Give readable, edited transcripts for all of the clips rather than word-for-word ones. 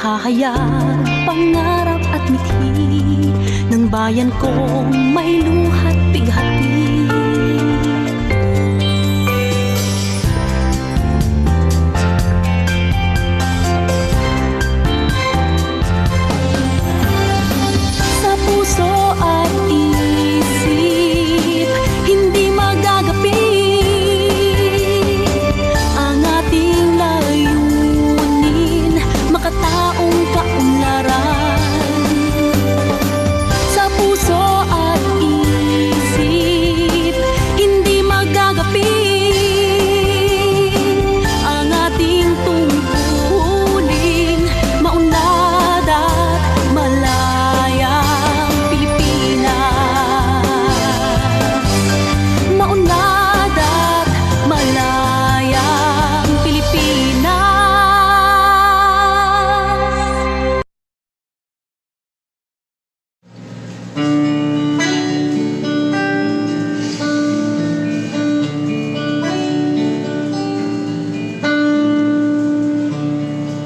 ihahayag pangarap at mithi ng bayan kong may luhat bighati. Sa puso at isip, hindi magagapi ang ating layunin, makataong kaunlaran. Sa puso at isip, hindi magagapi ang ating tungkulin, maunlad at malayang Pilipinas. Maunlad at malayang Pilipinas.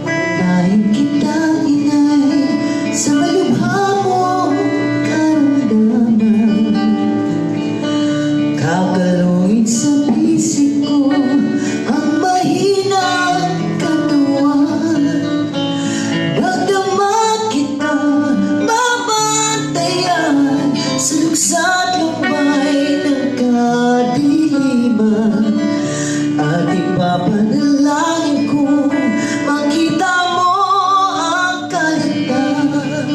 Unahin kita, inay, sa malubha mong karamdaman. Kakaluin sa isip ko ang mahinang katawan. Magdama kita, babantayan sa luksa't lumbay ng kadiliman. At ipapanalangin ko makita mo ang kalantan.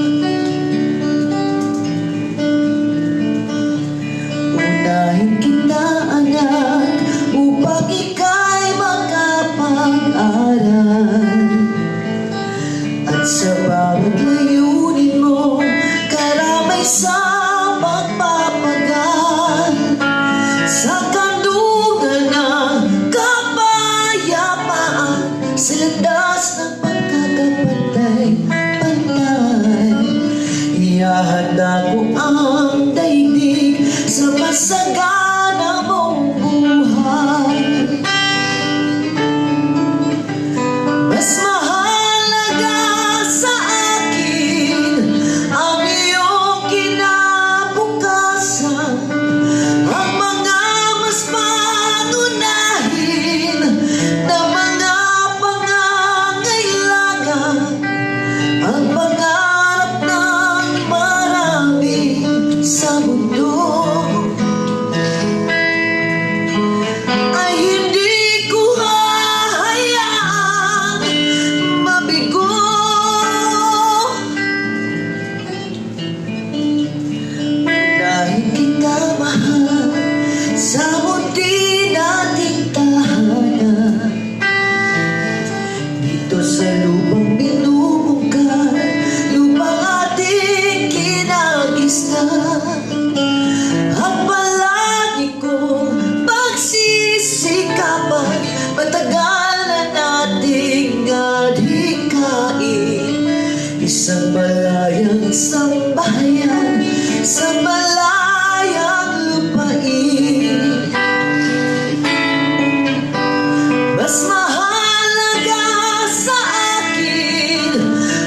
Unahin kita, anak, upang ika'y makapag-aral. At sa bawat layunin mo, karamay sa pagpapagal. Sa kandungan ng kapayapaan, sa landas ng pagkakapantay-pantay, ihahanda ko ang daigdig sa masagana mong buhay. Mas mahalaga sa akin ang iyong kinabukasan, ang mga mas pangunahin na mga pangangailangan, ang pangarap ng marami sa mundo ay hindi ko hahayaang mabigo. Unahin kita, mahal, sa munti nating tahanan. Dito sa lupang binubungkan, lupang ating kinagisnan. At palagi kong pagsisikapan, matagal na nating adhikain isang malayang sambahayan sa malayang lupain. Mas mahalaga sa akin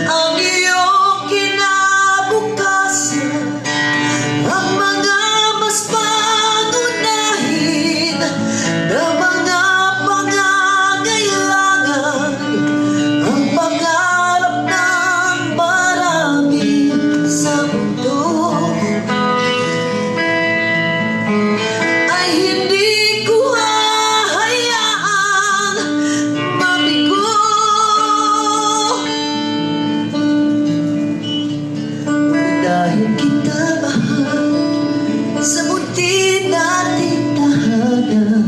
ang iyong kinabukasan, ang mga mas pangunahin na mga pangangailangan, ang pangarap ng marami sa mundo ay hindi ko hahayaang mabigo. Unahin kita, mahal, sa munti nating tahanan.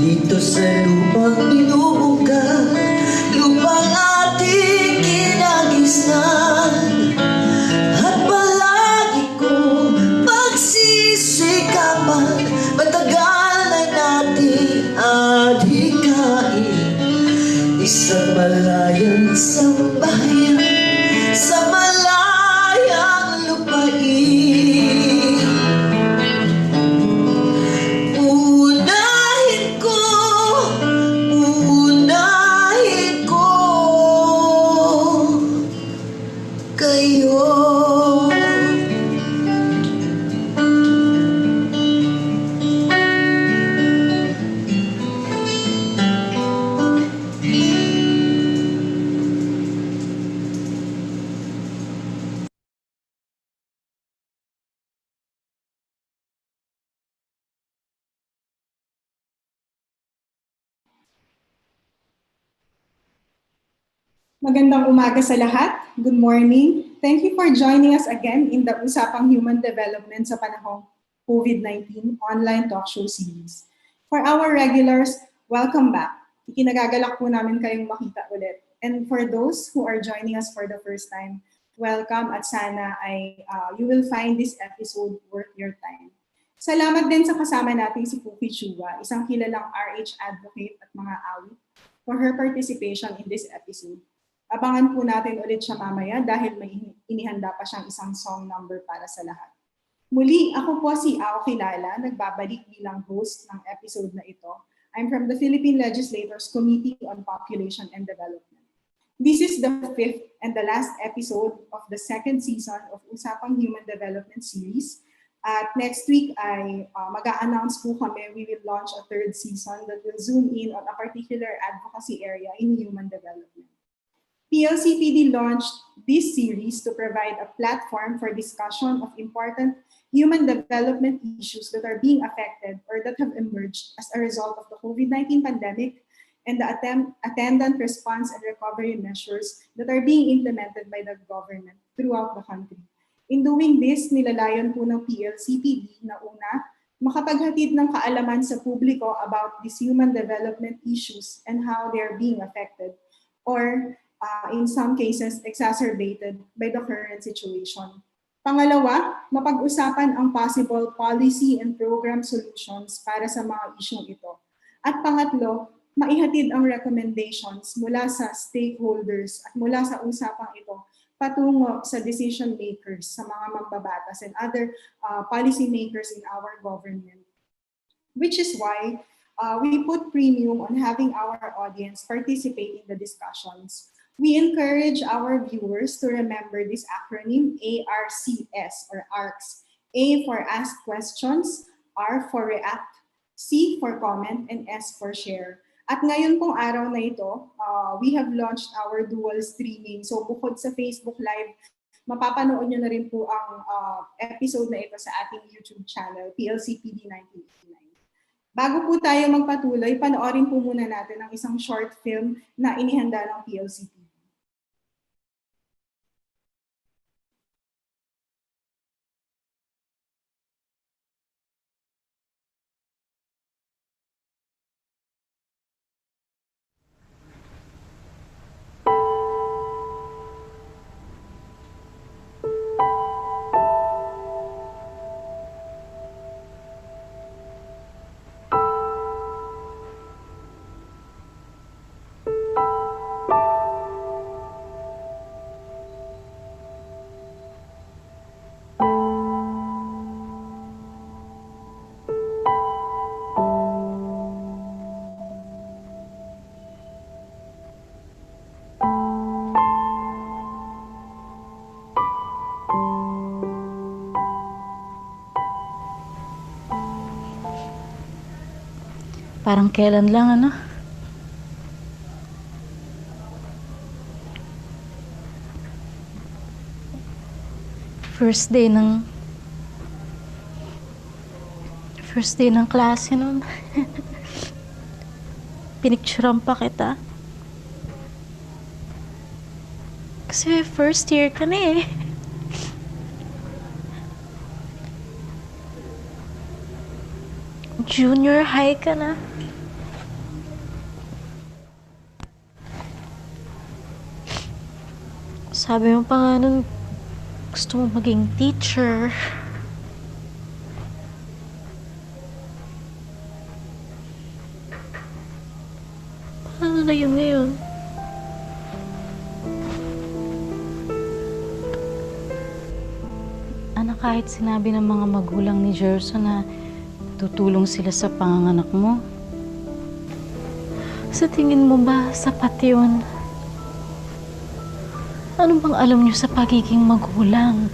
Dito sa lupang binubungkan, lupang ating kinagisnan. At palagi kong pagsisikapan, matagal na nating adhikain isang malayang sambahayan sa malayang lupain. Unahin ko Magandang umaga sa lahat. Good morning. Thank you for joining us again in the Usapang Human Development sa panahong COVID-19 online talk show series. For our regulars, welcome back. Ikinagagalak po namin kayong makita ulit. And for those who are joining us for the first time, welcome at sana ay you will find this episode worth your time. Salamat din sa kasama natin si Puki Chua, isang kilalang RH advocate at mga awit, for her participation in this episode. Abangan po natin ulit siya mamaya dahil may inihanda pa siyang isang song number para sa lahat. Muli, ako po si Ao Kilala, nagbabalik bilang host ng episode na ito. I'm from the Philippine Legislators Committee on Population and Development. This is the fifth and the last episode of the second season of Usapang Human Development Series. At next week ay mag-a-announce po kami, we will launch a third season that will zoom in on a particular advocacy area in human development. PLCPD launched this series to provide a platform for discussion of important human development issues that are being affected or that have emerged as a result of the COVID-19 pandemic and the attendant response and recovery measures that are being implemented by the government throughout the country. In doing this, nilalayon po ng PLCPD na una, makapaghatid ng kaalaman sa publiko about these human development issues and how they are being affected, or in some cases, exacerbated by the current situation. Pangalawa, mapag-usapan ang possible policy and program solutions para sa mga isyong ito. At pangatlo, maihatid ang recommendations mula sa stakeholders at mula sa usapang ito patungo sa decision makers, sa mga mambabatas and other policy makers in our government. Which is why we put premium on having our audience participate in the discussions. We encourage our viewers to remember this acronym ARCS or ARCS. A for ask questions, R for react, C for comment, and S for share. At ngayon pong araw na ito, we have launched our dual streaming. So bukod sa Facebook Live, mapapanood nyo na rin po ang episode na ito sa ating YouTube channel, PLCPD 1989. Bago po tayo magpatuloy, panoorin po muna natin ang isang short film na inihanda ng PLCPD. Parang kailan lang, ano? First day ng klase nun. Pinicturean pa kita. Kasi first year ka na eh. Junior high ka na. Sabi mo pa nga nun, gusto mo maging teacher. Paano na yun ngayon? Anak, kahit sinabi ng mga magulang ni Gerson na tutulong sila sa panganganak mo, sa tingin mo ba sapat yun? Ano bang alam niyo sa pagiging magulang?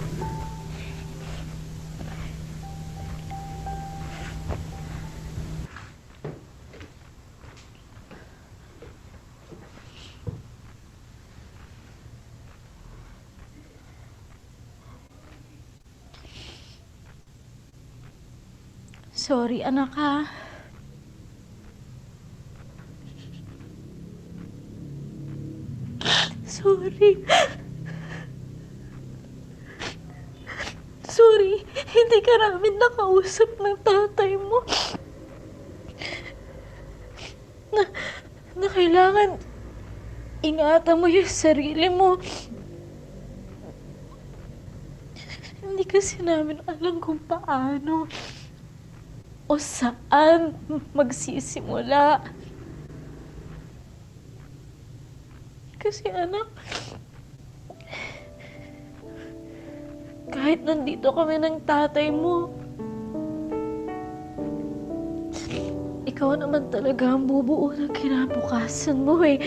Sorry, anak, ha? Sorry. Sorry, hindi ka namin nakausap ng tatay mo. Na, na kailangan ingatan mo yung sarili mo. Hindi kasi namin alam kung paano o saan magsisimula. Kasi anak, kahit nandito kami ng tatay mo, ikaw naman talaga ang bubuo ng kinabukasan mo eh.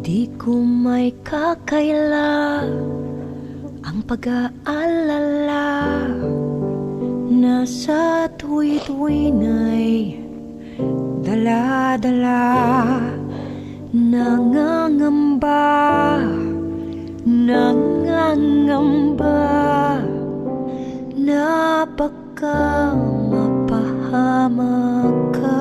Di ko may kakaila ang pag-aalala na sa tuwi-tuwi na'y dala-dala, nangangamba, na baka mapahamak ka.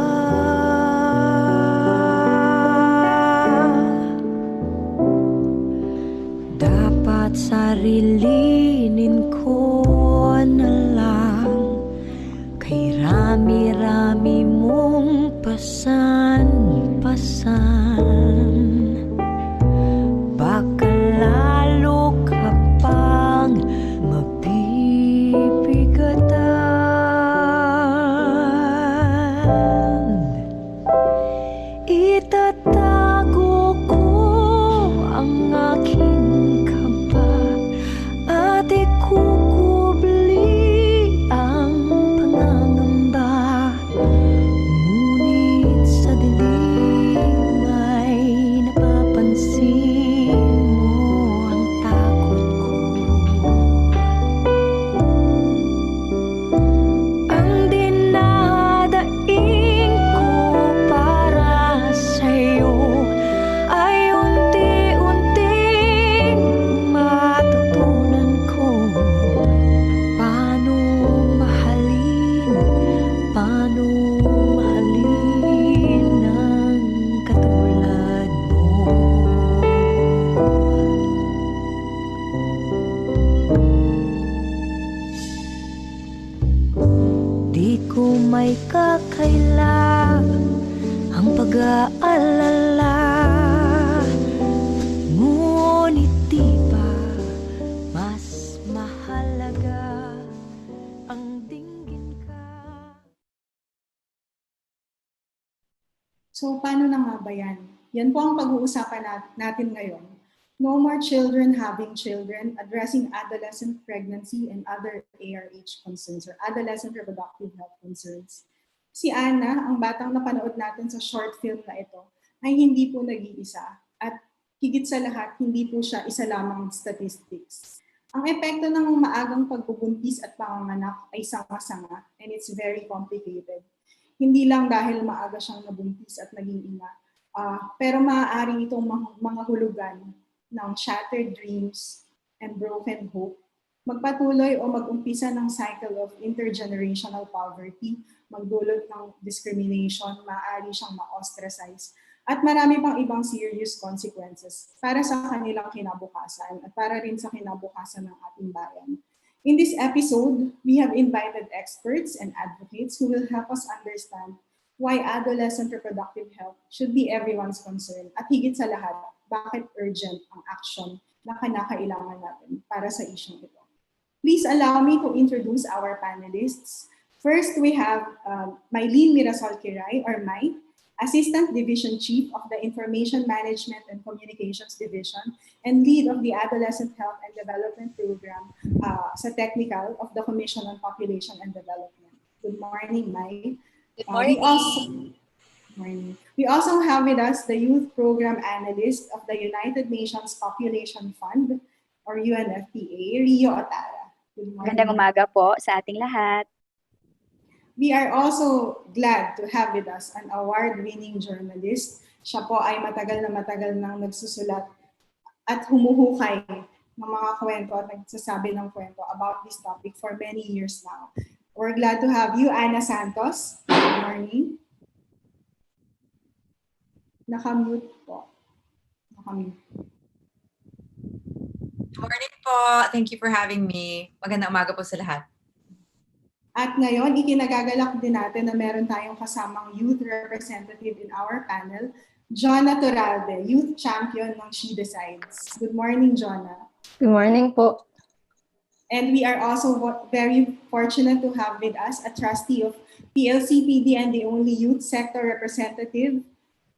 Dapat sarilinin ko na lang kay rami-rami mong pasan-pasan. Baka lalo ka pang mabibigatan. Itatago ko ang aking kaba at ikukubli ang pangangamba. Ngunit sa dilim ay napapansin mo ang takot ko. Ang dinadaing ko para sa'yo ay unti-unting matutunan ko. Paano mahalin ng katulad mo. Di ko may kakaila ang pag-aalala, ngunit di ba mas mahalaga ang dinggin ka. So, paano na nga ba yan? Yan po ang pag-uusapan natin ngayon. No more children having children, addressing adolescent pregnancy and other ARH concerns or adolescent reproductive health concerns. Si Ana, ang batang napanood natin sa short film na ito, ay hindi po nag-iisa at higit sa lahat, hindi po siya isa lamang statistics. Ang epekto ng maagang pagbubuntis at panganganak ay sanga-sanga and it's very complicated. Hindi lang dahil maaga siyang nabuntis at naging ina, pero maaari itong mga hulugan ng shattered dreams and broken hope, magpatuloy o mag-umpisa ng cycle of intergenerational poverty, magdulot ng discrimination, maaari siyang ma-ostracize, at marami pang ibang serious consequences para sa kanilang kinabukasan at para rin sa kinabukasan ng ating bayan. In this episode, we have invited experts and advocates who will help us understand why adolescent reproductive health should be everyone's concern at higit sa lahat, bakit urgent ang action na kinakailangan natin para sa isyong ito. Please allow me to introduce our panelists. First, we have Mylene Mirasol Kiray, or Mai, Assistant Division Chief of the Information Management and Communications Division and lead of the Adolescent Health and Development Program sa Technical of the Commission on Population and Development. Good morning, Mai. Good morning. We also have with us the Youth Program Analyst of the United Nations Population Fund, or UNFPA, Rio Otara. Good morning. Magandang umaga po sa ating lahat. We are also glad to have with us an award-winning journalist. Siya po ay matagal nang nagsusulat at humuhukay ng mga kwento at nagsasabi ng kwento about this topic for many years now. We're glad to have you, Ana Santos. Good morning. Nakamute po. Nakamute. Morning po. Thank you for having me. Magandang umaga po sa lahat. At ngayon, ikinagagalak din natin na meron tayong kasamang youth representative in our panel, Jonna Turalde, youth champion ng She Decides. Good morning, Jonna. Good morning po. And we are also very fortunate to have with us a trustee of PLCPD and the only youth sector representative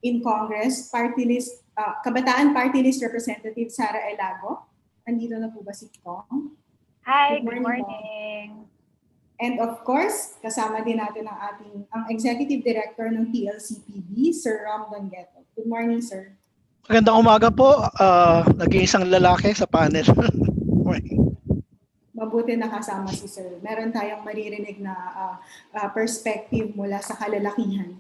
in Congress, Kabataan Party List Representative Sara Elago. Andito na po ba si Kong? Hi, Good good morning, morning. And of course, kasama din natin ang Executive Director ng PLCPD, Sir Ram Dongueto. Good morning, sir. Magandang umaga po. Nag-iisang lalaki sa panel. Morning. Mabuti nakasama si sir. Meron tayong maririnig na perspective mula sa kalalakihan.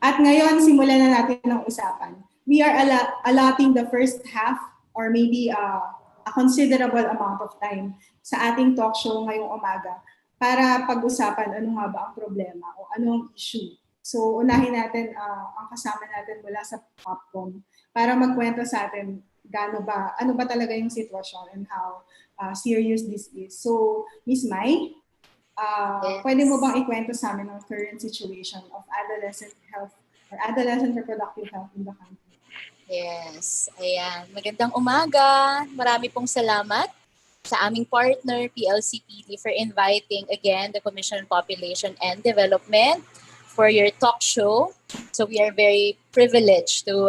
At ngayon, simulan na natin ang usapan. We are allotting the first half or maybe a considerable amount of time sa ating talk show ngayong umaga para pag-usapan ano nga ba ang problema o anong issue. So unahin natin ang kasama natin mula sa Popcom para magkwento sa atin ano ba talaga yung sitwasyon and how serious this is. So Ms. Mai, Yes. Pwede mo bang ikwento sa amin ang current situation of adolescent health or adolescent reproductive health in the country? Yes, ayan. Magandang umaga. Marami pong salamat sa aming partner, PLCPD, for inviting again the Commission on Population and Development for your talk show. So we are very privileged to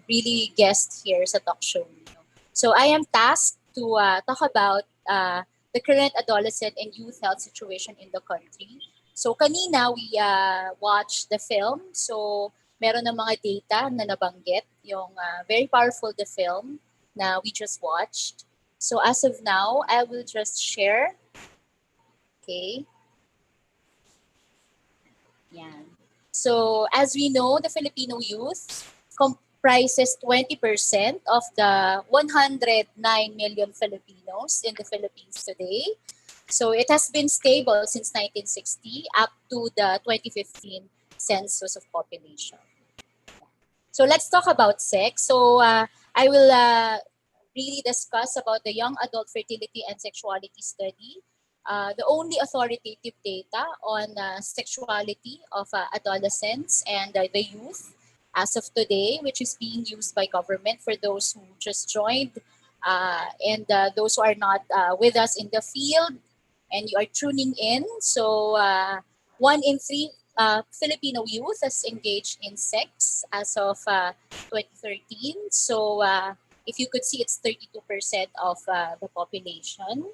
really guest here sa talk show. So I am tasked to talk about the current adolescent and youth health situation in the country. So kanina we watched the film. So meron ng mga data na nabanggit, yung very powerful the film na we just watched. So as of now, I will just share. Okay. Yan. So as we know, the Filipino youth comprises 20% of the 109 million Filipinos in the Philippines today. So it has been stable since 1960 up to the 2015 census of population. So let's talk about sex. So I will really discuss about the young adult fertility and sexuality study, the only authoritative data on sexuality of adolescents and the youth as of today, which is being used by government for those who just joined and those who are not with us in the field and you are tuning in. So 1 in 3 Filipino youth has engaged in sex as of 2013. So if you could see, it's 32% of the population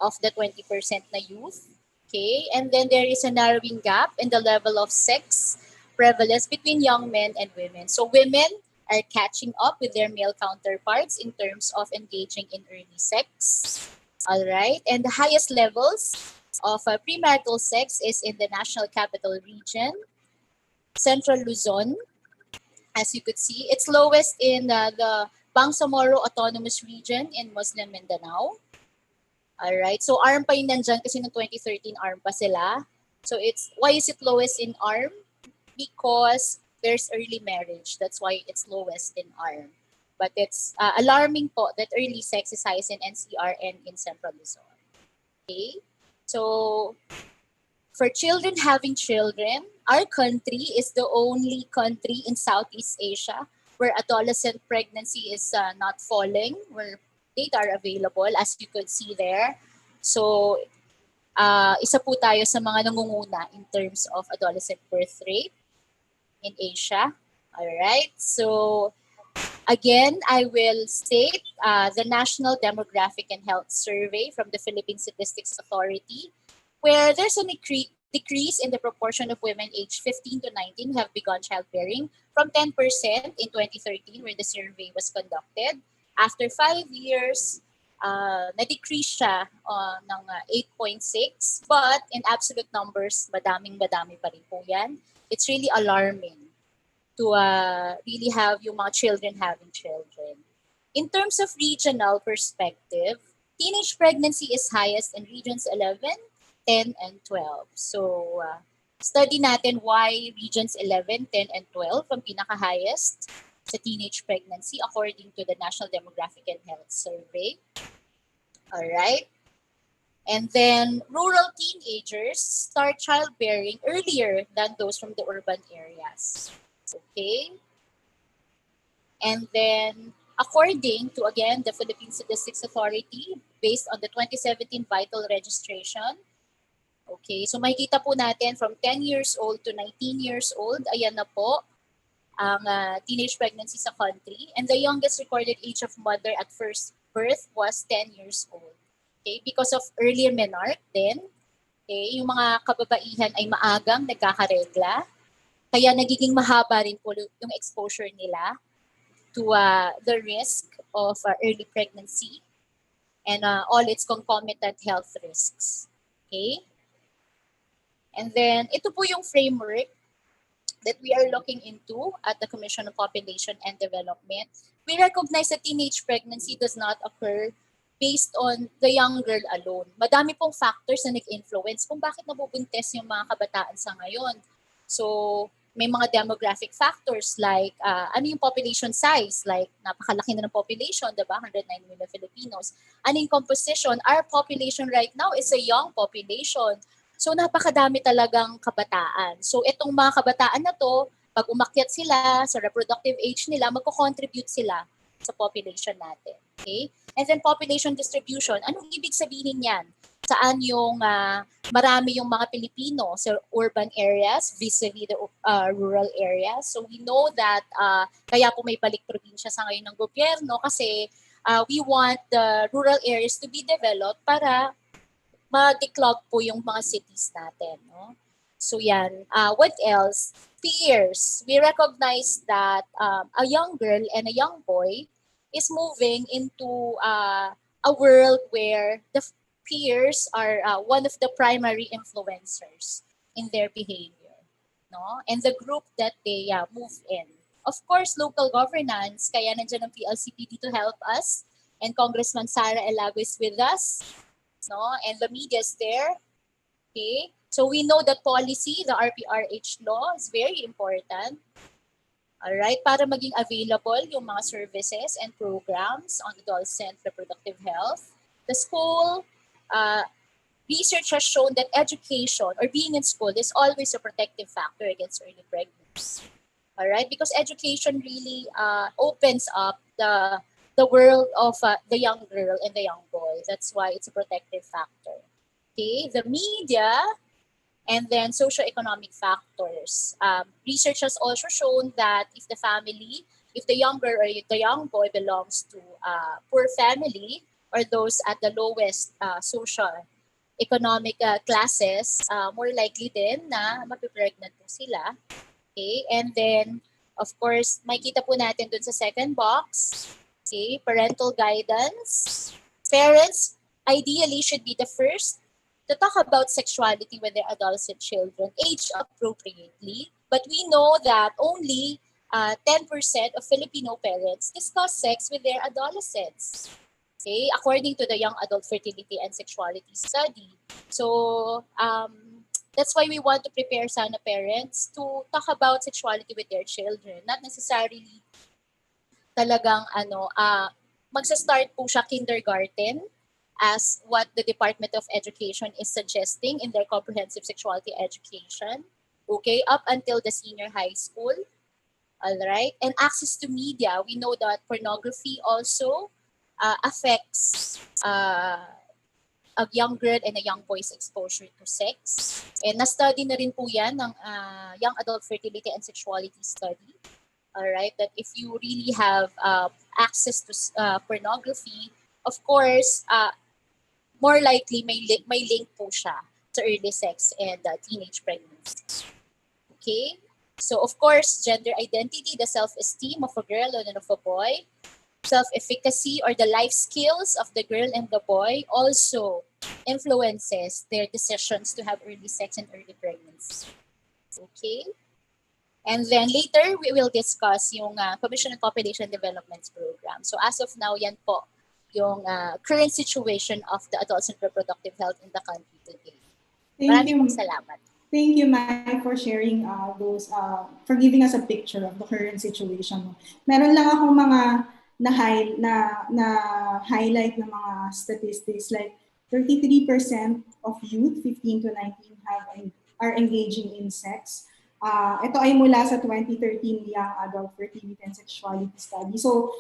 of the 20% na youth. Okay, and then there is a narrowing gap in the level of sex prevalence between young men and women. So women are catching up with their male counterparts in terms of engaging in early sex. All right, and the highest levels of premarital sex is in the National Capital Region, Central Luzon. As you could see, it's lowest in the Bangsamoro Autonomous Region in Muslim Mindanao. All right, so ARM pa yun nandyan kasi noong 2013 ARM pa sila. So why is it lowest in ARM? Because there's early marriage. That's why it's lowest in ARM. But it's alarming po that early sex is highest in NCR and in Central Luzon. Okay, so for children having children, our country is the only country in Southeast Asia where adolescent pregnancy is not falling, where data are available, as you could see there. So, isa po tayo sa mga nangunguna in terms of adolescent birth rate in Asia. All right. So, again, I will state the National Demographic and Health Survey from the Philippine Statistics Authority, where there's a decrease in the proportion of women aged 15 to 19 who have begun childbearing from 10% in 2013, where the survey was conducted. After 5 years, na-decrease siya ng 8.6. But in absolute numbers, madami pa rin po yan. It's really alarming to really have yung mga children having children. In terms of regional perspective, teenage pregnancy is highest in regions 11, 10, and 12. So, study natin why regions 11, 10, and 12 ang pinaka-highest sa teenage pregnancy according to the National Demographic and Health Survey. All right. And then rural teenagers start childbearing earlier than those from the urban areas. Okay. And then according to, again, the Philippine Statistics Authority, based on the 2017 Vital Registration, okay, so makikita po natin from 10 years old to 19 years old, ayan na po ang teenage pregnancy sa country. And the youngest recorded age of mother at first birth was 10 years old. Okay, because of earlier menarche then, okay, yung mga kababaihan ay maagang nagkakaregla, kaya nagiging mahaba rin po yung exposure nila to the risk of early pregnancy and all its concomitant health risks. Okay? And then, ito po yung framework that we are looking into at the Commission on Population and Development. We recognize that teenage pregnancy does not occur based on the young girl alone. Madami pong factors na nag-influence kung bakit nabubuntis yung mga kabataan sa ngayon. So, may mga demographic factors like ano yung population size, like napakalaki na ng population, diba? 109 million Filipinos. Ano yung composition? Our population right now is a young population. So, napakadami talagang kabataan. So, itong mga kabataan na to, pag umakyat sila sa reproductive age nila, magko-contribute sila sa population natin. Okay? And then population distribution. Anong ibig sabihin yan? Saan yung marami yung mga Pilipino sa urban areas vis-a-vis the rural areas? So we know that kaya po may balik probinsya sa ngayon ng gobyerno kasi we want the rural areas to be developed para ma-declog po yung mga cities natin. No? So yan. What else? Peers. We recognize that a young girl and a young boy is moving into a world where the peers are one of the primary influencers in their behavior, no? And the group that they move in. Of course, local governance, kaya nandiyan ang PLCPD to help us, and Congressman Sara Elago is with us, no? And the media is there. Okay? So we know that policy, the RPRH law, is very important. Alright, para maging available yung mga services and programs on adolescent reproductive health. The school, research has shown that education or being in school is always a protective factor against early pregnancy. Alright, because education really opens up the world of the young girl and the young boy. That's why it's a protective factor. Okay, the media, and then socioeconomic factors. Research has also shown that if the family, if the young girl or the young boy belongs to a poor family or those at the lowest socio-economic classes, more likely din na mapipregnant po sila. Okay, and then, of course, makikita po natin dun sa second box, okay, parental guidance. Parents ideally should be the first to talk about sexuality with their adolescent children, age appropriately. But we know that only 10% of Filipino parents discuss sex with their adolescents. Okay, according to the Young Adult Fertility and Sexuality Study. So that's why we want to prepare sana parents to talk about sexuality with their children. Not necessarily talagang magsa-start po siya kindergarten, as what the Department of Education is suggesting in their comprehensive sexuality education, okay, up until the senior high school, all right? And access to media, we know that pornography also affects a young girl and a young boy's exposure to sex. And na-study na rin po yan ng Young Adult Fertility and Sexuality Study, all right, that if you really have access to pornography, of course, more likely may link po siya to early sex and teenage pregnancy. Okay? So, of course, gender identity, the self-esteem of a girl and of a boy, self-efficacy or the life skills of the girl and the boy also influences their decisions to have early sex and early pregnancy. Okay? And then later, we will discuss yung Commission on Population Development Program. So as of now, yan po yung current situation of the adolescent reproductive health in the country today. Thank Maraming you. salamat. Thank you, Mai, for sharing for giving us a picture of the current situation. Meron lang akong mga na-highlight ng mga statistics, like 33% of youth 15 to 19 are engaging in sex. Ito ay mula sa 2013 Young Adult Fertility and Sexuality Study. So,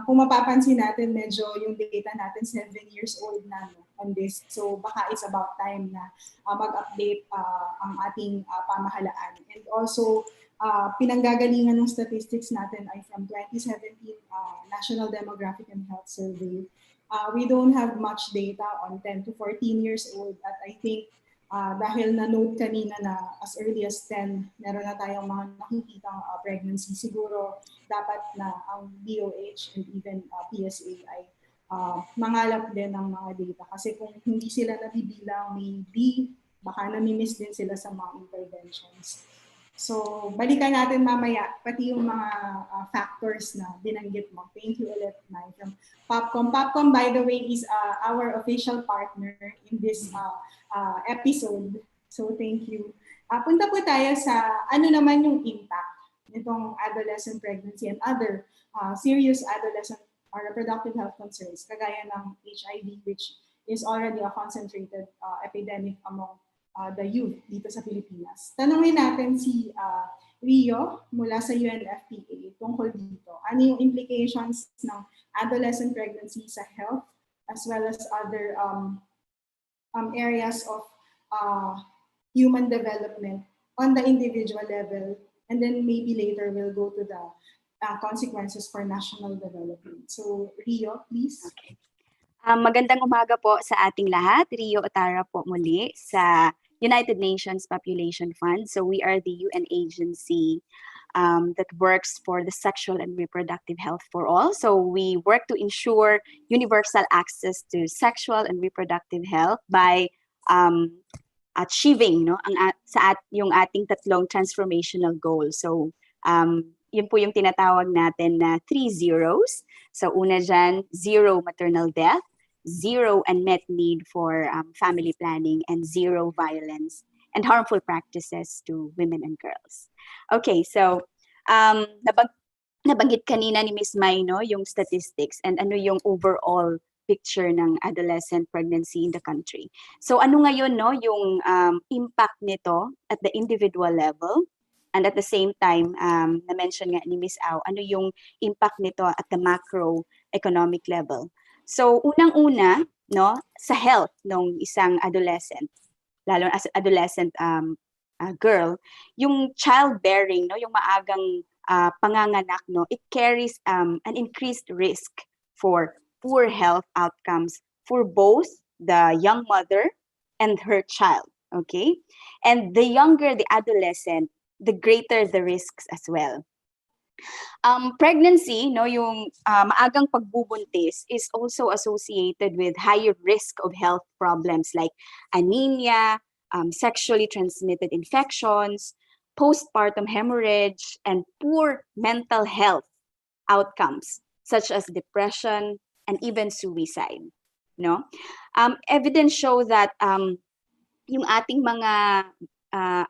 kung mapapansin natin, medyo yung data natin 7 years old na on this. So, baka it's about time na mag-update ang ating pamahalaan. And also, pinanggagalingan ng statistics natin ay from 2017 National Demographic and Health Survey. We don't have much data on 10 to 14 years old, at I think dahil na-note kanina na as early as 10, meron na tayong mga nakikitang pregnancy. Siguro dapat na ang DOH and even PSA ay mangalap din ng mga data. Kasi kung hindi sila nabibilang, maybe baka nami-miss din sila sa mga interventions. So, balikan natin mamaya, pati yung mga factors na binanggit mo. Thank you ulit, Mai, from Popcom. Popcom, by the way, is our official partner in this episode. So, thank you. Punta po tayo sa ano naman yung impact nitong adolescent pregnancy and other serious adolescent or reproductive health concerns, kagaya ng HIV, which is already a concentrated epidemic among the youth dito sa Pilipinas. Tanungin natin si Rio mula sa UNFPA tungkol dito. Ano yung implications ng adolescent pregnancy sa health as well as other areas of human development on the individual level, and then maybe later we'll go to the consequences for national development. So Rio, please. Okay. Magandang umaga po sa ating lahat. Rio Otara po muli sa United Nations Population Fund. So we are the UN agency that works for the sexual and reproductive health for all. So we work to ensure universal access to sexual and reproductive health by achieving yung ating tatlong transformational goals. So yun po yung tinatawag natin na 3 zeros. So una dyan, 0 maternal death, 0 unmet need for family planning, and 0 violence and harmful practices to women and girls. Okay, so nabanggit kanina ni Ms. Mai, no, yung statistics and ano yung overall picture ng adolescent pregnancy in the country. So ano ngayon, no, yung impact nito at the individual level, and at the same time, na-mention nga ni Ms. Au, ano yung impact nito at the macroeconomic level. So, unang-una, no, sa health ng isang adolescent, lalo as adolescent girl, yung childbearing, no, yung maagang panganganak, no, it carries an increased risk for poor health outcomes for both the young mother and her child, okay? And the younger the adolescent, the greater the risks as well. Pregnancy, no, yung maagang pagbubuntis is also associated with higher risk of health problems like anemia, sexually transmitted infections, postpartum hemorrhage, and poor mental health outcomes such as depression and even suicide. No, evidence show that yung ating mga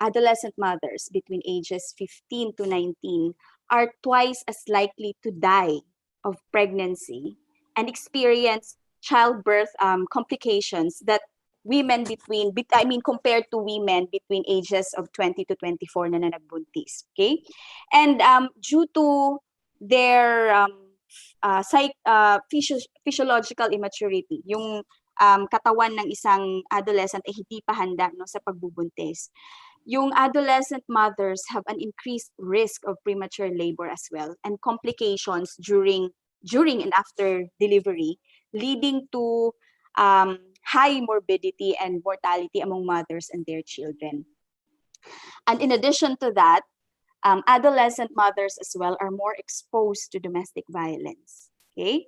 adolescent mothers between ages 15 to 19 are twice as likely to die of pregnancy and experience childbirth complications that women compared to women between ages of 20 to 24 na nagbuntis. Okay? And due to their physiological immaturity, yung katawan ng isang adolescent ay hindi pa handa, no, sa pagbubuntis. Yung adolescent mothers have an increased risk of premature labor as well and complications during and after delivery, leading to high morbidity and mortality among mothers and their children. And in addition to that, adolescent mothers as well are more exposed to domestic violence. Okay?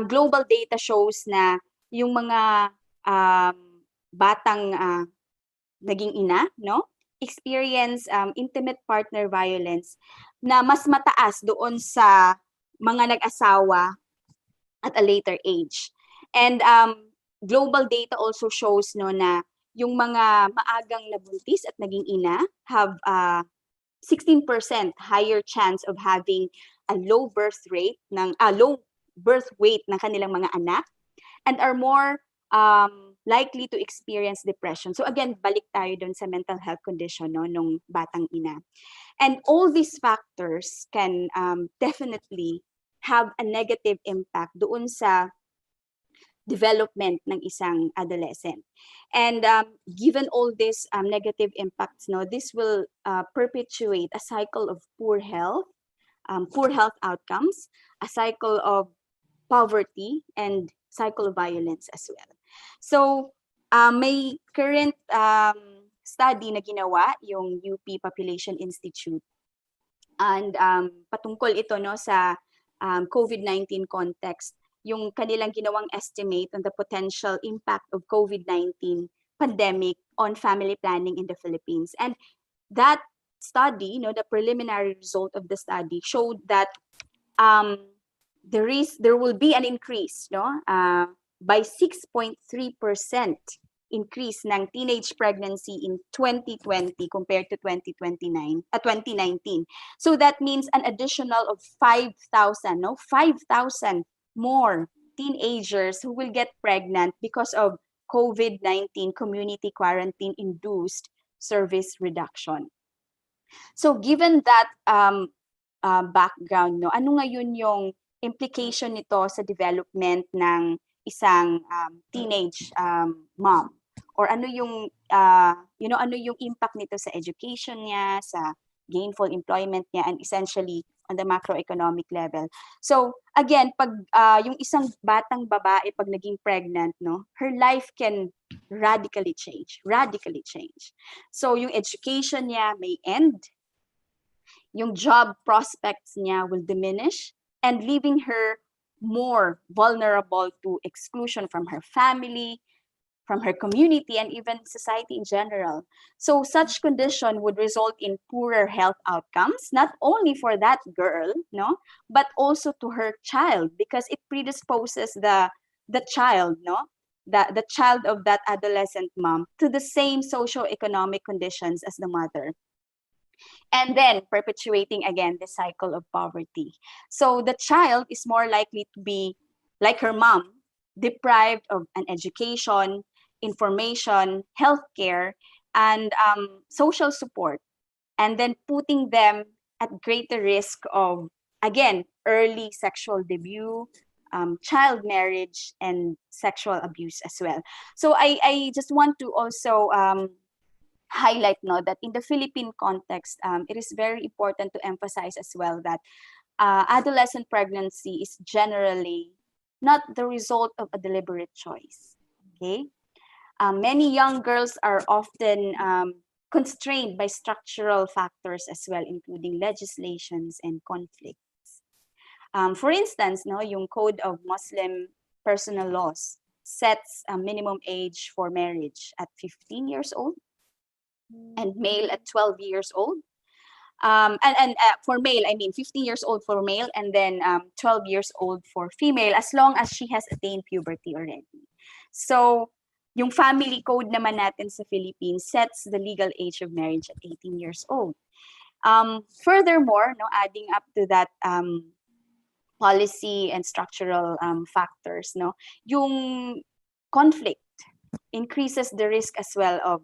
Global data shows na yung mga batang naging ina, no, experience intimate partner violence na mas mataas doon sa mga nag-asawa at a later age. And global data also shows no na yung mga maagang nabuntis at naging ina have 16% higher chance of having a low birth weight ng kanilang mga anak, and are more likely to experience depression. So again, balik tayo dun sa mental health condition no, nung batang ina. And all these factors can definitely have a negative impact doon sa development ng isang adolescent. And given all these negative impacts, no, this will perpetuate a cycle of poor health outcomes, a cycle of poverty, and cycle of violence as well. So may current study na ginawa yung UP Population Institute, and patungkol ito no sa COVID-19 context, yung kanilang ginawang estimate on the potential impact of COVID-19 pandemic on family planning in the Philippines. And that study, the preliminary result of the study showed that there will be an increase by 6.3% increase ng teenage pregnancy in 2020 compared to 2019. So that means an additional of 5,000 more teenagers who will get pregnant because of COVID-19 community quarantine induced service reduction. So given that background, ano ngayon yung implication nito sa development ng isang teenage mom? Or ano yung ano yung impact nito sa education niya, sa gainful employment niya, and essentially on the macroeconomic level. So again, pag yung isang batang babae pag naging pregnant, her life can radically change. So yung education niya may end, yung job prospects niya will diminish, and leaving her more vulnerable to exclusion from her family, from her community, and even society in general. So such condition would result in poorer health outcomes, not only for that girl, but also to her child, because it predisposes the child, the child of that adolescent mom to the same socio-economic conditions as the mother. And then perpetuating again the cycle of poverty. So the child is more likely to be, like her mom, deprived of an education, information, healthcare, and social support, and then putting them at greater risk of, again, early sexual debut, child marriage, and sexual abuse as well. So I just want to also highlight that in the Philippine context, it is very important to emphasize as well that adolescent pregnancy is generally not the result of a deliberate choice. Okay, many young girls are often constrained by structural factors as well, including legislations and conflicts. For instance, yung Code of Muslim Personal Laws sets a minimum age for marriage at 15 years old, and male at 12 years old. And for male, 15 years old for male, and then 12 years old for female, as long as she has attained puberty already. So, yung family code naman natin sa Philippines sets the legal age of marriage at 18 years old. Furthermore, adding up to that policy and structural factors, yung conflict increases the risk as well of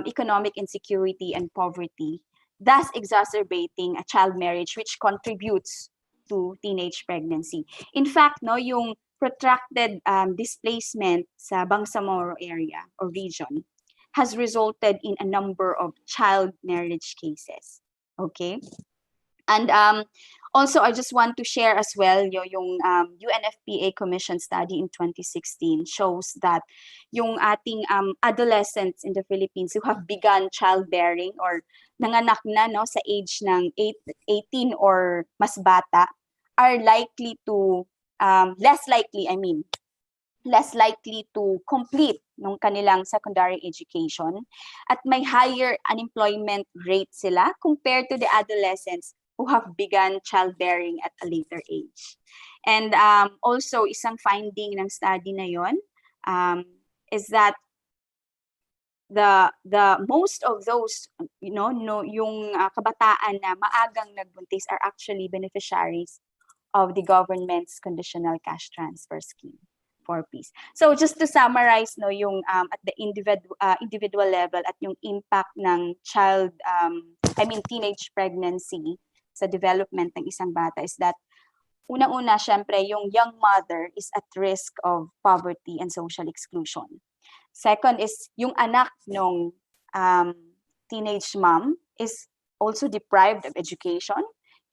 economic insecurity and poverty, thus exacerbating a child marriage, which contributes to teenage pregnancy. In fact, yung protracted displacement sa Bangsamoro area or region has resulted in a number of child marriage cases. Okay? And also, I just want to share as well yung UNFPA Commission study in 2016 shows that yung ating adolescents in the Philippines who have begun childbearing or nanganak na sa age ng 18 or mas bata are likely to, less likely less likely to complete nung kanilang secondary education, at may higher unemployment rate sila compared to the adolescents who have begun childbearing at a later age. And also, isang finding ng study na yon is that the most of those, yung kabataan na maagang nagbuntis are actually beneficiaries of the government's conditional cash transfer scheme for peace. So just to summarize, yung at the individual level at yung impact ng teenage pregnancy sa development ng isang bata is that unang-una, syempre, yung young mother is at risk of poverty and social exclusion. Second is yung anak ng teenage mom is also deprived of education,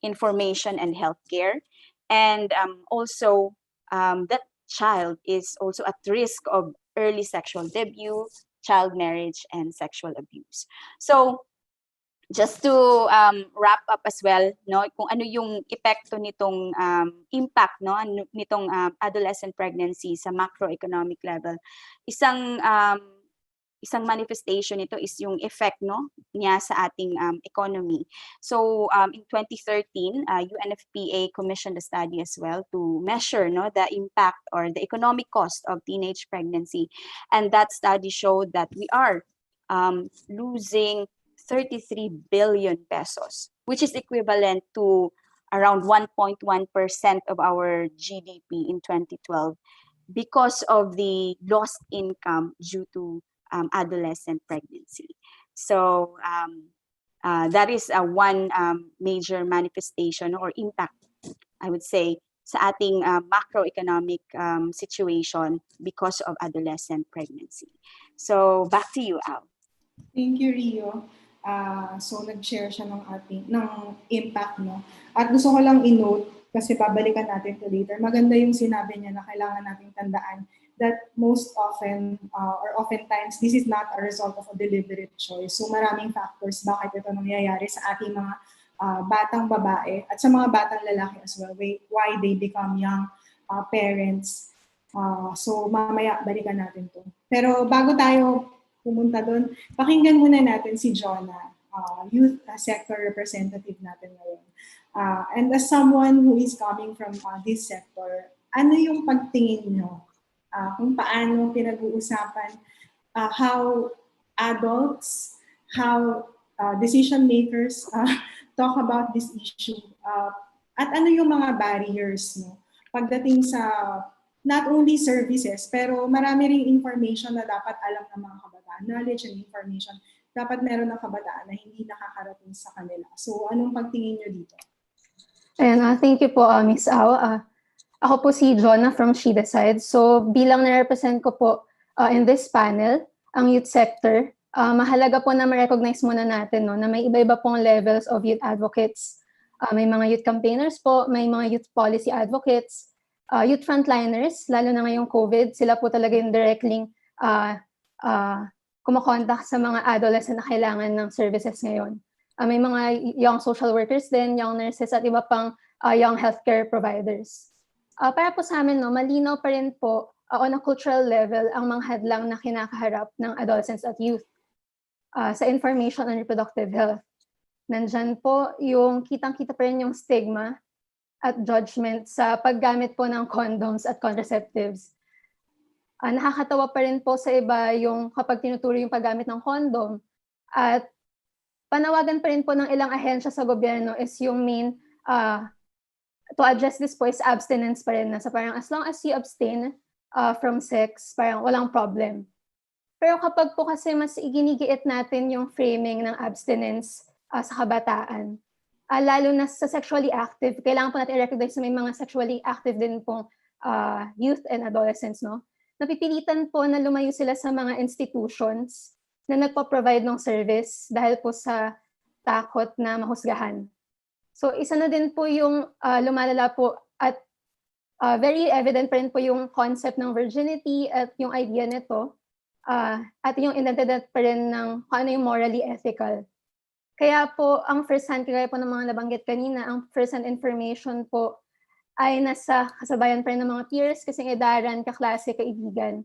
information, and healthcare. And also, that child is also at risk of early sexual debut, child marriage, and sexual abuse. So, just to wrap up as well, kung ano yung epekto nitong impact, nitong adolescent pregnancy sa macroeconomic level, isang manifestation nito is yung effect niya sa ating economy. So in 2013, UNFPA commissioned a study as well to measure the impact or the economic cost of teenage pregnancy, and that study showed that we are losing 33 billion pesos, which is equivalent to around 1.1% of our GDP in 2012 because of the lost income due to adolescent pregnancy. So that is one major manifestation or impact, I would say, sa ating macroeconomic situation because of adolescent pregnancy. So back to you, Al. Thank you, Rio. So nag-share siya ng impact, At gusto ko lang i-note, kasi babalikan natin to later, maganda yung sinabi niya na kailangan nating tandaan that most often or oftentimes this is not a result of a deliberate choice. So maraming factors bakit ito nangyayari sa ating mga batang babae at sa mga batang lalaki as well, why they become young parents. So mamaya balikan natin to. Pero bago tayo pumunta doon, pakinggan muna natin si Jonah, youth sector representative natin ngayon. And as someone who is coming from this sector, ano yung pagtingin nyo? Kung paano pinag-uusapan how adults, how decision makers talk about this issue, at ano yung mga barriers pagdating sa not only services, pero marami ring information na dapat alam ng mga kabataan, knowledge and information, dapat meron ng kabataan na hindi nakakarating sa kanila. So anong pagtingin nyo dito? And thank you po, Miss Au. Ako po si Jonah from She Decides. So bilang na-represent ko po in this panel, ang youth sector, mahalaga po na ma-recognize muna natin na may iba-iba pong levels of youth advocates. May mga youth campaigners po, may mga youth policy advocates, youth frontliners, lalo na ngayong COVID, sila po talaga yung directly kumakontak sa mga adolescent na kailangan ng services ngayon. May mga young social workers din, young nurses, at iba pang young healthcare providers. Para po sa amin, malinaw pa rin po on a cultural level ang mga hadlang na kinakaharap ng adolescents at youth sa information on reproductive health. Nandyan po yung kitang-kita pa rin yung stigma at judgment sa paggamit po ng condoms at contraceptives. Nakakatawa pa rin po sa iba yung kapag tinuturo yung paggamit ng condom, at panawagan pa rin po ng ilang ahensya sa gobyerno is yung main to address this po is abstinence pa rin, sa parang as long as you abstain from sex, parang walang problem. Pero kapag po kasi mas iginigiit natin yung framing ng abstinence sa kabataan, lalo na sa sexually active, kailangan po natin i-recognize na may mga sexually active din pong youth and adolescents, napipilitan po na lumayo sila sa mga institutions na nagpo-provide ng service dahil po sa takot na mahusgahan. So isa na din po yung lumalala po at very evident pa rin po yung concept ng virginity at yung idea nito at yung identidad pa rin ng kung ano yung morally ethical. Kaya po ang first-hand, kaya po ng mga nabanggit kanina, ang first-hand information po ay nasa kasabayan pa rin ng mga peers, kasing edaran, kaklase, kaibigan.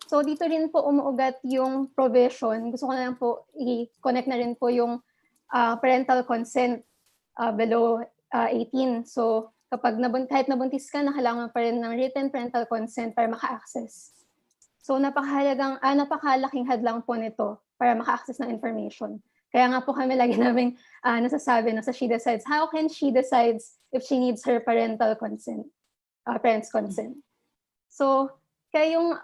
So dito rin po umuugat yung provision. Gusto ko na lang po i-connect na rin po yung parental consent below 18. So kapag kahit nabuntis ka, kailangan pa rin ng written parental consent para maka-access. So napakalaking hadlang po nito para maka-access ng information. Kaya nga po kami lagi namin nasasabi sa She Decides, how can she decides if she needs her parental consent, parents' consent? So kaya yung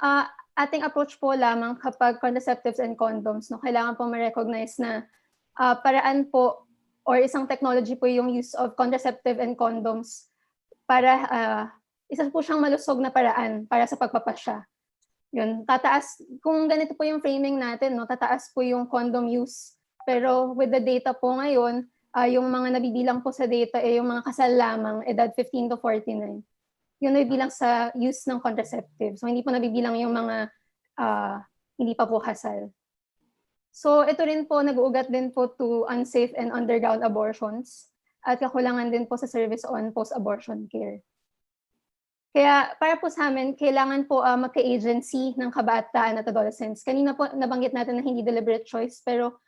ating approach po lamang kapag contraceptives and condoms, kailangan po ma-recognize na paraan po or isang technology po yung use of contraceptive and condoms para isa po siyang malusog na paraan para sa pagpapasya. Yun, tataas, kung ganito po yung framing natin, tataas po yung condom use. Pero with the data po ngayon, yung mga nabibilang po sa data yung mga kasal lamang, edad 15 to 49. Yun nabibilang sa use ng contraceptive. So hindi po nabibilang yung mga hindi pa po kasal. So ito rin po, nag-uugat din po to unsafe and underground abortions at kakulangan din po sa service on post-abortion care. Kaya para po sa amin, kailangan po magka-agency ng kabataan at adolescents. Kanina po nabanggit natin na hindi deliberate choice, pero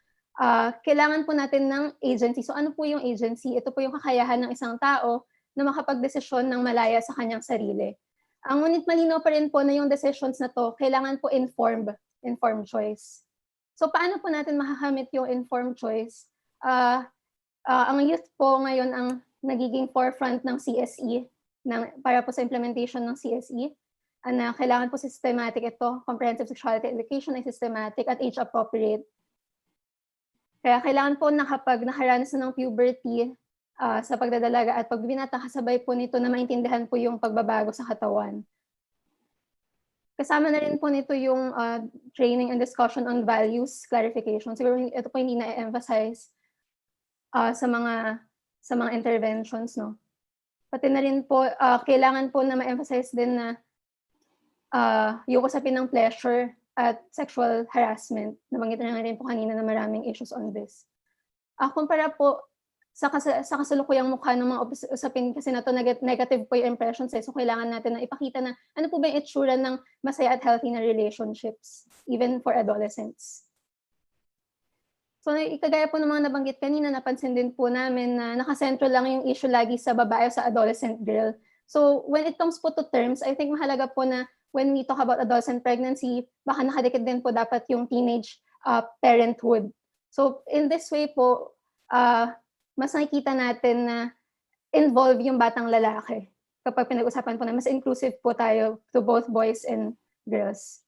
kailangan po natin ng agency. So ano po yung agency? Ito po yung kakayahan ng isang tao na makapagdesisyon ng malaya sa kanyang sarili. Ngunit malinaw pa rin po na yung decisions na to, kailangan po informed choice. So paano po natin makakamit yung informed choice? Ang youth po ngayon ang nagiging forefront ng CSE, para po sa implementation ng CSE, na kailangan po systematic ito, comprehensive sexuality education ay systematic at age appropriate. Kaya kailangan po na kapag nakaranas na ng puberty sa pagdadalaga at pagbibinata, kasabay po nito na maintindihan po yung pagbabago sa katawan. Kasama na rin po nito yung training and discussion on values, clarification. Siguro ito po hindi na-emphasize sa mga interventions, no? Pati na rin po, kailangan po na ma-emphasize din na yung usapin ng pleasure at sexual harassment. Nabanggit na rin po kanina na maraming issues on this. Kumpara po sa kasalukuyang mukha ng mga usapin kasi na to, negative po yung impressions. So kailangan natin na ipakita na ano po ba yung itsura ng masaya at healthy na relationships, even for adolescents. So ikagaya po ng mga nabanggit kanina, napansin din po namin na nakasentro lang yung issue lagi sa babae o sa adolescent girl. So when it comes po to terms, I think mahalaga po na when we talk about adolescent pregnancy, baka nakadikit din po dapat yung teenage parenthood. So in this way po, mas nakikita natin na involve yung batang lalaki. Kapag pinag-usapan po na mas inclusive po tayo to both boys and girls.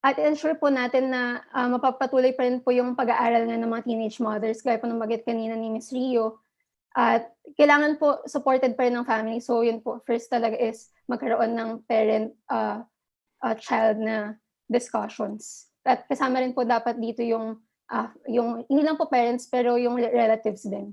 At ensure po natin na mapapatuloy pa rin po yung pag-aaral ng mga teenage mothers, gaya po ng bagit kanina ni Ms. Rio. At kailangan po supported pa rin ng family. So yun po, first talaga is magkaroon ng parent-child na discussions. At kasama rin po dapat dito yung hindi lang po parents, pero yung relatives din.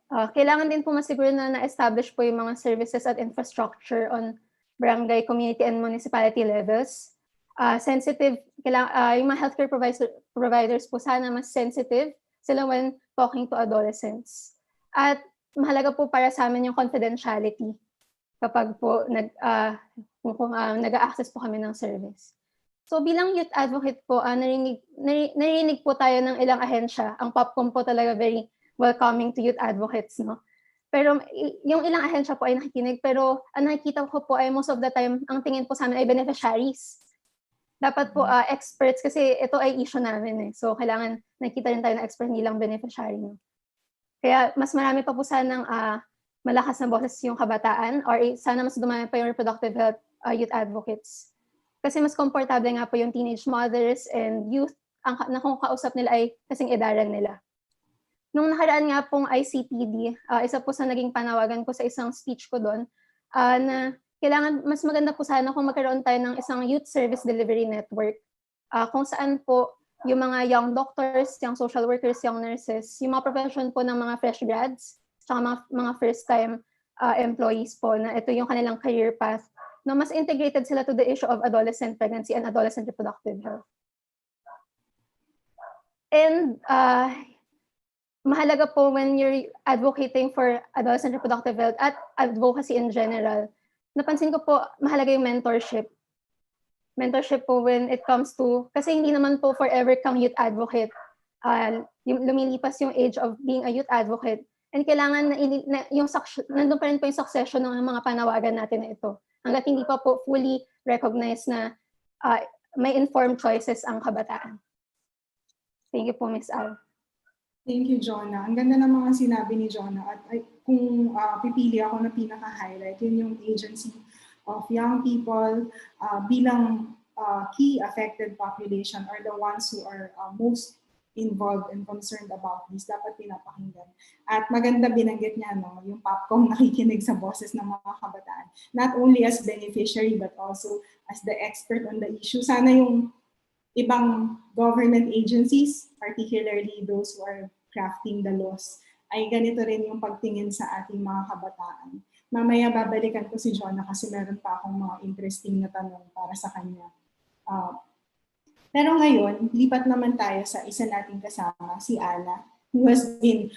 Kailangan din po masiguro na na-establish po yung mga services at infrastructure on barangay, community, and municipality levels. Sensitive, yung mga healthcare providers po sana mas sensitive sila when talking to adolescents. At mahalaga po para sa amin yung confidentiality kapag po nag-a-access po kami ng service. So bilang youth advocate po, narinig po tayo ng ilang ahensya. Ang POPCOM po talaga very welcoming to youth advocates, no? Pero yung ilang ahensya po ay nakikinig, pero ang nakikita ko po ay most of the time, ang tingin po sa amin ay beneficiaries. Dapat po experts, kasi ito ay issue namin eh. So kailangan nakikita rin tayo na expert, hindi lang beneficiary. No? Kaya mas marami pa po sanang malakas na boses yung kabataan, or sana mas dumami pa yung reproductive health youth advocates. Kasi mas komportable nga po yung teenage mothers and youth, na kung kausap nila ay kasing edaran nila. Nung nakaraan nga pong ICPD, isa po sa naging panawagan ko sa isang speech ko doon, na kailangan, mas maganda po sana kung magkaroon tayo ng isang youth service delivery network, kung saan po yung mga young doctors, young social workers, young nurses, yung mga profession po ng mga fresh grads, saka mga first-time employees po, na ito yung kanilang career path, no, mas integrated sila to the issue of adolescent pregnancy and adolescent reproductive health. And mahalaga po when you're advocating for adolescent reproductive health at advocacy in general, napansin ko po mahalaga yung mentorship. Mentorship po when it comes to, kasi hindi naman po forever kang youth advocate. Yung lumilipas yung age of being a youth advocate. And kailangan nandun pa rin po yung succession ng mga panawagan natin na ito. Hanggat hindi pa po fully recognized na may informed choices ang kabataan. Thank you po, Ms. Al. Thank you, Jonah. Ang ganda ng mga sinabi ni Jonah. At kung pipili ako na pinaka-highlight, yun yung agency of young people bilang key affected population or the ones who are most involved and concerned about this, dapat pinapakinggan. At maganda binanggit niya, no, yung popcorn nakikinig sa boses ng mga kabataan. Not only as beneficiary but also as the expert on the issue. Sana yung ibang government agencies, particularly those who are crafting the laws, ay ganito rin yung pagtingin sa ating mga kabataan. Mamaya babalikan ko si Jonah kasi meron pa akong mga interesting na tanong para sa kanya. Pero ngayon, lipat naman tayo sa isa nating kasama, si Ana, who has been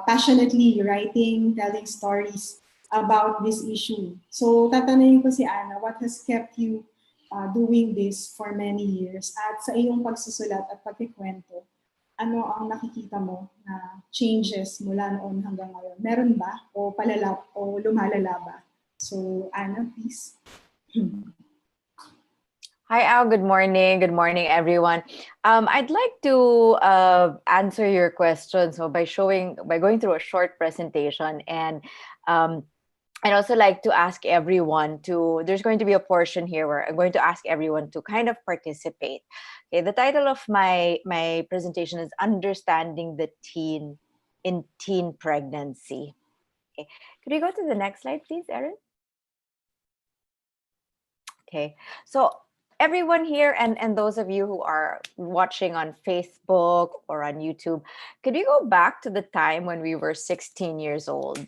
passionately writing, telling stories about this issue. So tatanungin ko si Ana, what has kept you doing this for many years? At sa iyong pagsusulat at pagkikwento, ano ang nakikita mo na changes mula noon hanggang ngayon? Meron ba? O palala o lumalala ba? So Ana, please. Hi, Al. Good morning. Good morning, everyone. I'd like to answer your question by going through a short presentation, and I'd also like to ask everyone to. There's going to be a portion here where I'm going to ask everyone to kind of participate. Okay, the title of my presentation is "Understanding the Teen in Teen Pregnancy." Okay, could we go to the next slide, please, Erin? Okay, so everyone here and those of you who are watching on Facebook or on YouTube, could we go back to the time when we were 16 years old?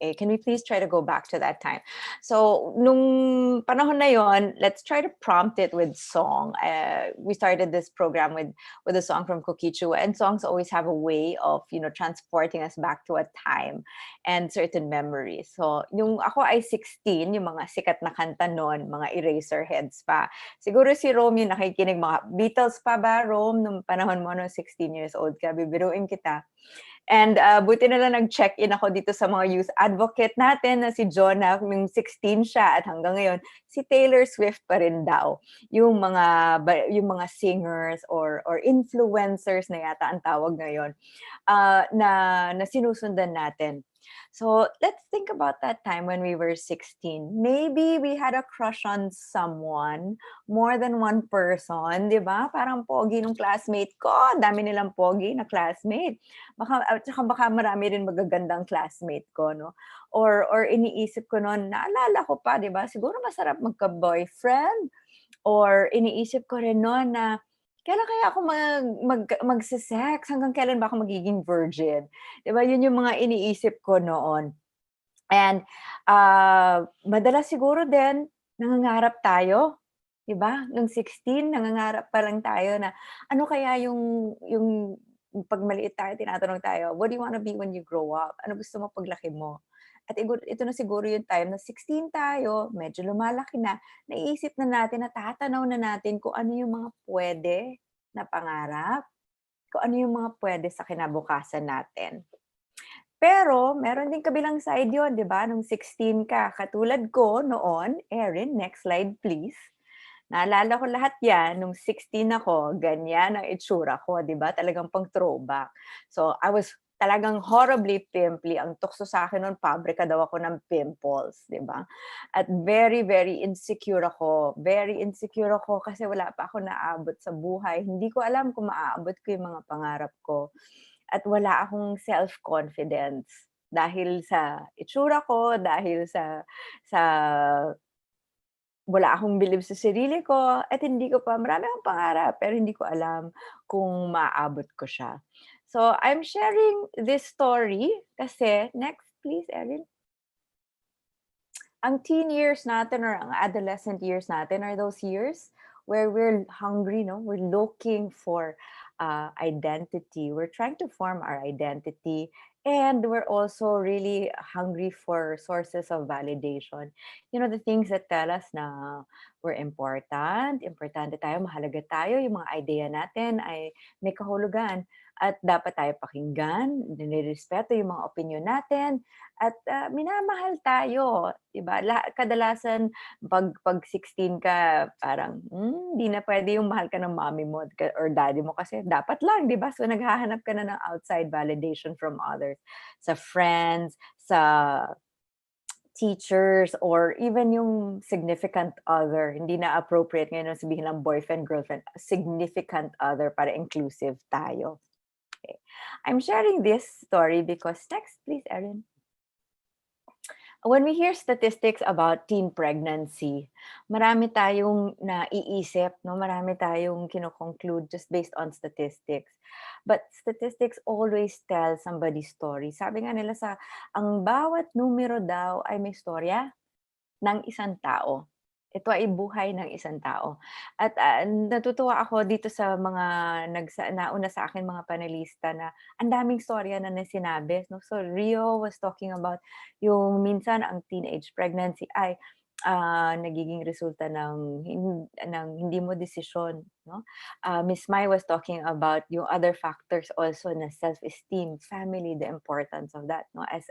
Okay, can we please try to go back to that time? So, nung panahon na yon, let's try to prompt it with song. We started this program with a song from Kokichua, and songs always have a way of, transporting us back to a time and certain memories. So, yung ako ay 16, yung mga sikat na kanta noon, mga Eraserheads pa. Siguro si Rome yung nakikinig, mga Beatles pa ba, Rome, nung panahon mo, no, 16 years old ka, bibiruin kita. And buti na lang nag-check-in ako dito sa mga youth advocate natin na si Jonah, yung 16 siya at hanggang ngayon, si Taylor Swift pa rin daw. Yung mga singers or influencers na yata ang tawag ngayon na sinusundan natin. So let's think about that time when we were 16. Maybe we had a crush on someone, more than one person, di ba? Parang pogi ng classmate ko, dami nilang pogi na classmate. Baka marami rin magagandang classmate ko, no? Or iniisip ko noon, naalala ko pa, di ba? Siguro masarap magka-boyfriend. Or iniisip ko rin noon na kailan kaya ako magse-sex? Hanggang kailan ba ako magiging virgin? Diba? Yun yung mga iniisip ko noon. And madalas siguro din, nangangarap tayo. Diba? Nung 16, nangangarap pa lang tayo na ano kaya yung pag maliit tayo, tinatanong tayo, what do you want to be when you grow up? Ano gusto mo paglaki mo? At ito na siguro yung time na 16 tayo, medyo lumalaki na, naiisip na natin, natatanaw na natin kung ano yung mga pwede na pangarap, kung ano yung mga pwede sa kinabukasan natin. Pero, meron din kabilang side yun, di ba? Nung 16 ka, katulad ko noon, Erin, next slide please. Naalala ko lahat yan, nung 16 ako, ganyan ang itsura ko, di ba? Talagang pang throwback. So, I was talagang horribly pimply. Ang tukso sa akin noon, pabrika daw ako ng pimples, di ba? At very, very insecure ako. Very insecure ako kasi wala pa ako naabot sa buhay. Hindi ko alam kung maaabot ko yung mga pangarap ko. At wala akong self-confidence. Dahil sa itsura ko, dahil sa wala akong believe sa sarili ko, at hindi ko pa, marami akong pangarap, pero hindi ko alam kung maaabot ko siya. So, I'm sharing this story kasi, next please, Erin. Ang teen years natin or ang adolescent years natin are those years where we're hungry, no? We're looking for identity. We're trying to form our identity, and we're also really hungry for sources of validation. The things that tell us na we're importante tayo, mahalaga tayo, yung mga idea natin ay may kahulugan at dapat tayo pakinggan, nilirespeto yung mga opinion natin, at minamahal tayo, 'di ba? Kadalasan pag 16 ka, parang di na pwede yung mahal ka ng mommy mo or daddy mo kasi dapat lang, 'di ba? So naghahanap ka na ng outside validation from others, sa friends, sa teachers, or even yung significant other. Hindi na appropriate ngayon na sabihin ng boyfriend, girlfriend, significant other para inclusive tayo. Okay. I'm sharing this story because, next please, Erin. When we hear statistics about teen pregnancy, marami tayong naiisip, no? Marami tayong kino-conclude just based on statistics. But statistics always tell somebody's story. Sabi nga nila ang bawat numero daw ay may storya ng isang tao. Ito ay buhay ng isang tao. At natutuwa ako dito sa mga nauna sa akin mga panelista na ang daming storya na sinabi. No? So Rio was talking about yung minsan ang teenage pregnancy ay nagiging resulta ng hindi mo desisyon. No? Miss Mai was talking about yung other factors also na self-esteem, family, the importance of that, no? as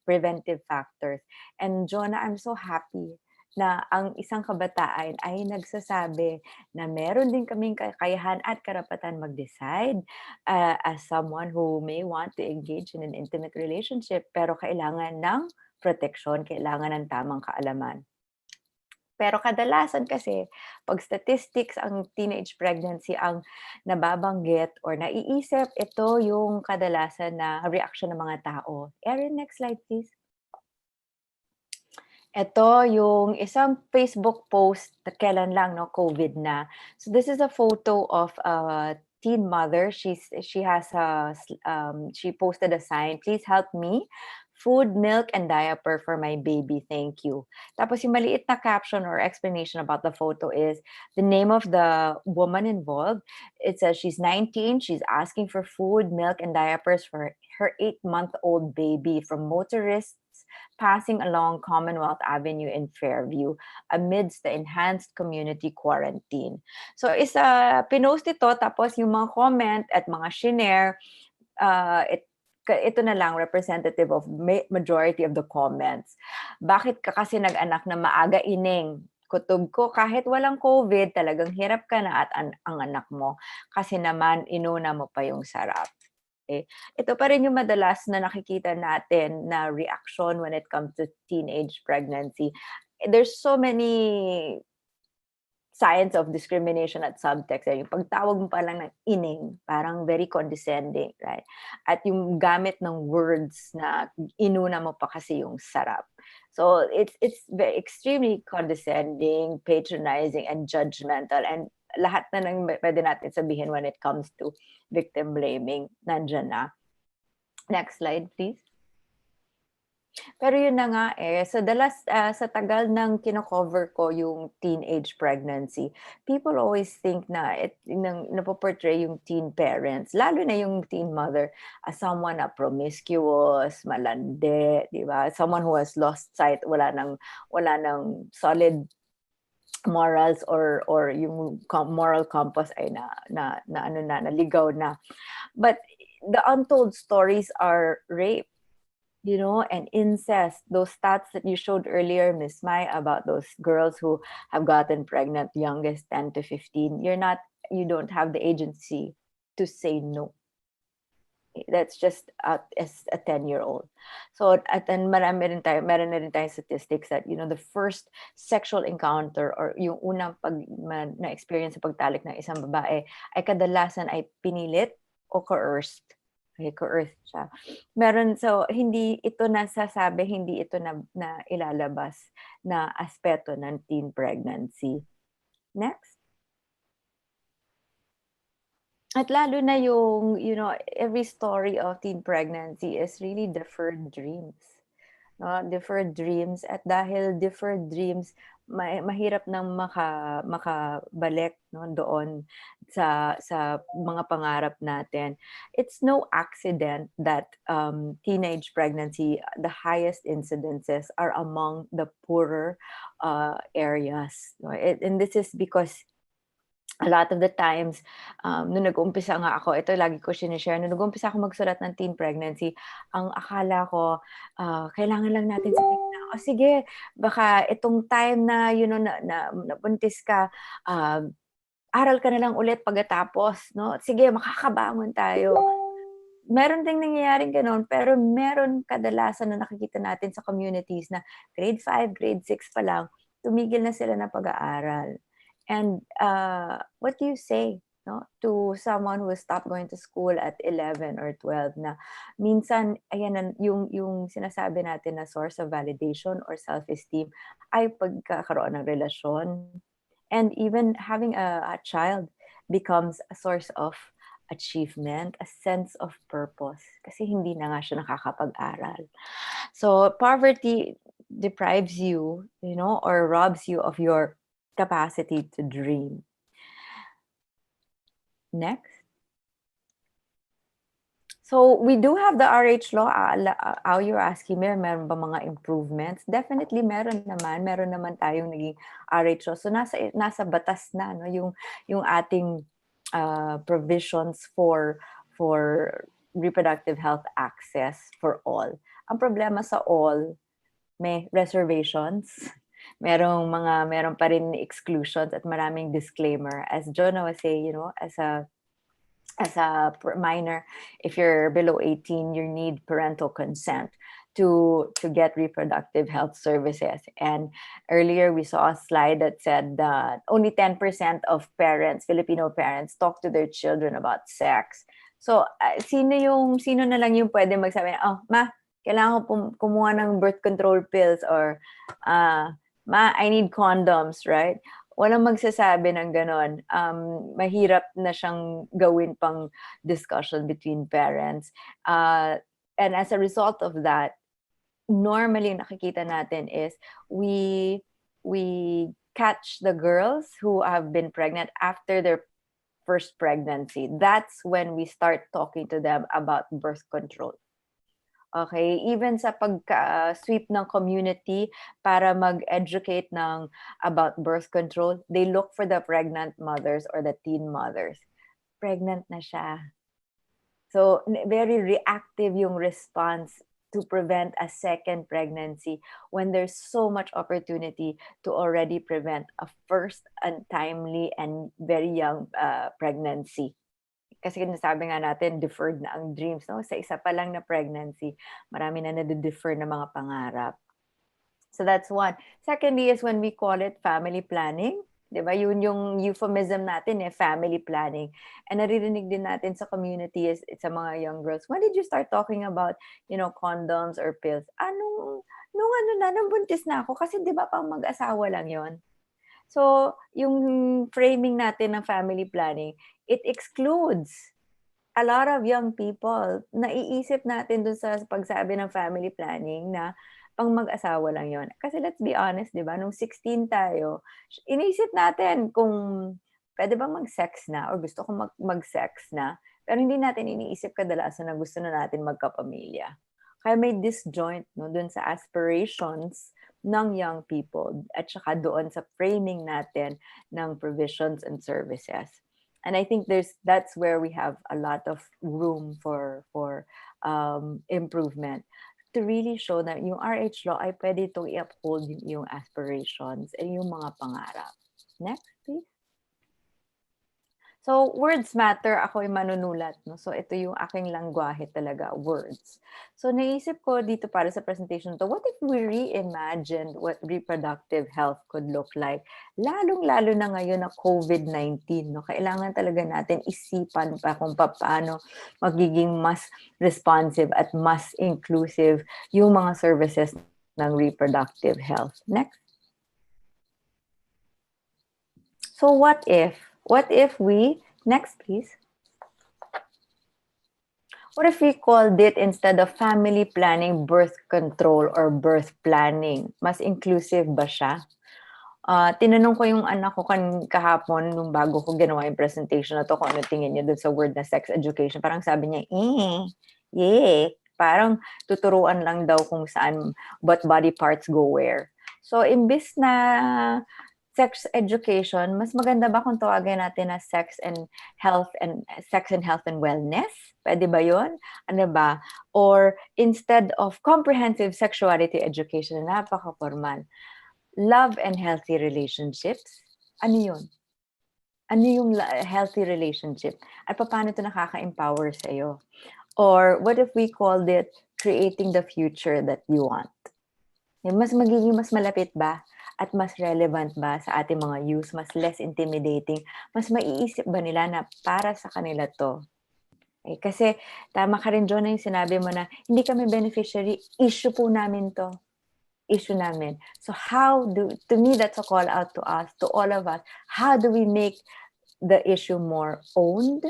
preventive factors. And Jonah, I'm so happy na ang isang kabataan ay nagsasabi na meron din kaming kakayahan at karapatan mag-decide as someone who may want to engage in an intimate relationship, pero kailangan ng protection, kailangan ng tamang kaalaman. Pero kadalasan kasi, pag statistics, ang teenage pregnancy ang nababanggit or naiisip, ito yung kadalasan na reaction ng mga tao. Erin, next slide please. Ito yung isang Facebook post na kailan lang, no, COVID na. So this is a photo of a teen mother. She posted a sign, "Please help me. Food, milk, and diaper for my baby. Thank you." Tapos yung maliit na caption or explanation about the photo is the name of the woman involved. It says she's 19, she's asking for food, milk, and diapers for her 8-month-old baby from motorists passing along Commonwealth Avenue in Fairview amidst the enhanced community quarantine. So pinost ito, tapos yung mga comment at mga shinare, ito na lang representative of majority of the comments. Bakit ka kasi nag-anak na maaga, ining? Kutob ko, kahit walang COVID, talagang hirap ka na at ang anak mo. Kasi naman, inuna mo pa yung sarap. Okay. Ito pa rin yung madalas na nakikita natin na reaction when it comes to teenage pregnancy. There's so many signs of discrimination at subtext. Yung pagtawag mo pa lang ng ining, parang very condescending, right? At yung gamit ng words na inuna mo pa kasi yung sarap. So it's very extremely condescending, patronizing, and judgmental. And lahat na lang pwede natin sabihin when it comes to victim blaming, nandyan na. Next slide, please. Pero yun na nga sa tagal ng kino-cover ko yung teenage pregnancy, people always think na napoportray yung teen parents, lalo na yung teen mother, as someone na promiscuous, malandi, di ba? Someone who has lost sight, wala nang solid morals or yung moral compass ay naligaw na. But the untold stories are rape, and incest. Those stats that you showed earlier, Miss Mai, about those girls who have gotten pregnant, youngest 10 to 15, you don't have the agency to say no. That's just as a 10-year-old. So meron na rin tayo statistics that the first sexual encounter or yung unang na experience sa pagtalik ng isang babae ay kadalasan ay pinilit o coerced. Okay, coerced siya. Hindi ito nasasabi, hindi ito na ilalabas na aspeto ng teen pregnancy. Next. At lalo na yung, every story of teen pregnancy is really deferred dreams. no? Deferred dreams. At dahil deferred dreams, mahirap nang makabalik, no, doon sa mga pangarap natin. It's no accident that teenage pregnancy, the highest incidences are among the poorer areas. No? And this is because a lot of the times, nung nag-umpisa nga ako, ito lagi ko sinishare, nung nag-umpisa ako magsulat ng teen pregnancy, ang akala ko, kailangan lang natin sabihin na, o sige, baka itong time na, nabuntis ka, aral ka na lang ulit pagkatapos, no? Sige, makakabangon tayo. Meron ding nangyayaring gano'n, pero meron kadalasan na nakikita natin sa communities na grade 5, grade 6 pa lang, tumigil na sila ng pag-aaral. And what do you say, no, to someone who stopped going to school at 11 or 12 na minsan, ayan, yung sinasabi natin na source of validation or self-esteem ay pagkakaroon ng relasyon. And even having a child becomes a source of achievement, a sense of purpose. Kasi hindi na nga siya nakakapag-aral. So poverty deprives you, or robs you of your capacity to dream. Next. So we do have the RH law. How you're asking me, meron ba mga improvements? Definitely meron naman. Meron naman tayong naging RH law. So nasa batas na, no, yung ating provisions for reproductive health access for all. Ang problema sa all, may reservations. Meron pa rin exclusions at maraming disclaimer. As Jonah was saying, as a minor, if you're below 18, you need parental consent to get reproductive health services. And earlier we saw a slide that said that only 10% of Filipino parents, talk to their children about sex. So sino na lang yung pwede magsabi, oh, ma, kailangan ko kumuha ng birth control pills, or ma, I need condoms, right? Walang magsasabi ng ganon. Mahirap na siyang gawin pang discussion between parents. And as a result of that, normally nakikita natin is we catch the girls who have been pregnant after their first pregnancy. That's when we start talking to them about birth control. Okay, even sa pagka-sweep ng community para mag-educate about birth control, they look for the pregnant mothers or the teen mothers. Pregnant na siya. So, very reactive yung response to prevent a second pregnancy when there's so much opportunity to already prevent a first untimely and very young pregnancy. Kasi nasabi nga natin, deferred na ang dreams. No? Sa isa pa lang na pregnancy, marami na nade-defer na mga pangarap. So that's one. Secondly is when we call it family planning. Diba? Yun yung euphemism natin, family planning. And naririnig din natin sa community is sa mga young girls, when did you start talking about, condoms or pills? Nung buntis na ako. Kasi diba pang mag-asawa lang yon. So, yung framing natin ng family planning, it excludes a lot of young people. Naiisip natin dun sa pagsabi ng family planning na pang mag-asawa lang yon. Kasi let's be honest, di ba? Nung 16 tayo, iniisip natin kung pwede bang mag-sex na or gusto kong mag-sex na. Pero hindi natin iniisip kadalasan na gusto na natin magkapamilya. Kaya may disjoint dun sa aspirations ng young people at saka doon sa framing natin ng provisions and services. And I think that's where we have a lot of room for improvement to really show that yung RH law ay pwede itong i-uphold yung aspirations and yung mga pangarap. Next, please. So, words matter. Ako ay manunulat. No? So, ito yung aking langwahe talaga, words. So, naisip ko dito para sa presentation to, what if we reimagined what reproductive health could look like? Lalong-lalo na ngayon na COVID-19. No? Kailangan talaga natin isipan pa kung paano magiging mas responsive at mas inclusive yung mga services ng reproductive health. Next. So, what if we, next please. What if we called it, instead of family planning, birth control or birth planning? Mas inclusive ba siya? Tinanong ko yung anak ko kahapon nung bago ko ginawa yung presentation na to kung ano tingin niya dun sa word na sex education. Parang sabi niya, yeah. Parang tuturuan lang daw kung saan, what body parts go where. So, imbis na sex education, mas maganda ba kung tawagin natin na sex and health and wellness? Pwede ba yun? Ano ba? Or instead of comprehensive sexuality education, napaka-formal, love and healthy relationships? Ano yun? Ano yung healthy relationship? At paano ito nakaka-empower sa'yo? Or what if we called it creating the future that you want? Mas magiging mas malapit ba? At mas relevant ba sa ating mga youth? Mas less intimidating? Mas maiisip ba nila na para sa kanila to? Kasi tama ka rin, John, na yung sinabi mo na hindi kami beneficiary, issue po namin to. Issue namin. So to me, that's a call out to us, to all of us. How do we make the issue more owned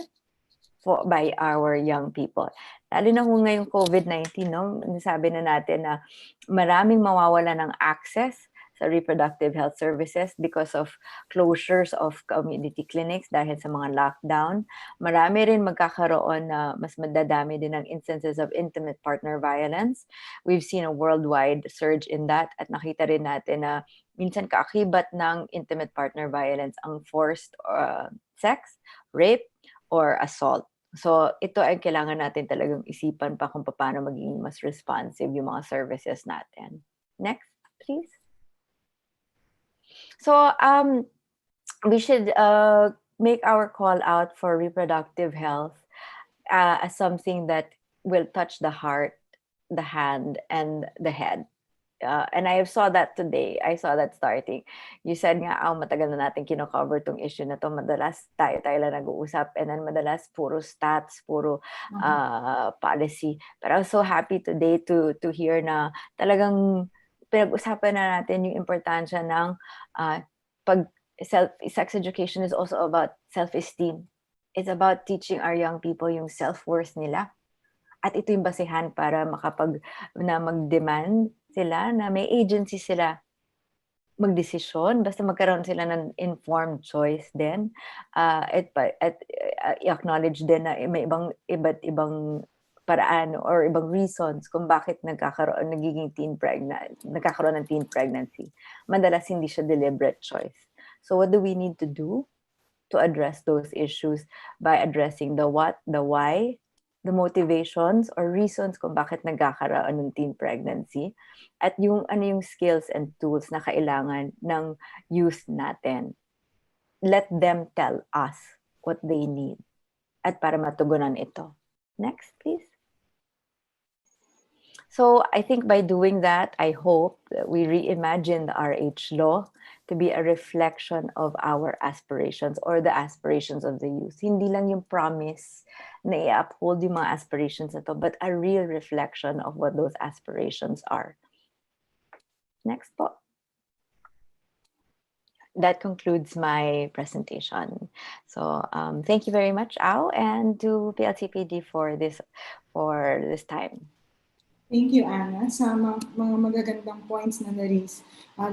by our young people? Lalo na kung ngayong COVID-19, no? Nasabi na natin na maraming mawawala ng access sa reproductive health services because of closures of community clinics dahil sa mga lockdown. Marami rin magkakaroon na mas madadami din ng instances of intimate partner violence. We've seen a worldwide surge in that at nakita rin natin na minsan kaakibat ng intimate partner violence ang forced sex, rape, or assault. So ito ay kailangan natin talagang isipan pa kung paano maging mas responsive yung mga services natin. Next, please. So we should make our call out for reproductive health as something that will touch the heart, the hand, and the head. And I saw that today. I saw that starting. You said nga, matagal na natin kino-cover tong issue na to. Madalas tayo lang nag-uusap. And then madalas puro stats, puro policy. But I was so happy today to hear na talagang pinag-usapan na natin yung importansya ng sex education is also about self-esteem. It's about teaching our young people yung self-worth nila. At ito yung basehan para mag-demand sila na may agency sila magdesisyon, basta magkaroon sila ng informed choice din. At i-acknowledge din na may iba't ibang paraan or ibang reasons kung bakit nagkakaroon ng teen pregnancy. Madalas hindi siya deliberate choice. So what do we need to do to address those issues? By addressing the what, the why, the motivations or reasons kung bakit nagkakaroon ng teen pregnancy, at yung ano yung skills and tools na kailangan ng youth natin. Let them tell us what they need at para matugunan ito. Next, please. So I think by doing that, I hope that we reimagine the RH law to be a reflection of our aspirations or the aspirations of the youth. Hindi lang yung promise na i-uphold yung mga aspirations na to, but a real reflection of what those aspirations are. Next po. That concludes my presentation. So thank you very much, Ao, and to PLTPD for this time. Thank you, Anna, sa mga magagandang points na na-raise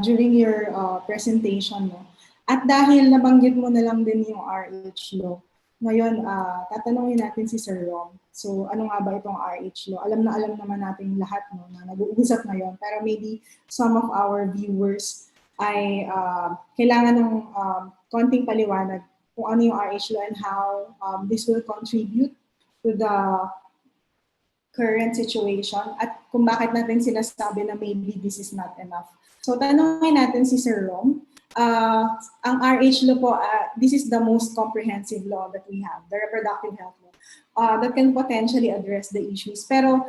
during your presentation. No? At dahil nabanggit mo na lang din yung RH law, ngayon tatanungin natin si Sir Rom. So ano nga ba itong RH law? Alam naman natin lahat no, na nag-uusap ngayon, pero maybe some of our viewers ay kailangan ng konting paliwanag kung ano yung RH law and how this will contribute to the current situation at kung bakit natin sinasabi na maybe this is not enough. So tanungin natin si Sir Rom. Ang RH law po, this is the most comprehensive law that we have, the reproductive health law, that can potentially address the issues. Pero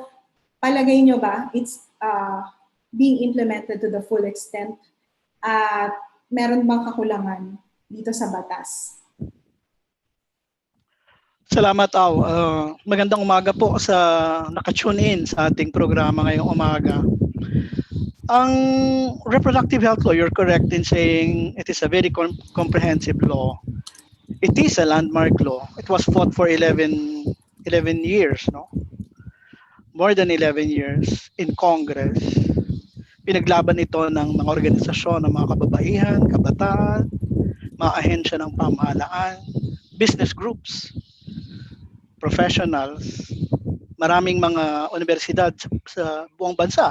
palagay nyo ba, it's being implemented to the full extent at meron bang kakulangan dito sa batas? Salamat, Aw. Magandang umaga po sa naka-tune in sa ating programa ngayong umaga. Ang reproductive health law, you're correct in saying it is a very comprehensive law. It is a landmark law. It was fought for 11 years, no? more than 11 years in Congress. Pinaglaban ito ng mga organisasyon ng mga kababaihan, kabataan, mga ahensya ng pamahalaan, business groups, professionals, maraming mga universidad sa buong bansa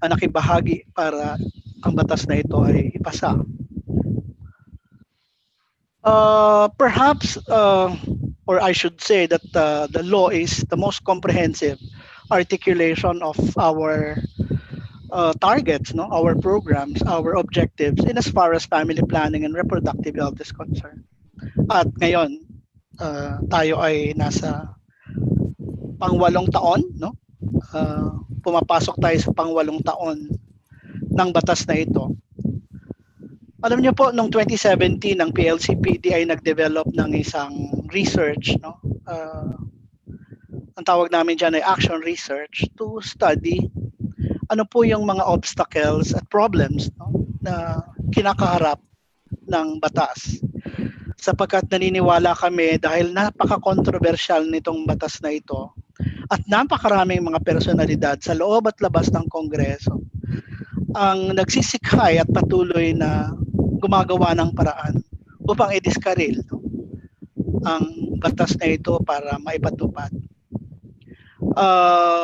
ang nakibahagi para ang batas na ito ay ipasa. Perhaps, or I should say that the law is the most comprehensive articulation of our targets, no, our programs, our objectives in as far as family planning and reproductive health is concerned. At ngayon, tayo ay nasa pang-8 taon, no? Pumapasok tayo sa pang-8 taon ng batas na ito. Alam niyo po, noong 2017, ang PLCPD ay nag-develop ng isang research, no? Ang tawag namin dyan ay action research to study ano po yung mga obstacles at problems, no, na kinakaharap ng batas. Sapagkat naniniwala kami dahil napaka-controversial nitong batas na ito at napakaraming mga personalidad sa loob at labas ng Kongreso ang nagsisikhay at patuloy na gumagawa ng paraan upang i-discarril, no, ang batas na ito para maipatupad.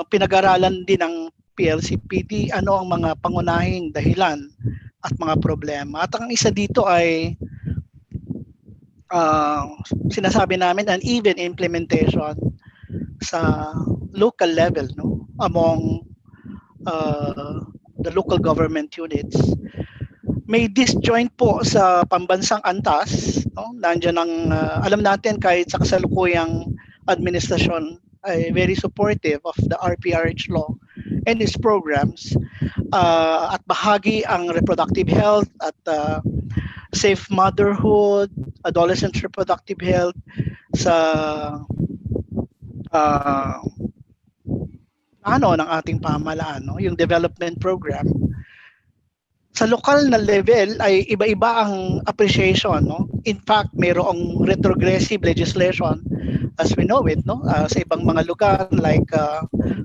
Pinag-aralan din ng PLCPD ano ang mga pangunahing dahilan at mga problema. At ang isa dito ay sinasabi namin uneven implementation sa local level, no, among the local government units. May disjoint po sa pambansang antas, no? Nandiyan ang alam natin kahit sa kasalukuyang administrasyon ay very supportive of the RPRH law and its programs, at bahagi ang reproductive health at safe motherhood, adolescent reproductive health sa ng ating pamahalaan, no? Yung development program. Sa lokal na level ay iba-iba ang appreciation, no? In fact, mayroong retrogressive legislation as we know it, no? Sa ibang mga lugar like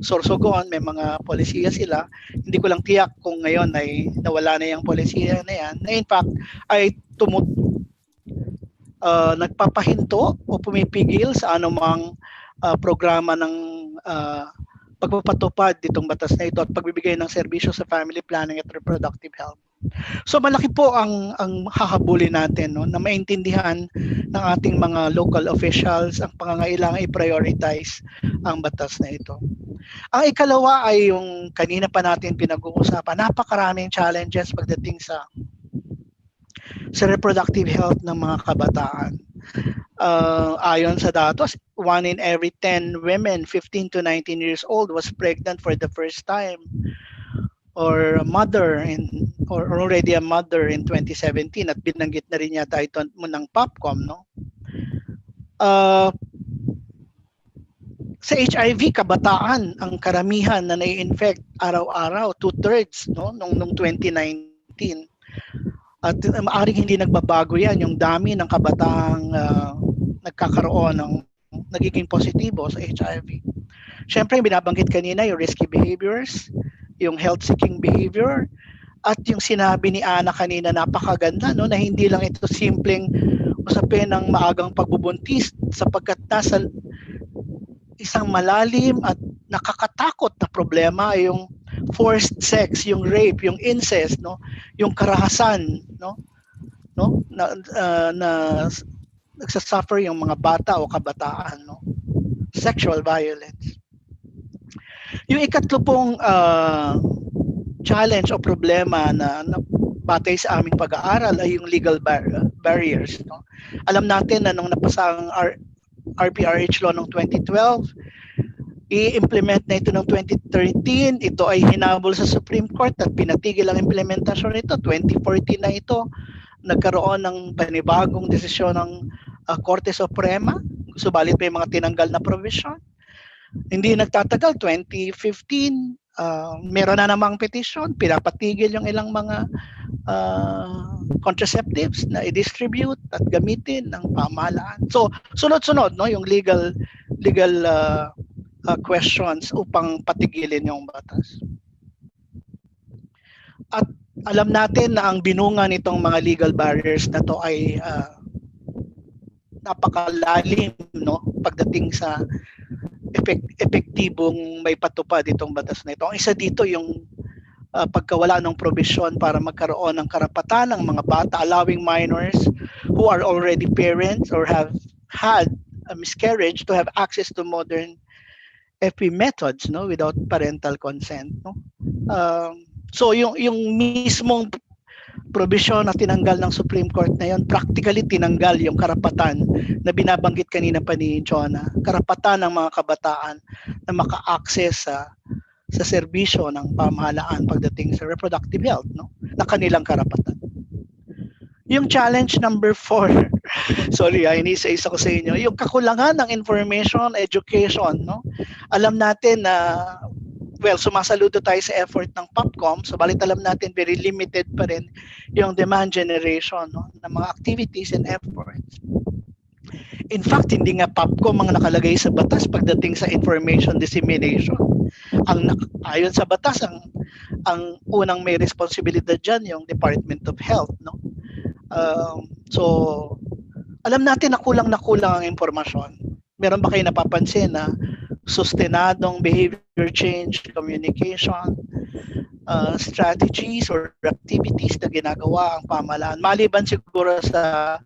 Sorsogon, may mga polisiya sila. Hindi ko lang tiyak kung ngayon ay nawala na yung polisiya na yan. Na in fact ay nagpapahinto o pumipigil sa anumang programa ng pagpapatupad ditong batas na ito at pagbibigay ng serbisyo sa family planning at reproductive health. So malaki po ang hahabulin natin, no, na maintindihan ng ating mga local officials ang pangangailangan i-prioritize ang batas na ito. Ang ikalawa ay yung kanina pa natin pinag-uusapan, napakaraming challenges pagdating sa reproductive health ng mga kabataan. Ayon sa datos, 1 in every 10 women 15 to 19 years old was pregnant for the first time or a mother or already a mother in 2017 at binanggit na rin yata ito ng POPCOM, no? Sa HIV, kabataan ang karamihan na nai-infect araw-araw, 2/3, no, nung 2019. At maaaring hindi nagbabago yan, yung dami ng kabataang nagkakaroon ng nagiging positibo sa HIV. Siyempre, binabanggit kanina yung risky behaviors, yung health-seeking behavior, at yung sinabi ni Ana kanina, napakaganda, no, na hindi lang ito simpleng usapin ng maagang pagbubuntis sapagkat nasa isang malalim at nakakatakot na problema ay yung forced sex, yung rape, yung incest, no, yung karahasan, no na nagsasuffer yung mga bata o kabataan, no, sexual violence. Yung ikatlo pong challenge o problema na batay sa aming pag-aaral ay yung legal barriers, no. Alam natin na nung napasa ang RPRH law noong 2012, i-implement na ito noong 2013, ito ay hinabol sa Supreme Court at pinatigil ang implementasyon nito. 2014 na ito, nagkaroon ng panibagong desisyon ng Korte Suprema, subalit may mga tinanggal na provision. Hindi nagtatagal, 2015, meron na namang petition, pinapatigil yung ilang mga contraceptives na i-distribute at gamitin ng pamahalaan. So, sunod-sunod, no, yung legal questions upang patigilin yung batas. At alam natin na ang binunga nitong mga legal barriers na to ay napakalalim, no, pagdating sa epektibong may patupad itong batas na ito. Ang isa dito yung pagkawala ng provision para magkaroon ng karapatan ng mga bata, allowing minors who are already parents or have had a miscarriage to have access to modern FP methods, no, without parental consent, no. So yung mismong provision na tinanggal ng Supreme Court na yun, practically tinanggal yung karapatan na binabanggit kanina pa ni Jonah, karapatan ng mga kabataan na maka-access sa serbisyo ng pamahalaan pagdating sa reproductive health, no, na kanilang karapatan. Yung challenge number 4, sorry, inisa-isa ko sa inyo, yung kakulangan ng information, education, no. Alam natin na sumasaludo tayo sa effort ng POPCOM, subalit alam natin very limited pa rin yung demand generation, no, ng mga activities and efforts. In fact, hindi nga POPCOM ang nakalagay sa batas pagdating sa information dissemination. Ayon sa batas, ang unang may responsibilidad dyan yung Department of Health, no. So alam natin na kulang ang impormasyon. Meron ba kayo napapansin na sustenadong behavior change, communication, strategies or activities na ginagawa ang pamahalaan, maliban siguro sa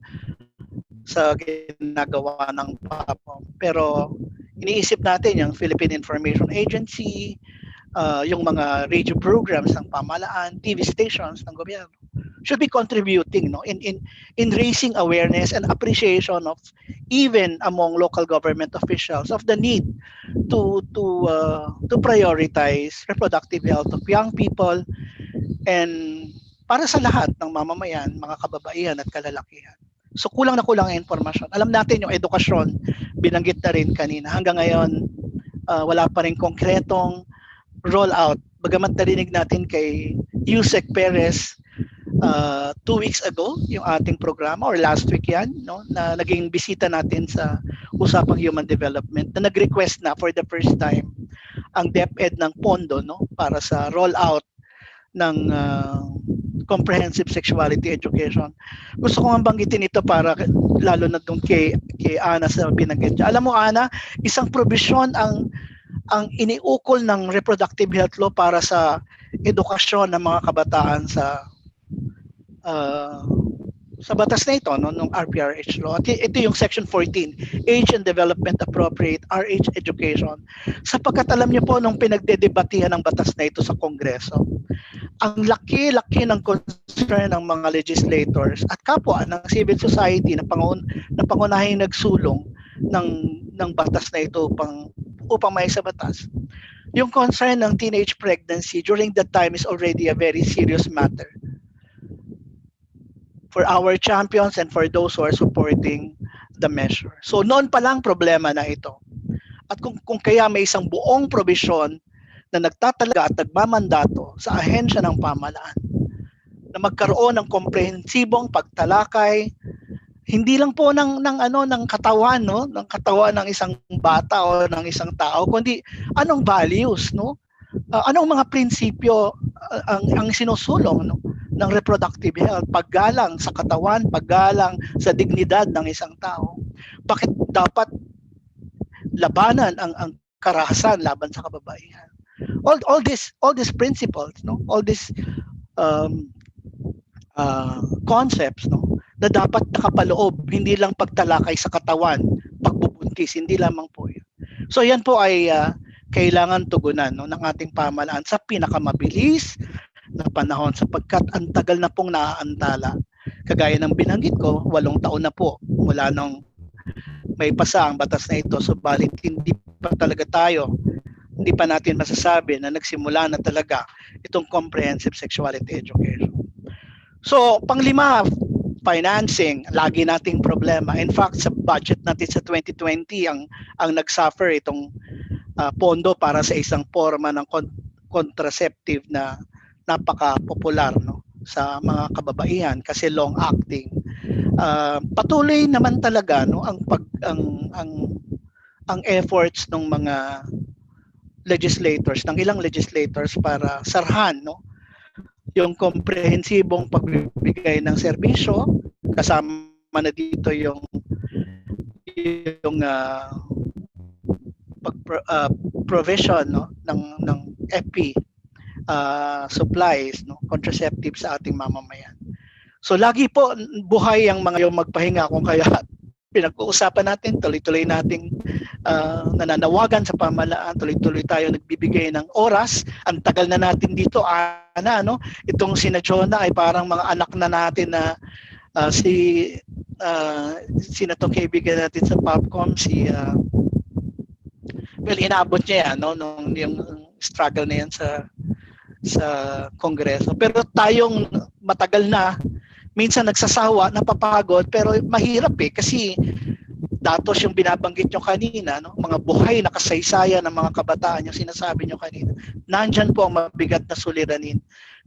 ginagawa ng PAPOM. Pero iniisip natin yung Philippine Information Agency, yung mga radio programs ng pamahalaan, TV stations ng gobyerno should be contributing, no, in raising awareness and appreciation of even among local government officials of the need to prioritize reproductive health of young people and para sa lahat ng mamamayan, mga kababaihan at kalalakihan. So kulang ang informasyon. Alam natin yung edukasyon, binanggit na rin kanina. Hanggang ngayon, wala pa rin konkretong rollout. Bagamat narinig natin kay Yusek Perez 2 weeks ago yung ating programa, or last week yan, no, na naging bisita natin sa Usapang Human Development, na nag-request na for the first time ang DepEd ng pondo, no, para sa rollout ng comprehensive sexuality education. Gusto ko nga banggitin ito para lalo na doon kay Ana sa binanggit niya. Alam mo, Ana, isang provision ang iniukol ng reproductive health law para sa edukasyon ng mga kabataan sa batas na ito, no, ng RPRH law. At ito yung section 14, Age and Development Appropriate RH Education. Sapagkat alam niyo po nung pinagdedebatehan ng batas na ito sa Kongreso, ang laki-laki ng concern ng mga legislators at kapwa ng civil society na pangunahing nagsulong ng batas na ito upang may sa batas. Yung concern ng teenage pregnancy during that time is already a very serious matter for our champions and for those who are supporting the measure. So noon pa lang problema na ito. At kung kaya may isang buong provision na nagtatalaga at nagmamandato sa ahensya ng pamahalaan na magkaroon ng komprehensibong pagtalakay, hindi lang po ng katawan, no, ng katawan ng isang bata o ng isang tao, kundi anong values, no, anong mga prinsipyo ang sinusulong, no, ng reproductive health, paggalang sa katawan, paggalang sa dignidad ng isang tao. Bakit dapat labanan ang karahasan laban sa kababaihan? All these principles, no, all these concepts, no, na dapat nakapaloob, hindi lang pagtalakay sa katawan, pagbubuntis, hindi lamang po yun. So yan po ay kailangan tugunan, no, ng ating pamahalaan sa pinakamabilis na panahon, sapagkat ang tagal na pong naaantala. Kagaya ng binanggit ko, 8 taon na po mula nung may pasa ang batas na ito, subalit hindi pa natin masasabi na nagsimula na talaga itong comprehensive sexuality education. So, panglima, financing, lagi nating problema. In fact, sa budget natin sa 2020, ang nagsuffer itong pondo para sa isang forma ng contraceptive na napaka-popular, no, sa mga kababaihan kasi long acting. Patuloy naman talaga, no, ang efforts ng mga legislators, ng ilang legislators para sarhan, no, yung komprehensibong pagbibigay ng serbisyo, kasama na dito yung provision, no, ng FP supplies, no, contraceptives sa ating mamamayan. So lagi po buhay ang mga yung magpahinga, kung kaya pinag-uusapan natin, tuloy-tuloy nating nananawagan sa pamahalaan, tuloy-tuloy tayo nagbibigay ng oras. Ang tagal na natin dito, Ana, no? Itong si Jonah ay parang mga anak na natin na sino tong kaibigan natin sa Popcom, well, inaabot niya yan, no, nung yung struggle na yan sa Kongreso. Pero tayong matagal na, minsan nagsasawa, napapagod, pero mahirap kasi datos yung binabanggit nyo kanina, no? Mga buhay na kasaysayan ng mga kabataan, yung sinasabi nyo kanina. Nandyan po ang mabigat na suliranin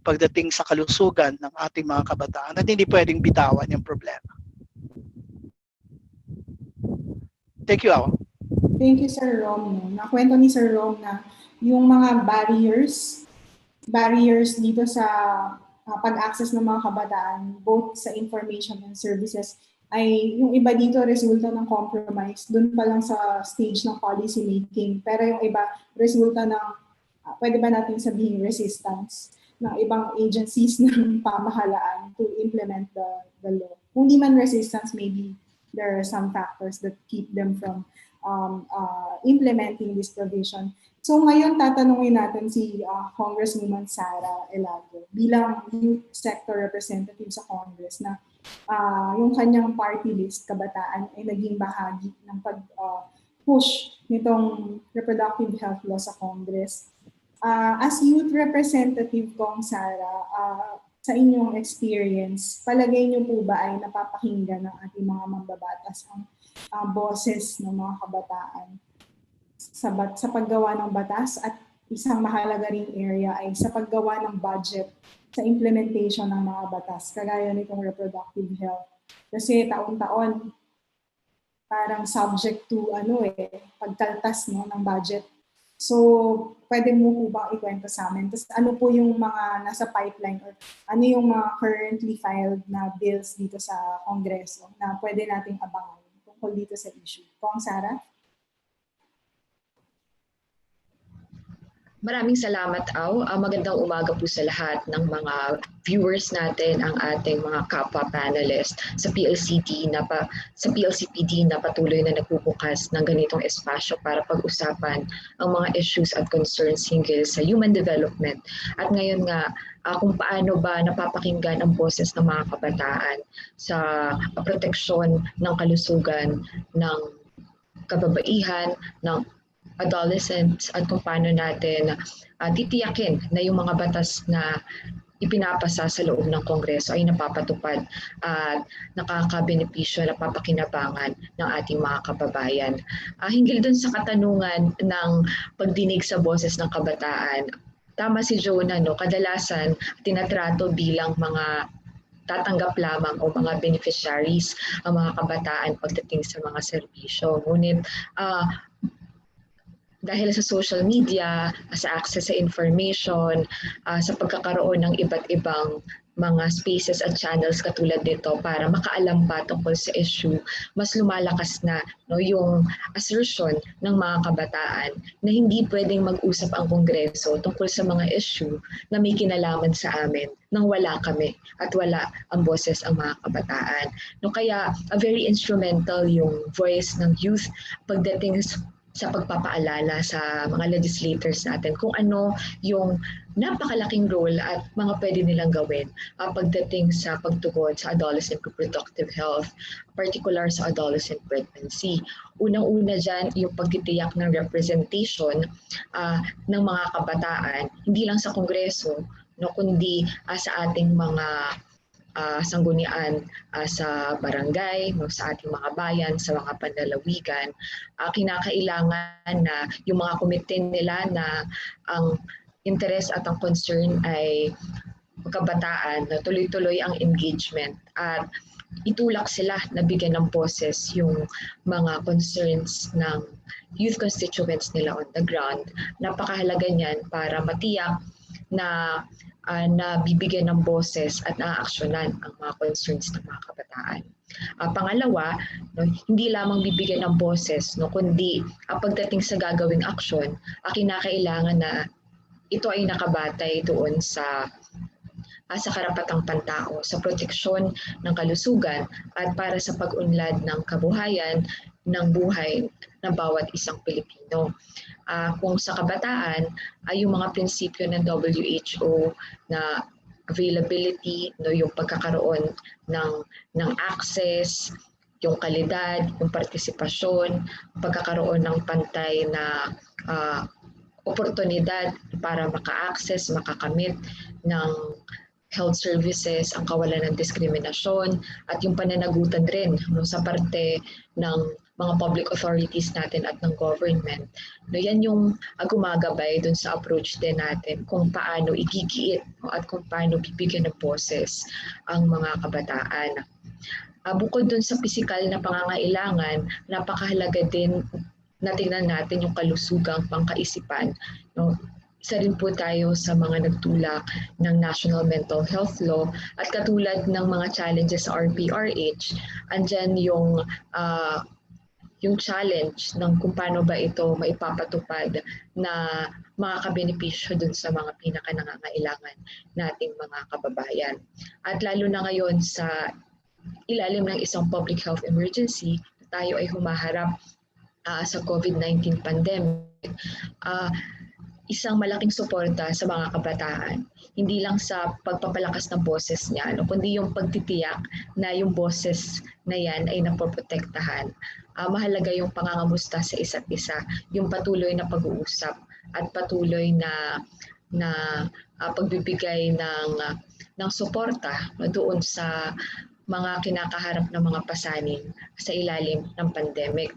pagdating sa kalusugan ng ating mga kabataan at hindi pwedeng bitawan yung problema. Thank you, Awa. Thank you, Sir Rom. Nakwento ni Sir Rom na yung mga barriers dito sa pag-access ng mga kabataan, both sa information and services, ay yung iba dito resulta ng compromise, dun pa lang sa stage ng policy making. Pero yung iba resulta ng, pwede ba natin sabihin, resistance ng ibang agencies ng pamahalaan to implement the law. Kung di man resistance, maybe there are some factors that keep them from implementing this provision. So ngayon tatanungin natin si Congresswoman Sara Elago bilang youth sector representative sa Congress na yung kanyang party list kabataan ay naging bahagi ng pag-push nitong reproductive health law sa Congress. As youth representative, Kong Sara, sa inyong experience, palagay niyo po ba ay napapakinggan ng ating mga mambabatas ang boses ng mga kabataan sa paggawa ng batas, at isang mahalaga ring area ay sa paggawa ng budget sa implementation ng mga batas, kagaya nitong reproductive health. Kasi taon-taon parang subject to pagkaltas ng budget. So, pwede mo po bang ikwento sa amin? Tapos ano po yung mga nasa pipeline or ano yung mga currently filed na bills dito sa Kongreso na pwede nating abangan tungkol dito sa issue? Kong Sara? Maraming salamat, Aw. Magandang umaga po sa lahat ng mga viewers natin, ang ating mga kapwa panelists sa PLCD na patuloy na nagbubukas ng ganitong espasyo para pag-usapan ang mga issues at concerns hinggil sa human development. At ngayon nga, kung paano ba napapakinggan ang boses ng mga kabataan sa proteksyon ng kalusugan ng kababaihan, ng adolescents, at kung paano natin titiyakin na yung mga batas na ipinapasa sa loob ng Kongreso ay napapatupad at nakakabenepisyo, napapakinabangan ng ating mga kababayan. Hinggil dun sa katanungan ng pagdinig sa boses ng kabataan, tama si Jonah, no? Kadalasan tinatrato bilang mga tatanggap lamang o mga beneficiaries ang mga kabataan pagdating sa mga serbisyo. Ngunit dahil sa social media, sa access sa information, sa pagkakaroon ng iba't ibang mga spaces at channels katulad nito para makaalam pa tungkol sa issue, mas lumalakas na yung assertion ng mga kabataan na hindi pwedeng mag-usap ang Kongreso tungkol sa mga issue na may kinalaman sa amin nang wala kami at wala ang boses ang mga kabataan. Kaya very instrumental yung voice ng youth pagdating sa pagpapaalala sa mga legislators natin kung ano yung napakalaking role at mga pwede nilang gawin pagdating sa pagtugon sa adolescent reproductive health, particular sa adolescent pregnancy. Unang-una dyan yung pagtitiyak ng representation ng mga kabataan, hindi lang sa Kongreso, kundi sa ating mga sanggunian sa barangay, sa ating mga bayan, sa mga panlalawigan. Kinakailangan na yung mga komite nila na ang interest at ang concern ay kabataan na tuloy-tuloy ang engagement at itulak sila na bigyan ng boses yung mga concerns ng youth constituents nila on the ground. Napakahalaga niyan para matiyak na bibigyan ng boses at naaaksyonan ang mga concerns ng mga kabataan. Pangalawa, hindi lamang bibigyan ng boses, kundi pagdating sa gagawing aksyon, kinakailangan na ito ay nakabatay doon sa karapatang pantao, sa proteksyon ng kalusugan at para sa pag-unlad ng kabuhayan ng buhay ng bawat isang Pilipino. Kung sa kabataan ay yung mga prinsipyo ng WHO na availability, yung pagkakaroon ng access, yung kalidad, yung partisipasyon, pagkakaroon ng pantay na oportunidad para maka-access, makakamit ng health services, ang kawalan ng diskriminasyon, at yung pananagutan rin sa parte ng mga public authorities natin at ng government. Yan yung gumagabay dun sa approach din natin kung paano igigiit at kung paano bibigyan ng boses ang mga kabataan. Bukod dun sa pisikal na pangangailangan, napakahalaga din na tingnan natin yung kalusugang pangkaisipan. Isa rin po tayo sa mga nagtulak ng National Mental Health Law at katulad ng mga challenges sa RPRH, andyan yung challenge ng kung paano ba ito maipapatupad na makakabenepisyo dun sa mga pinakanangangailangan nating mga kababayan. At lalo na ngayon sa ilalim ng isang public health emergency, tayo ay humaharap sa COVID-19 pandemic. Isang malaking suporta sa mga kabataan, hindi lang sa pagpapalakas ng boses niya, kundi yung pagtitiyak na yung boses na yan ay napoprotektahan. Mahalaga yung pangangamusta sa isa't isa, yung patuloy na pag-uusap at patuloy na pagbibigay ng suporta doon sa mga kinakaharap ng mga pasanin sa ilalim ng pandemic.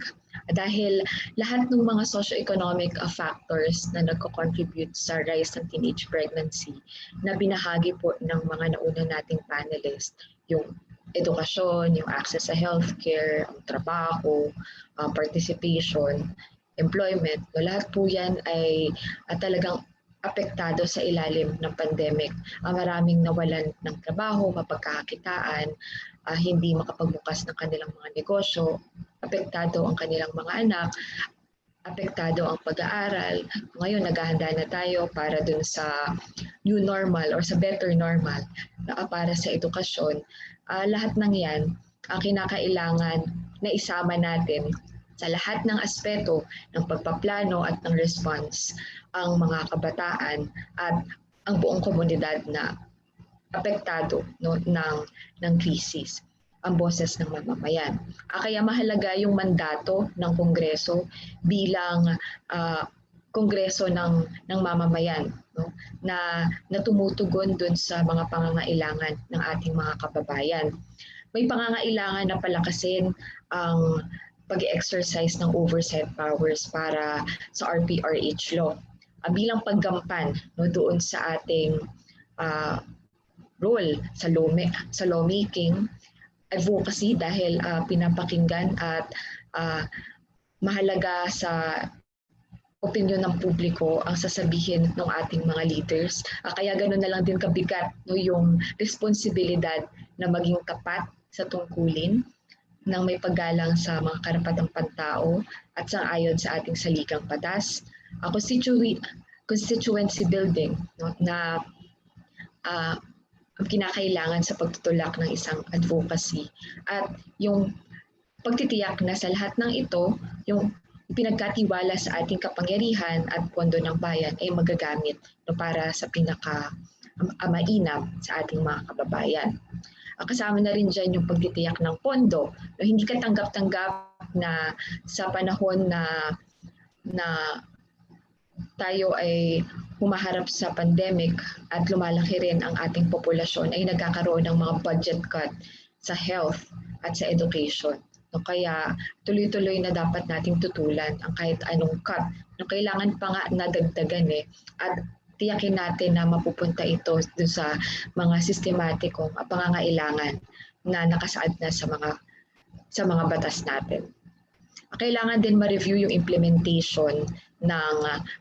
Dahil lahat ng mga socio-economic factors na nagko-contribute sa rise ng teenage pregnancy na binahagi po ng mga nauna nating panelists, yung edukasyon, yung access sa healthcare, ang trabaho, participation, employment, lahat po yan ay talagang apektado sa ilalim ng pandemic. Maraming nawalan ng trabaho, mapagkakakitaan, hindi makapagbukas ng kanilang mga negosyo, apektado ang kanilang mga anak, apektado ang pag-aaral. Ngayon, naghahanda na tayo para dun sa new normal or sa better normal para sa edukasyon. Lahat ng yan, ang kinakailangan na isama natin sa lahat ng aspeto ng pagpaplano at ng response ang mga kabataan at ang buong komunidad na apektado ng krisis, ang boses ng mamamayan. Kaya mahalaga yung mandato ng Kongreso bilang Kongreso ng mamamayan, na tumutugon dun sa mga pangangailangan ng ating mga kababayan. May pangangailangan na palakasin ang pag-exercise ng oversight powers para sa RPRH law bilang paggampan doon sa ating role sa lawmaking, advocacy dahil pinapakinggan at mahalaga sa opinyon ng publiko ang sasabihin ng ating mga leaders. Kaya ganoon na lang din kabigat yung responsibilidad na maging tapat sa tungkulin ng may paggalang sa mga karapatang pantao at sang-ayon sa ating saligang batas. Constituency building na kinakailangan sa pagtutulak ng isang advocacy at yung pagtitiyak na sa lahat ng ito, yung pinagkatiwala sa ating kapangyarihan at pondo ng bayan ay magagamit para sa pinaka-mainam sa ating mga kababayan. Kasama na rin dyan yung pagtitiyak ng pondo. Hindi katanggap-tanggap na sa panahon na tayo ay humaharap sa pandemic at lumalaki rin ang ating populasyon ay nagkakaroon ng mga budget cut sa health at sa education. Kaya tuloy-tuloy na dapat nating tutulan ang kahit anong cut. Kailangan pa nga nadagdagan at tiyakin natin na mapupunta ito dun sa mga sistematikong pangangailangan na nakasaad na sa mga batas natin. Kailangan din ma-review yung implementation ng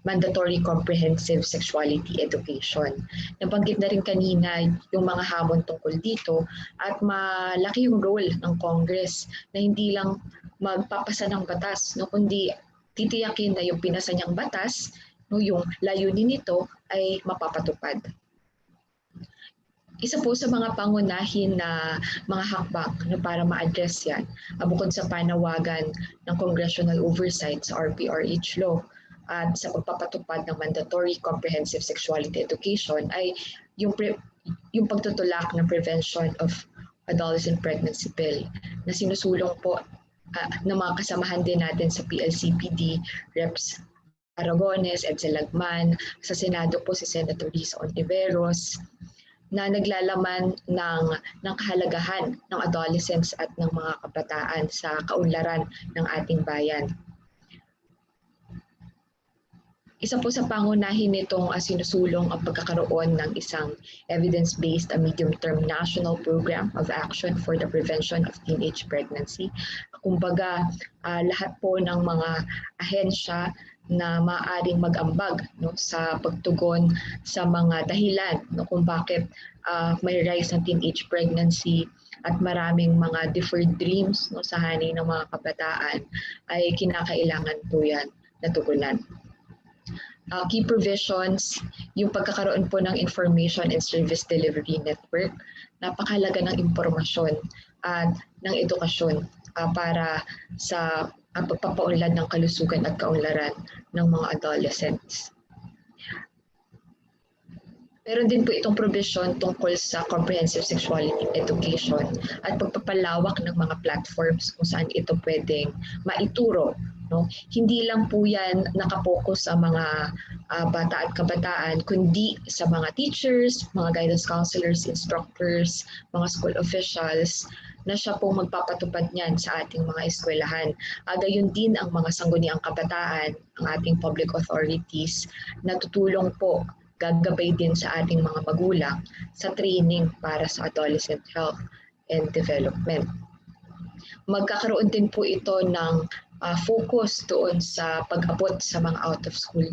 mandatory comprehensive sexuality education. Nabanggit na rin kanina yung mga hamon tungkol dito at malaki yung role ng Congress na hindi lang magpapasa ng batas, no, kundi titiyakin na yung pinasa niyang batas, no, yung layunin nito ay mapapatupad. Isa po sa mga pangunahin na mga hakbang na para ma-address yan, bukod sa panawagan ng congressional oversight sa RPRH law at sa pagpapatupad ng mandatory comprehensive sexuality education ay yung pagtutulak ng prevention of adolescent pregnancy bill na sinusulong po ng mga kasamahan din natin sa PLCPD, Reps Aragones, Edsel Lagman, sa Senado po si Senator Risa Ontiveros, na naglalaman ng kahalagahan ng adolescents at ng mga kabataan sa kaunlaran ng ating bayan. Isa po sa pangunahin nitong sinusulong ang pagkakaroon ng isang evidence-based medium-term national program of action for the prevention of teenage pregnancy. Kumbaga, lahat po ng mga ahensya na maaaring mag-ambag, no, sa pagtugon sa mga dahilan, no, kung bakit may rise ng teenage pregnancy at maraming mga deferred dreams, no, sa hanay ng mga kabataan ay kinakailangan po yan natugunan. Key provisions, yung pagkakaroon po ng information and service delivery network, napakahalaga ng impormasyon at ng edukasyon para sa pagpapaunlad ng kalusugan at kaunlaran ng mga adolescents. Meron din po itong provision tungkol sa comprehensive sexuality education at pagpapalawak ng mga platforms kung saan ito pwedeng maituro. No? Hindi lang po yan nakapokus sa mga bata at kabataan, kundi sa mga teachers, mga guidance counselors, instructors, mga school officials, na siya pong magpapatupad niyan sa ating mga eskwelahan. Gayon din ang mga sangguniang kabataan, ang ating public authorities, na tutulong po, gagabay din sa ating mga magulang sa training para sa adolescent health and development. Magkakaroon din po ito ng focus doon sa pag-abot sa mga out-of-school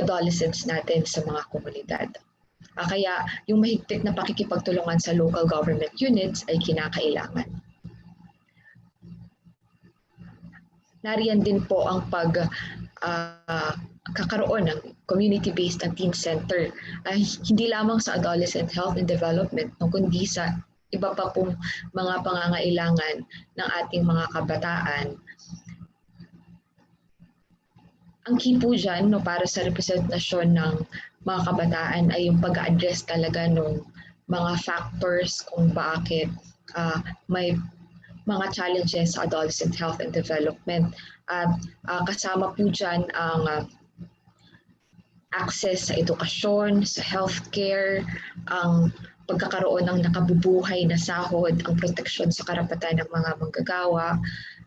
adolescents natin sa mga komunidad. Kaya yung mahigpit na pakikipagtulungan sa local government units ay kinakailangan. Nariyan din po ang kakaroon ng community-based teen center, hindi lamang sa adolescent health and development, kundi sa iba pa pong mga pangangailangan ng ating mga kabataan. Ang key po dyan, no, para sa representasyon ng mga kabataan ay yung pag-address talaga ng mga factors kung bakit may mga challenges sa adolescent health and development. Kasama po dyan ang access sa edukasyon, sa healthcare, ang pagkakaroon ng nakabubuhay na sahod, ang proteksyon sa karapatan ng mga manggagawa,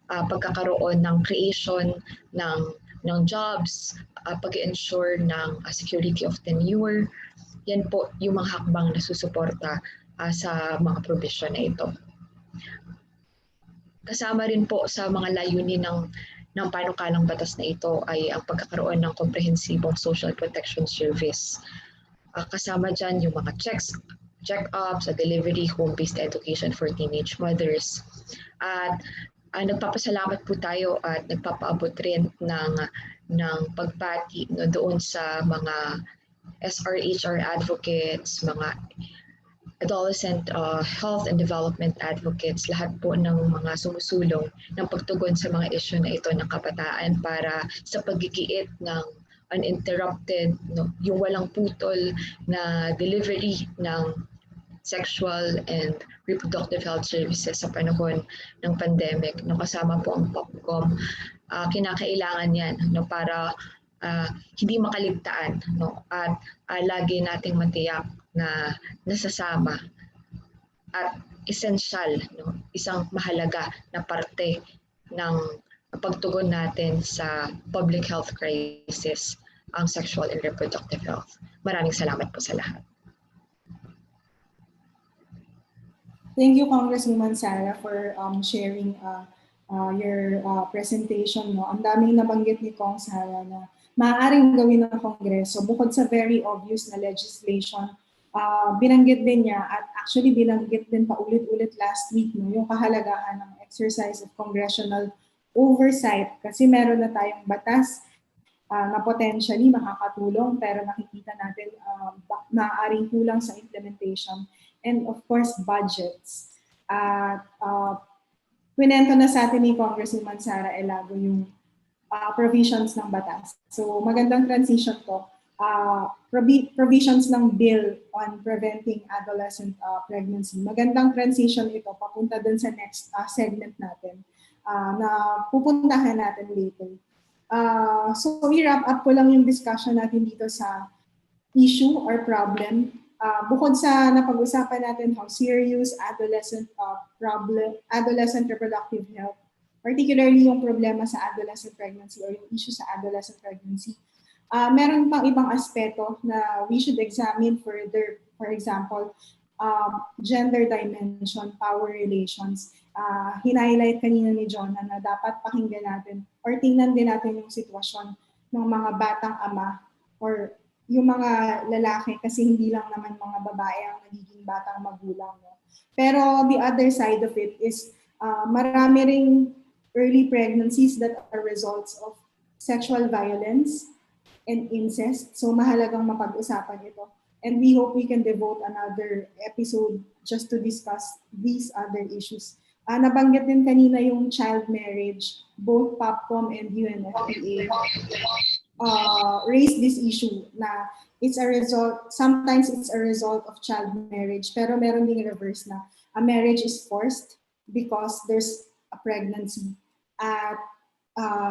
pagkakaroon ng creation ng jobs, pag-ensure ng security of tenure. Yan po yung mga hakbang na susuporta sa mga provision na ito. Kasama rin po sa mga layunin ng panukalang batas na ito ay ang pagkakaroon ng komprehensibong social protection service. Kasama dyan yung mga check-ups, delivery, home-based education for teenage mothers. At nagpapasalamat po tayo at nagpapaabot rin ng pagpati doon sa mga SRHR advocates, mga adolescent health and development advocates, lahat po ng mga sumusulong ng pagtugon sa mga issue na ito ng kabataan para sa paggigiit ng uninterrupted, yung walang putol na delivery ng sexual and reproductive health services sa panahon ng pandemic. Kasama po ang POPCOM, kinakailangan yan para hindi makaligtaan, at lagi nating matiyak na nasasama at esensyal, isang mahalaga na parte ng pagtugon natin sa public health crisis ang sexual and reproductive health. Maraming salamat po sa lahat. Thank you, Congresswoman Sara, for sharing your presentation. No? Ang daming nabanggit ni Kong Sara na maaaring gawin ng Kongreso bukod sa very obvious na legislation. Binanggit din niya at actually binanggit din pa ulit-ulit last week no, yung kahalagahan ng exercise of congressional oversight kasi meron na tayong batas na potentially makakatulong pero nakikita natin maaaring kulang sa implementation and of course budgets. Kwento na sa atin ni Congresswoman Sara Elago yung provisions ng batas. So magandang transition to. Provisions ng bill on preventing adolescent pregnancy. Magandang transition ito papunta dun sa next segment natin na pupuntahan natin later. So i-wrap up ko lang yung discussion natin dito sa issue or problem. Bukod sa napag-usapan natin how serious adolescent reproductive health, particularly yung problema sa adolescent pregnancy or yung issue sa adolescent pregnancy, meron pang ibang aspeto na we should examine further. For example, gender dimension, power relations. Hinighlight kanina ni Jonah na dapat pakinggan natin or tingnan din natin yung sitwasyon ng mga batang ama or yung mga lalaki kasi hindi lang naman mga babae ang nagiging batang magulang. No? Pero the other side of it is marami ring early pregnancies that are results of sexual violence and incest. So mahalagang mapag-usapan ito. And we hope we can devote another episode just to discuss these other issues. Nabanggit din kanina yung child marriage. Both POPCOM and UNFPA raised this issue na it's a result, sometimes it's a result of child marriage, pero meron ding reverse na a marriage is forced because there's a pregnancy. At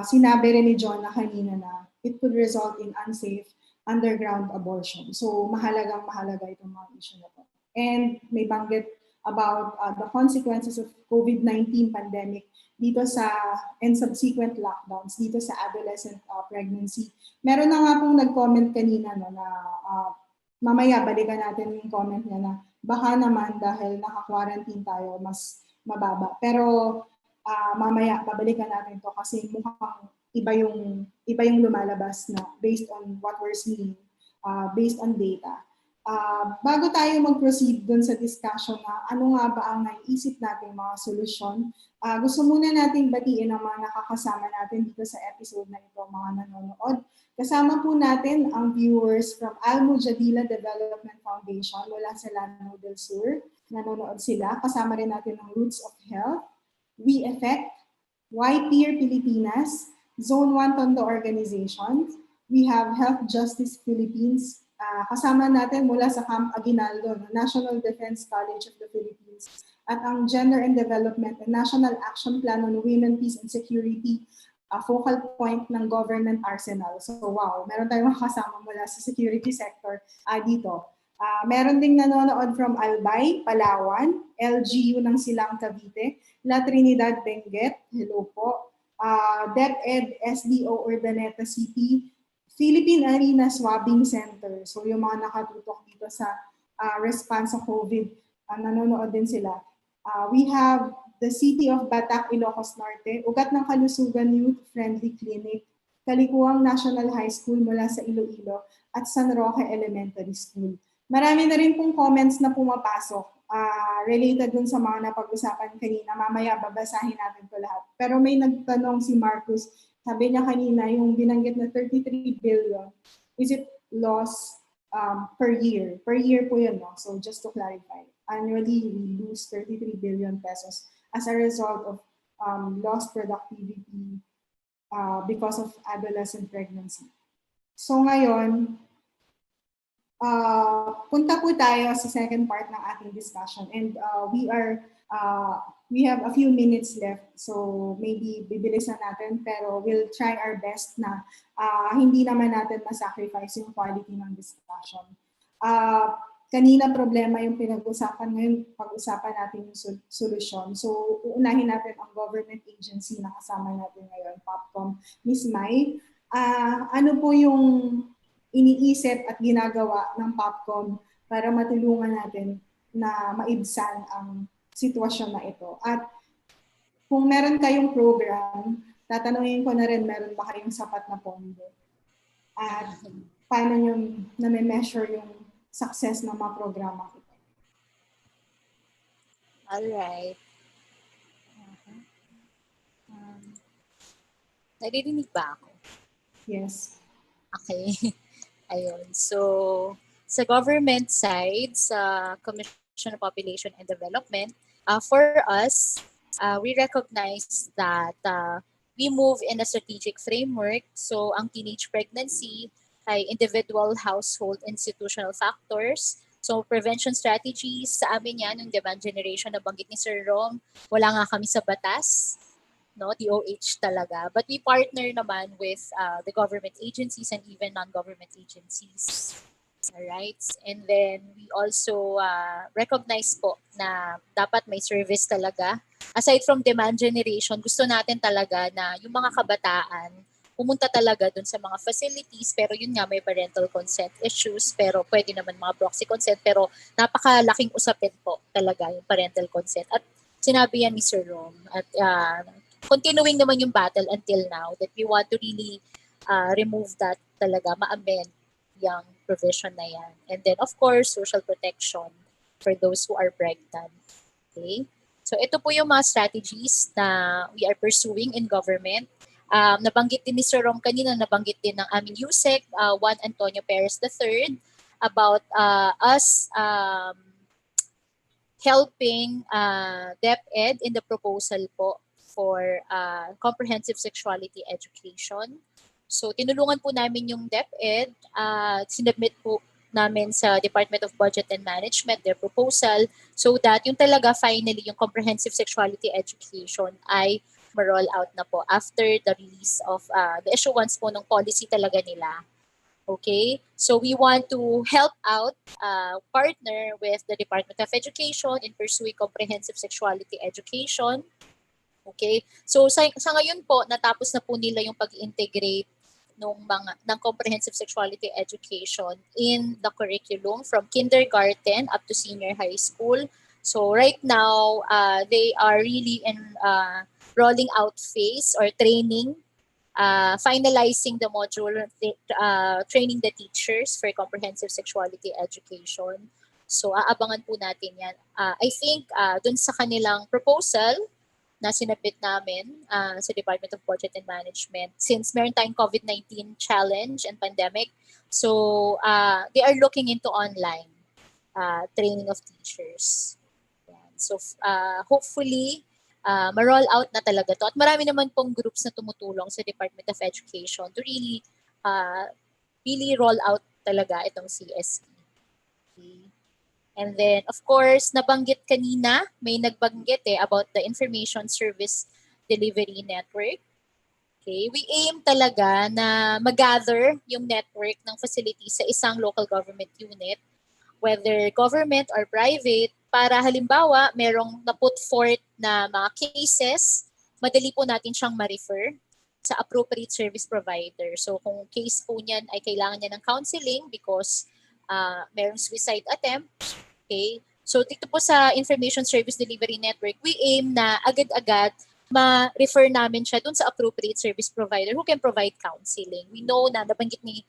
sinabi rin ni John na kanina na it could result in unsafe underground abortion. So mahalaga itong mga issue na to. And may banggit about the consequences of COVID-19 pandemic dito sa and subsequent lockdowns dito sa adolescent pregnancy. Meron na nga pong nag-comment kanina no, na mamaya balikan natin yung comment niya na baka naman dahil naka-quarantine tayo mas mababa. Pero mamaya babalikan natin to kasi mukhang iba yung lumalabas na based on what we're seeing, based on data. Bago tayo mag-proceed dun sa discussion na ano nga ba ang naiisip nating mga solusyon, gusto muna nating batiin ang mga nakakasama natin dito sa episode na ito, mga nanonood. Kasama po natin ang viewers from Al-Mujadila Development Foundation mula sa Lanao del Sur. Nanonood sila. Kasama rin natin ang Roots of Health, We Effect, YPeer Pilipinas, Zone 1 Tondo Organization. We have Health Justice Philippines. Kasama natin mula sa Camp Aguinaldo, National Defense College of the Philippines, at ang Gender and Development and National Action Plan on Women, Peace and Security, focal point ng government arsenal. So wow, meron tayong kasama mula sa security sector dito. Meron ding nanonood from Albay, Palawan, LGU ng Silang Cavite, La Trinidad Benguet, hello po, DepEd SDO Urdaneta City, Philippine Arena Swabbing Center. So yung mga nakatutok dito sa response sa COVID, nanonood din sila. We have the City of Batac, Ilocos Norte, Ugat ng Kalusugan Youth Friendly Clinic, Kalikuang National High School mula sa Iloilo, at San Roque Elementary School. Marami na rin pong comments na pumapasok related dun sa mga napag-usapan kanina. Mamaya babasahin natin to lahat. Pero may nagtanong si Marcus, sabi niya kanina, yung binanggit na 33 billion, is it loss per year? Per year po yun, no? So just to clarify, annually we lose 33 billion pesos as a result of lost productivity because of adolescent pregnancy. So ngayon, punta po tayo sa second part ng ating discussion, and we have a few minutes left, so maybe bibilisan natin, pero we'll try our best na hindi naman natin masacrifice yung quality ng discussion. Kanina problema yung pinag-usapan, ngayon pag-usapan natin yung solusyon. So uunahin natin ang government agency na kasama natin ngayon, POPCOM. Ms. Mai, ano po yung iniisip at ginagawa ng POPCOM para matulungan natin na maibsan ang sitwasyon na ito. At kung meron kayong program, tatanungin ko na rin, meron ba kayong sapat na pondo? At paano nyo na-measure yung success ng mga programa ito? Alright. Naririnig ba ako? Yes. Okay. Ayun. So, sa government side, sa Commission on Population and Development, for us, we recognize that we move in a strategic framework. So, ang teenage pregnancy ay individual, household, institutional factors. So, prevention strategies, sa amin yan, yung demand generation na banggit ni Sir Rom, wala nga kami sa batas, no, DOH talaga. But we partner naman with the government agencies and even non-government agencies. Alright? And then we also recognize po na dapat may service talaga. Aside from demand generation, gusto natin talaga na yung mga kabataan pumunta talaga dun sa mga facilities, pero yun nga may parental consent issues, pero pwede naman mga proxy consent, pero napakalaking usapin po talaga yung parental consent. At sinabi yan ni Sir Rom, at continuing naman yung battle until now that we want to really remove that talaga, ma-amend yung provision na yan. And then of course, social protection for those who are pregnant. Okay? So ito po yung mga strategies na we are pursuing in government. Nabanggit din ni Sir Rom kanina, nabanggit din ng aming USEC, Juan Antonio Perez III, about us helping DepEd in the proposal po for comprehensive sexuality education. So tinulungan po namin yung DepEd, sinubmit po namin sa Department of Budget and Management their proposal so that yung talaga finally yung comprehensive sexuality education ay ma-roll out na po after the release of the issuance po ng policy talaga nila. Okay? So we want to help out, partner with the Department of Education in pursuing comprehensive sexuality education. Okay? So sa ngayon po, natapos na po nila yung pag-integrate ng comprehensive sexuality education in the curriculum from kindergarten up to senior high school. So right now, they are really in rolling out phase or training, finalizing the module, training the teachers for comprehensive sexuality education. So aabangan po natin yan. I think dun sa kanilang proposal na sinabit namin sa Department of Budget and Management, since meron tayong COVID-19 challenge and pandemic, so they are looking into online training of teachers. So hopefully, ma-roll out na talaga to. At marami naman pong groups na tumutulong sa Department of Education to really roll out talaga itong CSE. Okay. And then, of course, nabanggit kanina, may nagbanggit about the Information Service Delivery Network. Okay. We aim talaga na mag-gather yung network ng facilities sa isang local government unit, whether government or private, para halimbawa merong na-put forth na mga cases, madali po natin siyang ma-refer sa appropriate service provider. So kung case po niyan ay kailangan niya ng counseling because merong suicide attempt, okay? So dito po sa Information Service Delivery Network, we aim na agad-agad ma-refer namin siya dun sa appropriate service provider who can provide counseling. We know na nabanggit ni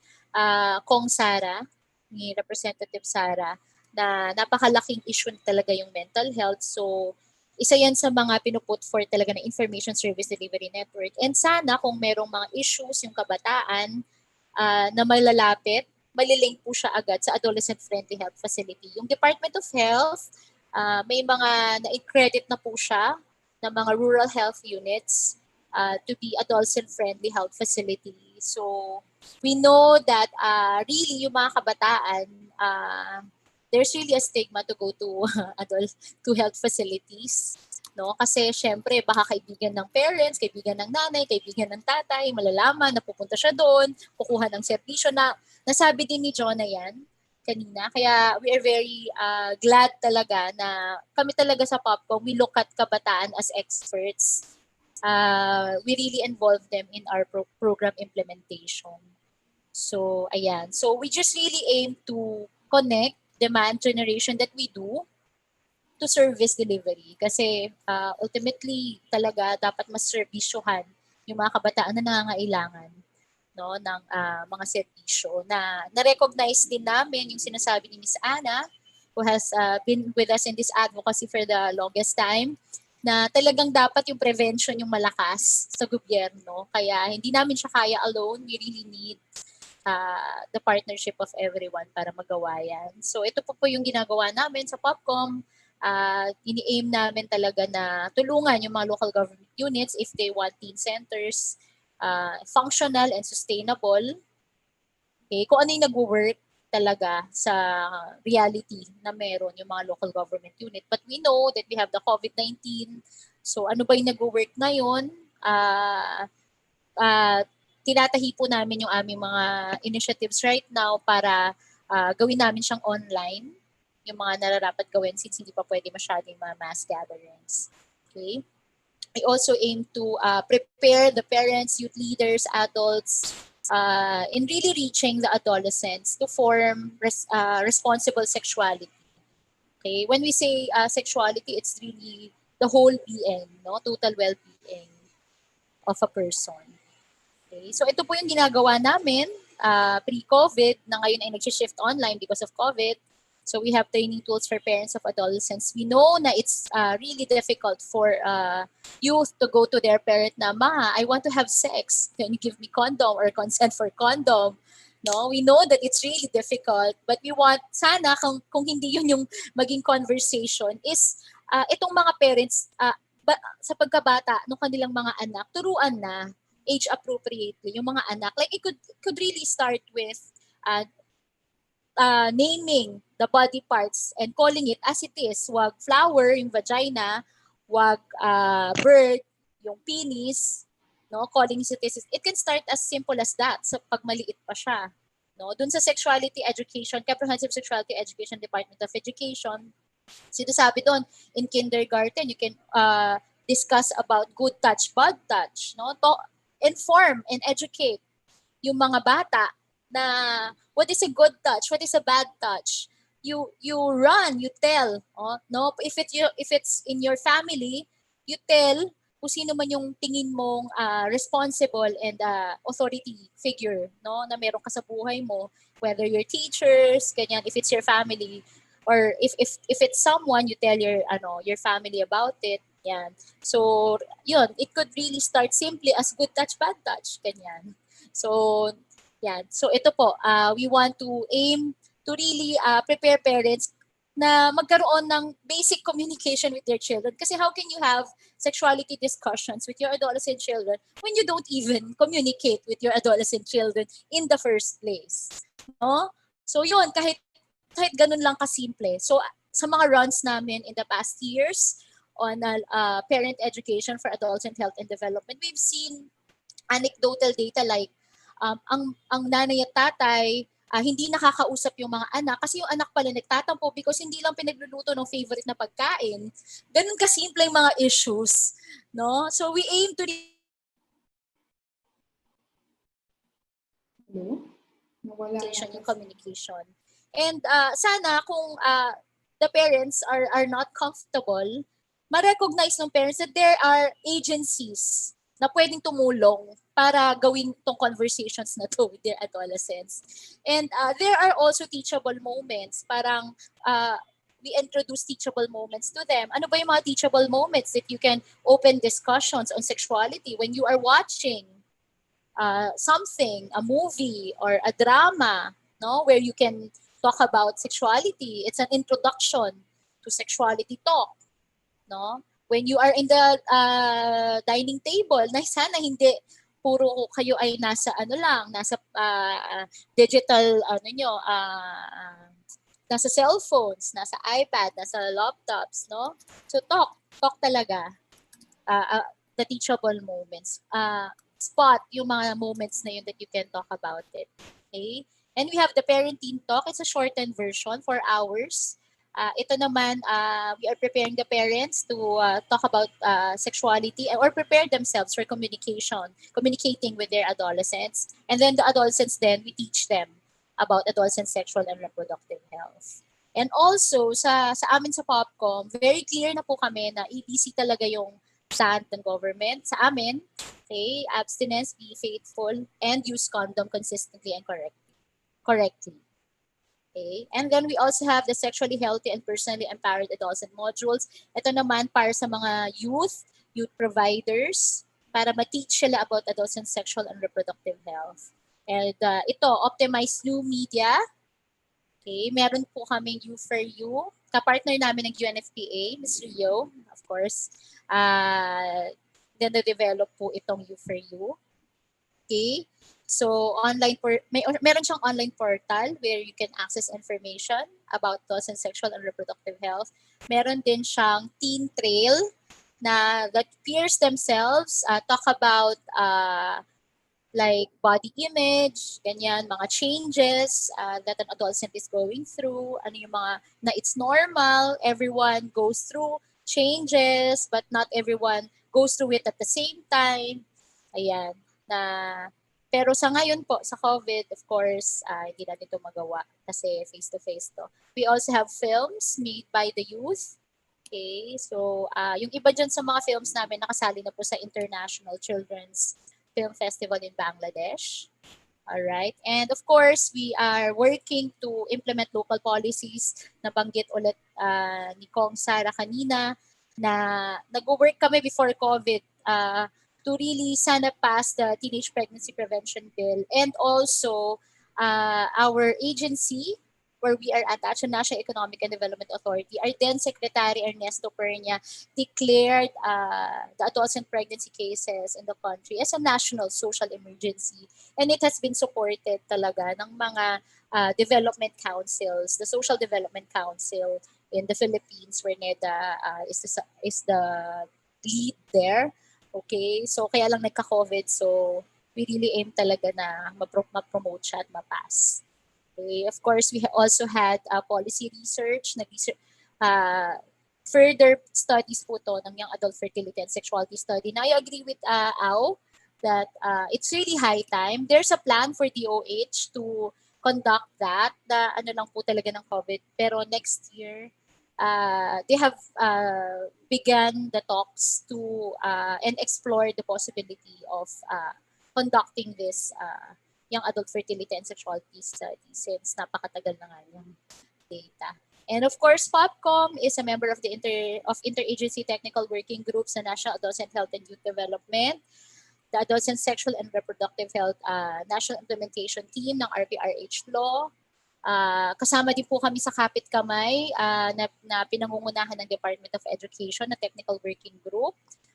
Kong Sara, ni Representative Sara, na napakalaking issue talaga yung mental health. So, isa yan sa mga pinuput for talaga ng Information Service Delivery Network. And sana kung merong mga issues yung kabataan na malalapit, malilink po siya agad sa adolescent-friendly health facility. Yung Department of Health, may mga na-credit na po siya ng mga rural health units to be adolescent-friendly health facility. So, we know that really yung mga kabataan, there's really a stigma to go to health facilities, no? Kasi syempre baka kaibigan ng parents, kaibigan ng nanay, kaibigan ng tatay, malalaman na pupunta siya doon, kukuha ng serbisyo na nasabi din ni Jonah yan kanina. Kaya we are very glad talaga na kami talaga sa POPCOM, we look at kabataan as experts. We really involve them in our program implementation. So, ayan. So, we just really aim to connect demand generation that we do to service delivery. Kasi ultimately, talaga dapat mas servisyohan yung mga kabataan na nangangailangan, no, ng mga serbisyo na na-recognize din namin yung sinasabi ni Miss Ana, who has been with us in this advocacy for the longest time, na talagang dapat yung prevention yung malakas sa gobyerno. Kaya hindi namin siya kaya alone. We really need the partnership of everyone para magawa yan. So ito po yung ginagawa namin sa Popcom. Ini-aim namin talaga na tulungan yung mga local government units if they want teen centers functional and sustainable. Okay, kung ano yung nag-work talaga sa reality na meron yung mga local government unit. But we know that we have the COVID-19. So ano ba yung nag-work ngayon? Tinatahi po namin yung aming mga initiatives right now para gawin namin siyang online, yung mga nararapat gawin since hindi pa pwede masyadong mga mass gatherings. Okay? We also aim to prepare the parents, youth leaders, adults in really reaching the adolescents to form responsible sexuality. Okay? When we say sexuality, it's really the whole being, no? Total well-being of a person. Okay? So ito po yung ginagawa namin pre-COVID na ngayon ay nag-shift online because of COVID. So we have training tools for parents of adolescents. We know na it's really difficult for youth to go to their parent na, "Ma, I want to have sex. Can you give me condom or consent for condom?" No, we know that it's really difficult, but we want sana kung hindi yun yung maging conversation is itong mga parents sa pagkabata ng kanilang mga anak, turuan na age appropriately yung mga anak. Like it could really start with naming the body parts and calling it as it is. Wag flower, yung vagina, wag bird, yung penis, no? Calling it as it is. It can start as simple as that sa pagmaliit pa siya. No? Dun sa sexuality education, Comprehensive Sexuality Education Department of Education, sinasabi doon, in kindergarten, you can discuss about good touch, bad touch, no? To inform and educate yung mga bata na what is a good touch, what is a bad touch. You run, you tell, no? If it's in your family, you tell kung sino man yung tingin mong responsible and authority figure, no, na meron ka sa buhay mo, whether your teachers, ganyan, if it's your family, or if it's someone, you tell your family about it. Yan. So, yun, it could really start simply as good touch, bad touch, ganyan. So, yan. So, ito po, we want to aim to really prepare parents na magkaroon ng basic communication with their children. Kasi how can you have sexuality discussions with your adolescent children when you don't even communicate with your adolescent children in the first place? No? So, yun, kahit ganun lang kasimple. So, sa mga runs namin in the past years on parent education for adolescent health and development, we've seen anecdotal data like ang nanay at tatay hindi nakakausap yung mga anak kasi yung anak pala nagtatampo because hindi lang pinagluluto ng favorite na pagkain. Ganun kasimple yung mga issues, no? So we aim to yung communication. And sana kung the parents are not comfortable, ma-recognize ng parents that there are agencies na pwedeng tumulong para gawin tong conversations na to with their adolescents. And there are also teachable moments. Parang we introduce teachable moments to them. Ano ba yung mga teachable moments that you can open discussions on sexuality when you are watching something, a movie or a drama, no, where you can talk about sexuality. It's an introduction to sexuality talk, no? When you are in the dining table, na sana hindi puro kayo ay nasa nasa digital nasa cellphones, nasa iPad, nasa laptops, no? So talk talaga the teachable moments. Spot yung mga moments na yun that you can talk about it. Okay? And we have the parenting talk. It's a shortened version, 4 hours. Ito naman, we are preparing the parents to talk about sexuality or prepare themselves for communicating with their adolescents. And then the adolescents then, we teach them about adolescent sexual and reproductive health. And also, sa amin sa Popcom, very clear na po kami na EDC talaga yung stand ng government. Sa amin, okay, abstinence, be faithful, and use condom consistently and correctly. Okay? And then we also have the sexually healthy and personally empowered adolescent modules. Ito naman para sa mga youth providers, para ma-teach sila about adolescent sexual and reproductive health. And ito, optimize new media. Okay, meron po kaming You for You. Kapartner namin ng UNFPA, Ms. Rio, of course. Na-develop po itong You for You. Okay, so meron siyang online portal where you can access information about adolescent sexual and reproductive health. Meron din siyang teen trail that peers themselves talk about like body image, ganyan, mga changes that an adolescent is going through, ano yung mga, na it's normal, everyone goes through changes, but not everyone goes through it at the same time. Ayan, pero sa ngayon po, sa COVID, of course, hindi natin ito magawa kasi face-to-face to. We also have films made by the youth. Okay, so yung iba dyan sa mga films namin nakasali na po sa International Children's Film Festival in Bangladesh. All right. And of course, we are working to implement local policies. Nabanggit ulit ni Kong Sara kanina na nag-work kami before COVID to really sana pass the Teenage Pregnancy Prevention Bill. And also, our agency, where we are attached to National Economic and Development Authority, our then Secretary Ernesto Pernia declared the adolescent pregnancy cases in the country as a national social emergency. And it has been supported talaga ng mga development councils, the Social Development Council in the Philippines, where NEDA is the lead there. Okay, so kaya lang nagka-COVID, so we really aim talaga na ma-promote siya at ma-pass. Okay. Of course, we also had policy research, further studies po to ng young adult fertility and sexuality study. Now, I agree with Au that it's really high time. There's a plan for DOH to conduct that, ano lang po talaga ng COVID. Pero next year, they have begun the talks to and explore the possibility of conducting this young adult fertility and sexuality study since napakatagal na nga yung data. And of course, Popcom is a member of the Interagency Technical Working Group sa National Adolescent Health and Youth Development, the Adolescent Sexual and Reproductive Health National Implementation Team ng RPRH Law. Kasama din po kami sa Kapit Kamay na pinangungunahan ng Department of Education na Technical Working Group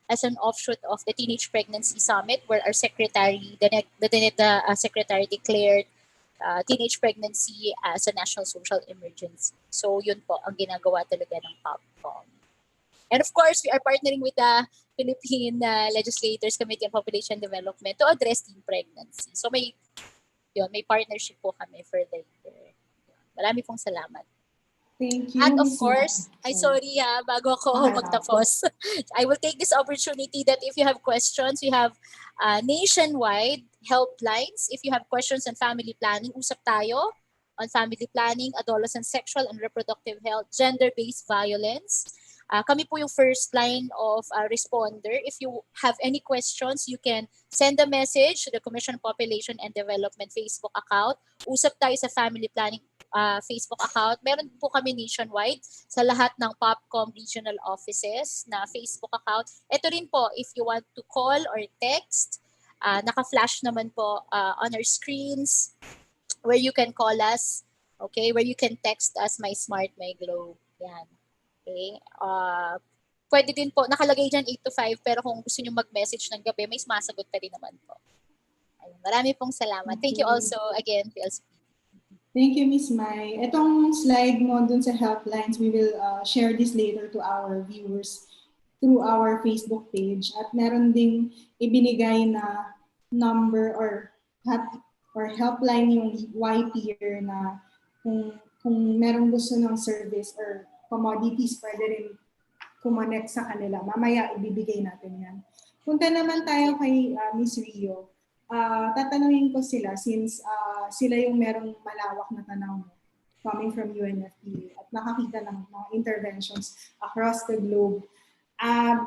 as an offshoot of the Teenage Pregnancy Summit, where our secretary, the secretary declared teenage pregnancy as a national social emergency. So yun po ang ginagawa talaga ng Popcom. And of course, we are partnering with the Philippine Legislators Committee on Population Development to address teen pregnancy. So may partnership po kami for the year. Marami pong salamat. Thank you. And of course, bago ako magtapos, I will take this opportunity that if you have questions, we have nationwide helplines. If you have questions on family planning, usap tayo on family planning, adolescent sexual and reproductive health, gender-based violence. Kami po yung first line of responder. If you have any questions, you can send a message to the Commission on Population and Development Facebook account. Usap tayo sa family planning Facebook account. Meron po kami nationwide sa lahat ng Popcom regional offices na Facebook account. Ito rin po, if you want to call or text, naka-flash naman po on our screens where you can call us, okay, where you can text us, My Smart, My Glow. Yan. Okay. Pwede din po, nakalagay dyan 8 to 5, pero kung gusto nyo mag-message ng gabi, may sumasagot pa rin naman po. Ayun, marami pong salamat. Thank you also again, PLCP. Thank you, Ms. Mai. Itong slide mo dun sa helplines, we will share this later to our viewers through our Facebook page. At meron ding ibinigay na number or helpline yung YPeer na kung kung merong gusto ng service or commodities, pwede rin kumonect sa kanila. Mamaya ibibigay natin yan. Punta naman tayo kay Miss Rio. Tatanungin ko sila since sila yung merong malawak na tanaw coming from UNFPA at nakakita ng mga interventions across the globe.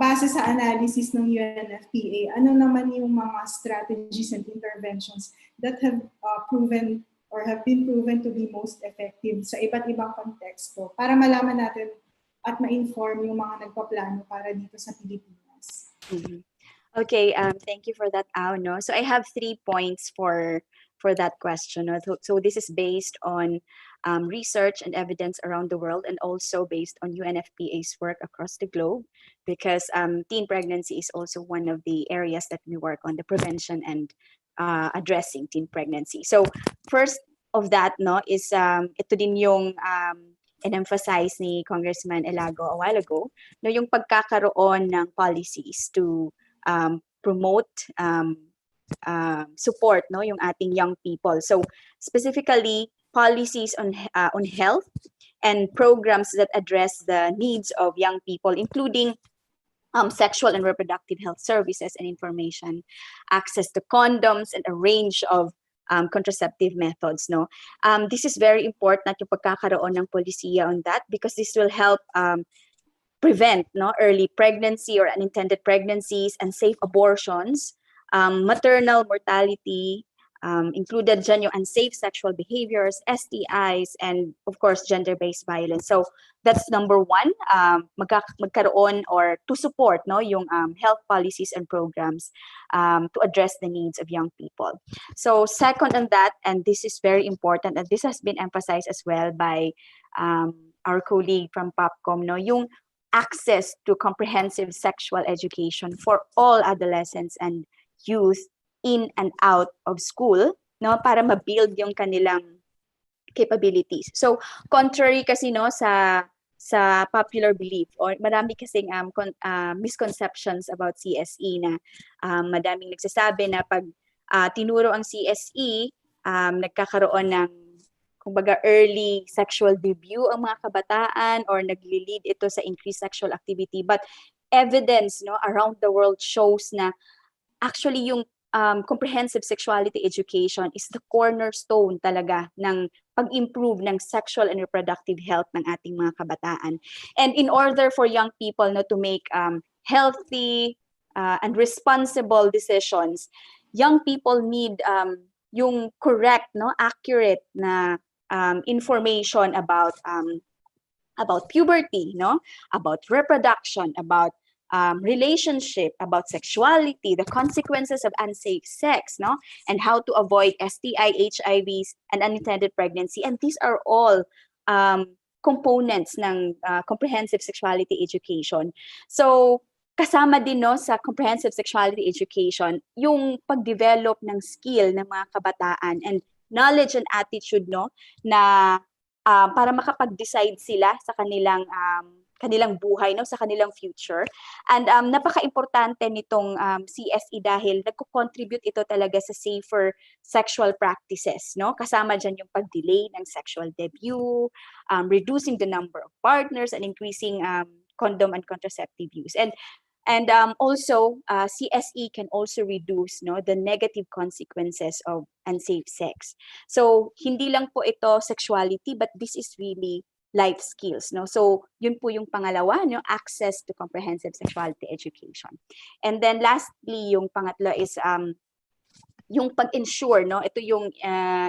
Base sa analysis ng UNFPA, ano naman yung mga strategies and interventions that have proven or have been proven to be most effective sa iba't ibang konteksto para malaman natin at ma-inform yung mga nagpaplano para dito sa Pilipinas. Mm-hmm. Okay, thank you for that, Ao. No? So I have 3 points for that question. No? So this is based on research and evidence around the world, and also based on UNFPA's work across the globe, because teen pregnancy is also one of the areas that we work on, the prevention and addressing teen pregnancy. So first of that, no, is ito din yung in-emphasize ni Congressman Elago a while ago, no, yung pagkakaroon ng policies to promote support, no, yung ating young people. So specifically policies on health and programs that address the needs of young people, including sexual and reproductive health services and information, access to condoms, and a range of contraceptive methods. No, this is very important yung pagkakaroon ng polisiya on that, because this will help prevent, no, early pregnancy or unintended pregnancies and safe abortions, maternal mortality, included dyan yung unsafe sexual behaviors, STIs, and of course, gender-based violence. So that's number one, magkaroon or to support, no, yung health policies and programs to address the needs of young people. So second on that, and this is very important, and this has been emphasized as well by our colleague from POPCOM, no, yung access to comprehensive sexual education for all adolescents and youth in and out of school, no, para ma-build yung kanilang capabilities. So contrary kasi, no, sa popular belief, or marami kasing misconceptions about CSE na madaming nagsasabi na pag tinuro ang CSE, nagkakaroon ng kumbaga early sexual debut ang mga kabataan, or nagli-lead ito sa increased sexual activity. But evidence, no, around the world shows na actually yung comprehensive sexuality education is the cornerstone talaga ng pag-improve ng sexual and reproductive health ng ating mga kabataan. And in order for young people, no, to make healthy and responsible decisions, young people need yung correct, no, accurate na information about puberty, no, about reproduction, about relationship, about sexuality, the consequences of unsafe sex, no, and how to avoid STI, HIVs, and unintended pregnancy. And these are all components ng comprehensive sexuality education. So kasama din, no, sa comprehensive sexuality education yung pag-develop ng skill ng mga kabataan and knowledge and attitude, no, na para makapag-decide sila sa kanilang buhay, no, sa kanilang future. And napaka-importante nitong CSE dahil nagko-contribute ito talaga sa safer sexual practices, no? Kasama dyan yung pag-delay ng sexual debut, reducing the number of partners, and increasing condom and contraceptive use. And also, CSE can also reduce, no, the negative consequences of unsafe sex. So hindi lang po ito sexuality, but this is really life skills, no? So yun po yung pangalawa, no, access to comprehensive sexuality education. And then lastly, yung pangatlo is yung pag-ensure, no, ito yung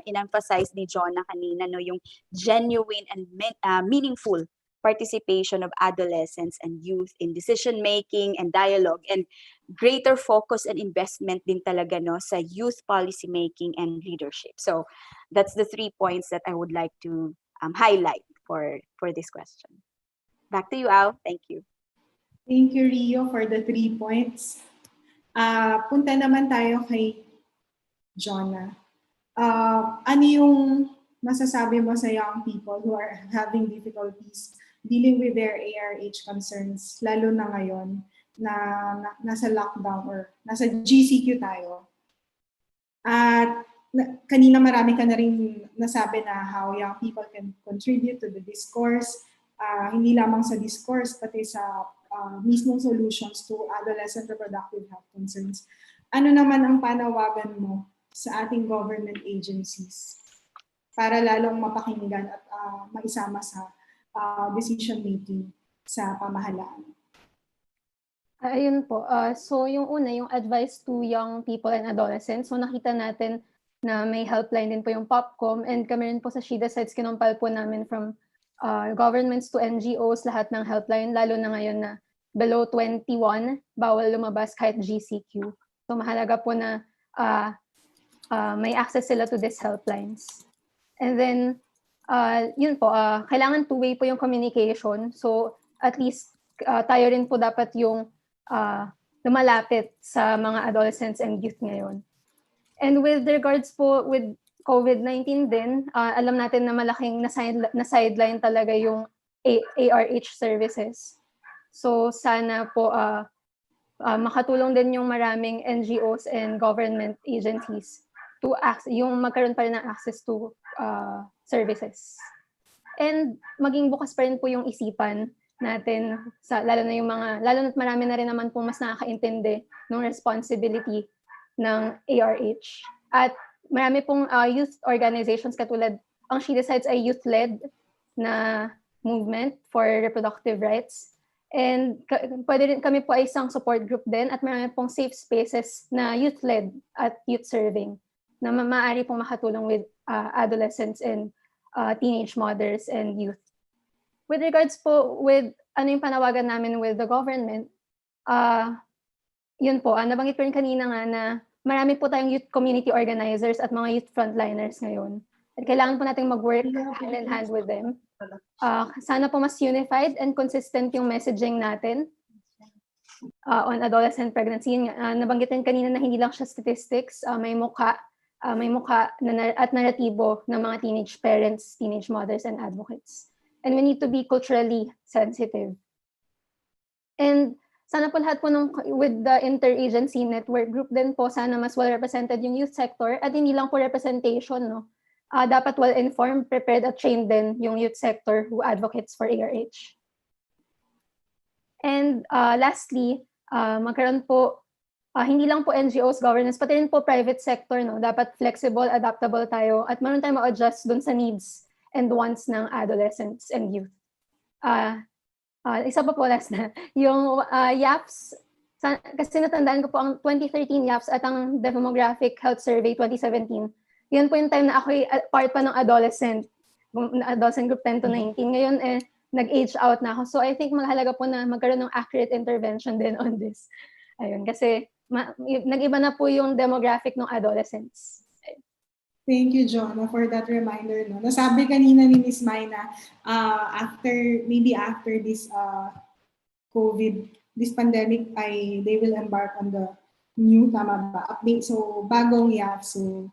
in-emphasize ni Jonah kanina, no, yung genuine and meaningful participation of adolescents and youth in decision making and dialogue, and greater focus and investment din talaga, no, sa youth policy making and leadership. So that's the 3 points that I would like to highlight for this question. Back to you, Al. Thank you. Thank you, Rio, for the 3 points. Punta naman tayo kay Jonah. Ano yung masasabi mo sa young people who are having difficulties dealing with their ARH concerns, lalo na ngayon na nasa lockdown or nasa GCQ tayo? At kanina marami ka na rin nasabi na how young people can contribute to the discourse, hindi lamang sa discourse, pati sa mismong solutions to adolescent reproductive health concerns. Ano naman ang panawagan mo sa ating government agencies para lalong mapakinggan at maisama sa decision making sa pamahalaan? Ayun po. So yung una, yung advice to young people and adolescents. So nakita natin na may helpline din po yung POPCOM, and kami rin po sa She Decides, kinompile po namin from governments to NGOs, lahat ng helpline, lalo na ngayon na below 21, bawal lumabas kahit GCQ. So mahalaga po na may access sila to these helplines. And then, yun po, kailangan two-way po yung communication. So at least tayo rin po dapat yung lumalapit sa mga adolescents and youth ngayon. And with regards po with COVID-19 din, alam natin na malaking na-sideline talaga yung ARH services. So sana po makatulong din yung maraming NGOs and government agencies to yung magkaroon pa rin ng access to services. And maging bukas pa rin po yung isipan natin, lalo na marami na rin naman po mas nakakaintindi ng responsibility ng ARH. At marami pong youth organizations katulad, ang She Decides ay youth-led na movement for reproductive rights. And kami po ay isang support group din, at marami pong safe spaces na youth-led at youth-serving na maaari pong makatulong with adolescents and teenage mothers and youth. With regards po with ano yung panawagan namin with the government, yun po, nabanggit ko rin kanina nga na marami po tayong youth community organizers at mga youth frontliners ngayon. At kailangan po natin mag-work hand in hand with them. Sana po mas unified and consistent yung messaging natin on adolescent pregnancy. Nabanggit rin kanina na hindi lang siya statistics, may mukha at naratibo ng mga teenage parents, teenage mothers, and advocates. And we need to be culturally sensitive. And sana po lahat po with the interagency network group din po, sana mas well-represented yung youth sector, at hindi lang po representation, no? Dapat well-informed, prepared, at trained din yung youth sector who advocates for ARH. And lastly, magkaroon po, hindi lang po NGOs, governance, pati rin po private sector, no? Dapat flexible, adaptable tayo, at meron tayong ma-adjust dun sa needs and wants ng adolescents and youth. Isa pa po last na, yung YAPS, kasi natandaan ko po ang 2013 YAPS at ang Demographic Health Survey 2017, yun po yung time na ako'y part pa ng adolescent group 10 to 19. Ngayon, nag-age out na ako. So I think mahalaga po na magkaroon ng accurate intervention din on this. Ayun, kasi nag-iba na po yung demographic ng adolescents. Thank you, Jonah, for that reminder. No? Nasabi kanina ni Ms. Mai na after this COVID, this pandemic, they will embark on the new, tama ba, update. So, bagong YAP. So,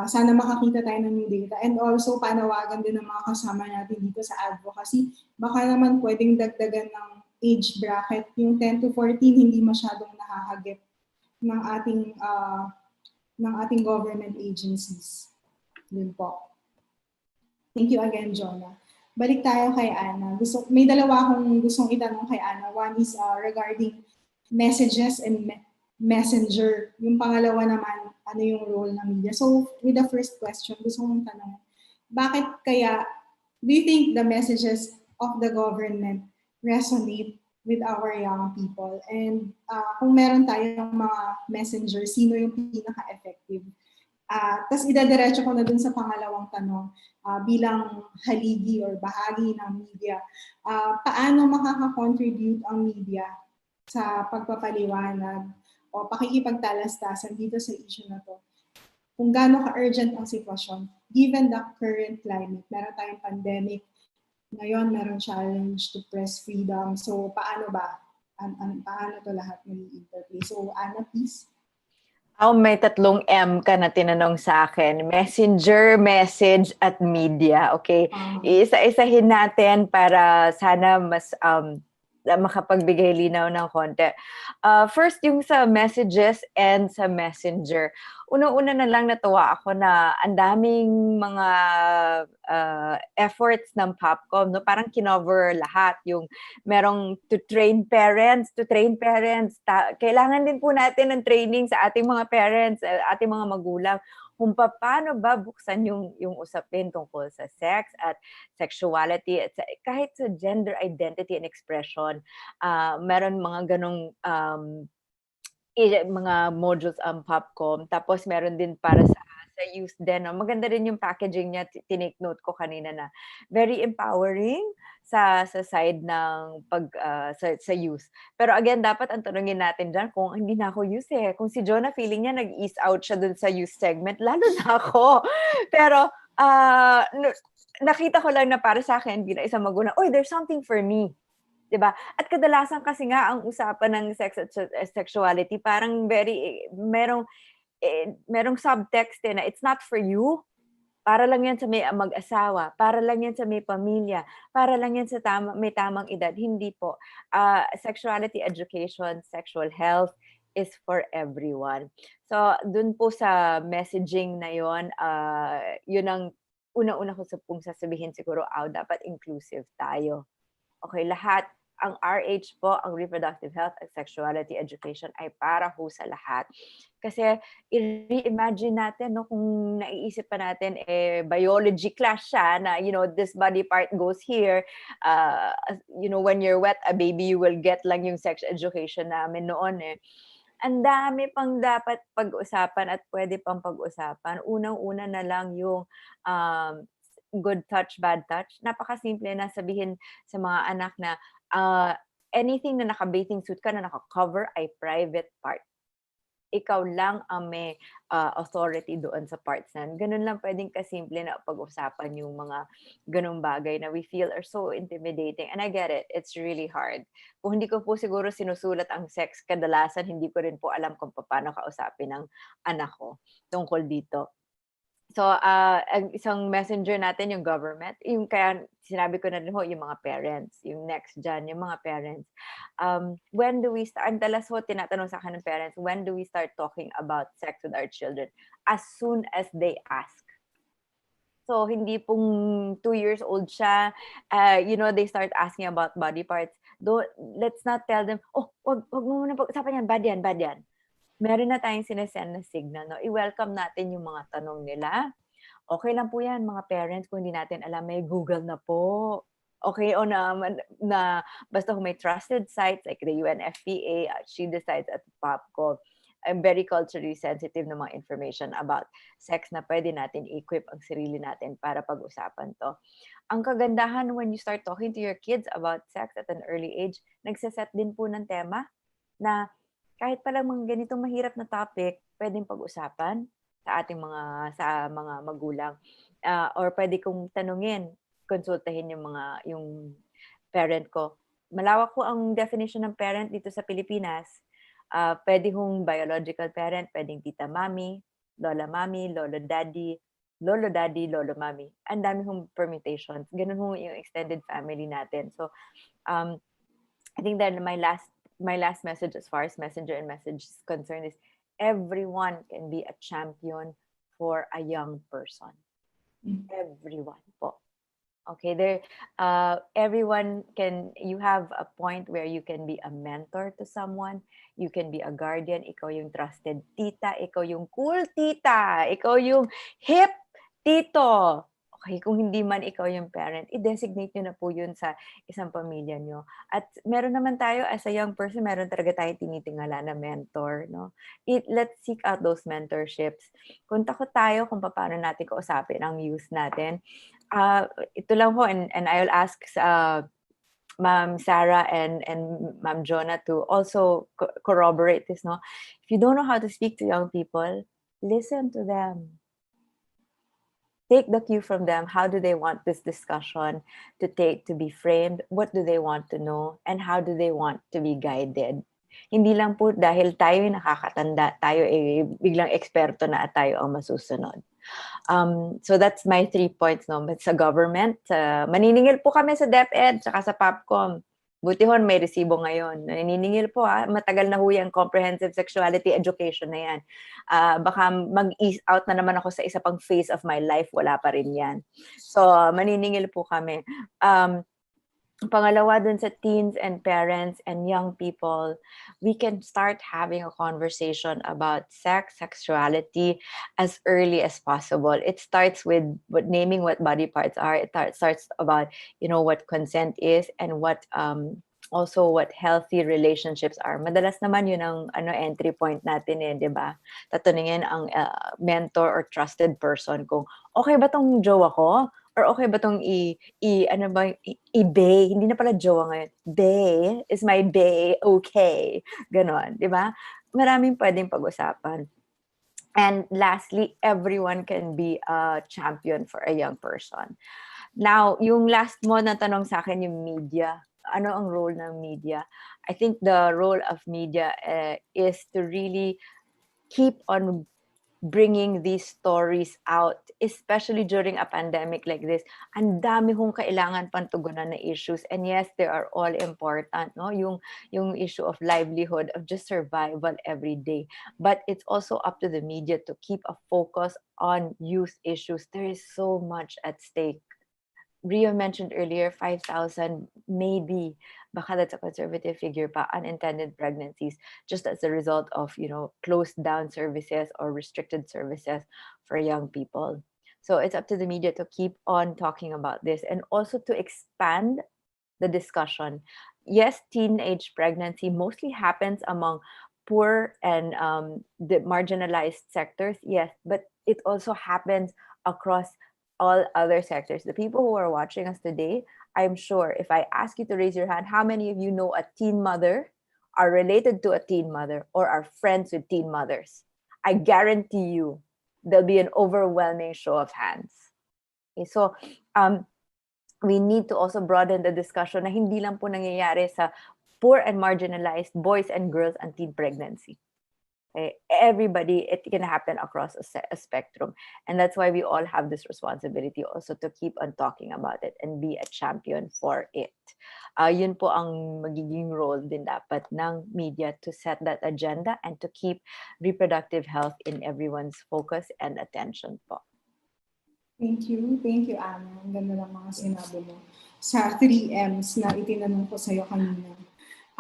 sana makakita tayo ng new data. And also, panawagan din ng mga kasama natin dito sa advocacy. Baka naman pwedeng dagdagan ng age bracket. Yung 10 to 14, hindi masyadong nakahagip ng ating government agencies. Yun po. Thank you again, Jonah. Balik tayo kay Ana. May dalawa akong gustong itanong kay Ana. One is regarding messages and messenger. Yung pangalawa naman, ano yung role ng media. So, with the first question, gusto kong tanong, bakit kaya, do you think the messages of the government resonate with our young people? And kung meron tayong mga messenger, sino yung pinaka-effective? Tapos idadiretso ko na dun sa pangalawang tanong, bilang haligi or bahagi ng media, paano makaka-contribute ang media sa pagpapaliwanag o pakikipagtalastasan dito sa issue na to? Kung gaano ka-urgent ang sitwasyon, given the current climate, meron tayong pandemic, ngayon meron challenge to press freedom. So paano ba? Paano to lahat mag-interplay? So Ana, please. May 3 M ka na tinanong sa akin. Messenger, message, at media. Okay? Isa-isahin natin para sana mas makapagbigay linaw ng konti. First, yung sa messages and sa messenger. Unang-una na lang natuwa ako na ang daming mga efforts ng Popcom, no? Parang kinover lahat. Yung merong to train parents. Kailangan din po natin ng training sa ating mga parents, ating mga magulang, kung paano ba buksan yung usapin tungkol sa sex at sexuality at kahit sa gender identity and expression. Meron mga ganong mga modules ang Popcom. Tapos meron din para sa youth din. No? Maganda rin yung packaging niya. Tinake note ko kanina na very empowering sa side ng sa youth. Pero again, dapat ang tanungin natin dyan kung hindi na ako youth eh. Kung si Jonah feeling niya nag-ease out siya dun sa youth segment, lalo na ako. Pero nakita ko lang na para sa akin bilang isang magulang, there's something for me. 'Di ba? At kadalasan kasi nga ang usapan ng sex at sexuality parang merong subtext na it's not for you. Para lang yan sa may mag-asawa, para lang yan sa may pamilya, para lang yan sa may tamang edad. Hindi po. Sexuality education, sexual health is for everyone. So, dun po sa messaging na yon, yun ang unang-una ko pong sasabihin siguro, dapat inclusive tayo. Okay, lahat. Ang RH po, ang reproductive health and sexuality education ay para ho sa lahat. Kasi i-reimagine natin, no, kung naiisip pa natin, biology class siya na, this body part goes here. When you're wet, a baby, you will get lang yung sex education namin noon eh. Ang dami pang dapat pag-usapan at pwede pang pag-usapan. Unang-una na lang yung good touch, bad touch. Napakasimple na sabihin sa mga anak na anything na naka-bathing suit ka na naka-cover ay private part. Ikaw lang ang may authority doon sa parts na. Ganun lang pwedeng kasimple na pag-usapan yung mga ganung bagay na we feel are so intimidating. And I get it. It's really hard. Kung hindi ko po siguro sinusulat ang sex, kadalasan hindi ko rin po alam kung paano kausapin ng anak ko tungkol dito. So, ang isang messenger natin, yung government, yung kaya sinabi ko na rin ho, yung mga parents, yung next gen, yung mga parents. When do we start, ang dalas ho, tinatanong sa akin ng parents, when do we start talking about sex with our children? As soon as they ask. So, hindi pong 2 years old siya, they start asking about body parts. Let's not tell them, wag mo muna pag-usapan yan, bad yan. Meron na tayong sinesend na signal, no? I-welcome natin yung mga tanong nila. Okay lang po yan, mga parents, kung hindi natin alam, may Google na po. Okay, o na basta kung may trusted sites like the UNFPA, She Decides at Popcom, I'm very culturally sensitive ng mga information about sex na pwede natin equip ang sarili natin para pag-usapan to. Ang kagandahan when you start talking to your kids about sex at an early age, nagsaset din po ng tema na kahit palang mga ganitong mahirap na topic, pwedeng pag-usapan sa ating mga magulang. Or pwede kong tanungin, konsultahin yung parent ko. Malawak po ang definition ng parent dito sa Pilipinas. Pwede hong biological parent, pwedeng tita mami, lola mami, lolo daddy, lolo mami. Ang dami hong permutations. Ganun hong yung extended family natin. So, I think that my last message as far as messenger and message is concerned is everyone can be a champion for a young person. Everyone po. Okay, you have a point where you can be a mentor to someone, you can be a guardian, ikaw yung trusted tita, ikaw yung cool tita, ikaw yung hip tito. Okay, kung hindi man ikaw yung parent, i-designate nyo na po yun sa isang pamilya nyo. At meron naman tayo, as a young person, meron talaga tayong tinitingala na mentor. No? Let's seek out those mentorships. Kung takot tayo kung paano natin kausapin ang youth natin, ito lang po, and I'll ask Ma'am Sarah and Ma'am Jonah to also corroborate this. No? If you don't know how to speak to young people, listen to them. Take the cue from them. How do they want this discussion to be framed? What do they want to know? And how do they want to be guided? Hindi lang po dahil tayo nakakatanda, tayo biglang eksperto na at tayo ang masusunod. So that's my 3 points. No? But sa government, maniningil po kami sa DepEd tsaka sa Popcom. Buti hon may resibo ngayon. Naniningil po matagal na ho yung comprehensive sexuality education na yan. Baka mag-ease out na naman ako sa isa pang phase of my life, wala pa rin yan. So, maniningil po kami. Pangalawa dun sa teens and parents and young people, we can start having a conversation about sex, sexuality as early as possible. It starts with naming what body parts are. It starts about, what consent is and what also what healthy relationships are. Madalas naman yun ang entry point natin di ba? Tatanungin ang mentor or trusted person kung okay ba tong jowa ko? Or okay ba tong i-bae? Hindi na pala jowa ngayon. Bae? Is my bae okay? Ganon, di ba? Maraming pwedeng pag-usapan. And lastly, everyone can be a champion for a young person. Now, yung last mo na tanong sa akin, yung media. Ano ang role ng media? I think the role of media is to really keep on bringing these stories out, especially during a pandemic like this. Ang dami hong kailangan pantugunan na issues. And yes, they are all important, no? Yung issue of livelihood, of just survival every day. But it's also up to the media to keep a focus on youth issues. There is so much at stake. Rio mentioned earlier, 5,000, maybe, baka that's a conservative figure pa, unintended pregnancies, just as a result of, closed down services or restricted services for young people. So it's up to the media to keep on talking about this and also to expand the discussion. Yes, teenage pregnancy mostly happens among poor and the marginalized sectors, yes, but it also happens across all other sectors. The people who are watching us today, I'm sure if I ask you to raise your hand, how many of you know a teen mother, are related to a teen mother, or are friends with teen mothers? I guarantee you there'll be an overwhelming show of hands. Okay, so we need to also broaden the discussion na hindi lang po nangyayari sa poor and marginalized boys and girls and teen pregnancy. Okay? Everybody, it can happen across a spectrum. And that's why we all have this responsibility also to keep on talking about it and be a champion for it. Yun po ang magiging role din dapat ng media to set that agenda and to keep reproductive health in everyone's focus and attention po. Thank you, Anna. Ang ganda ng mga sinabi mo sa 3Ms na itinanong ko sa'yo kanina.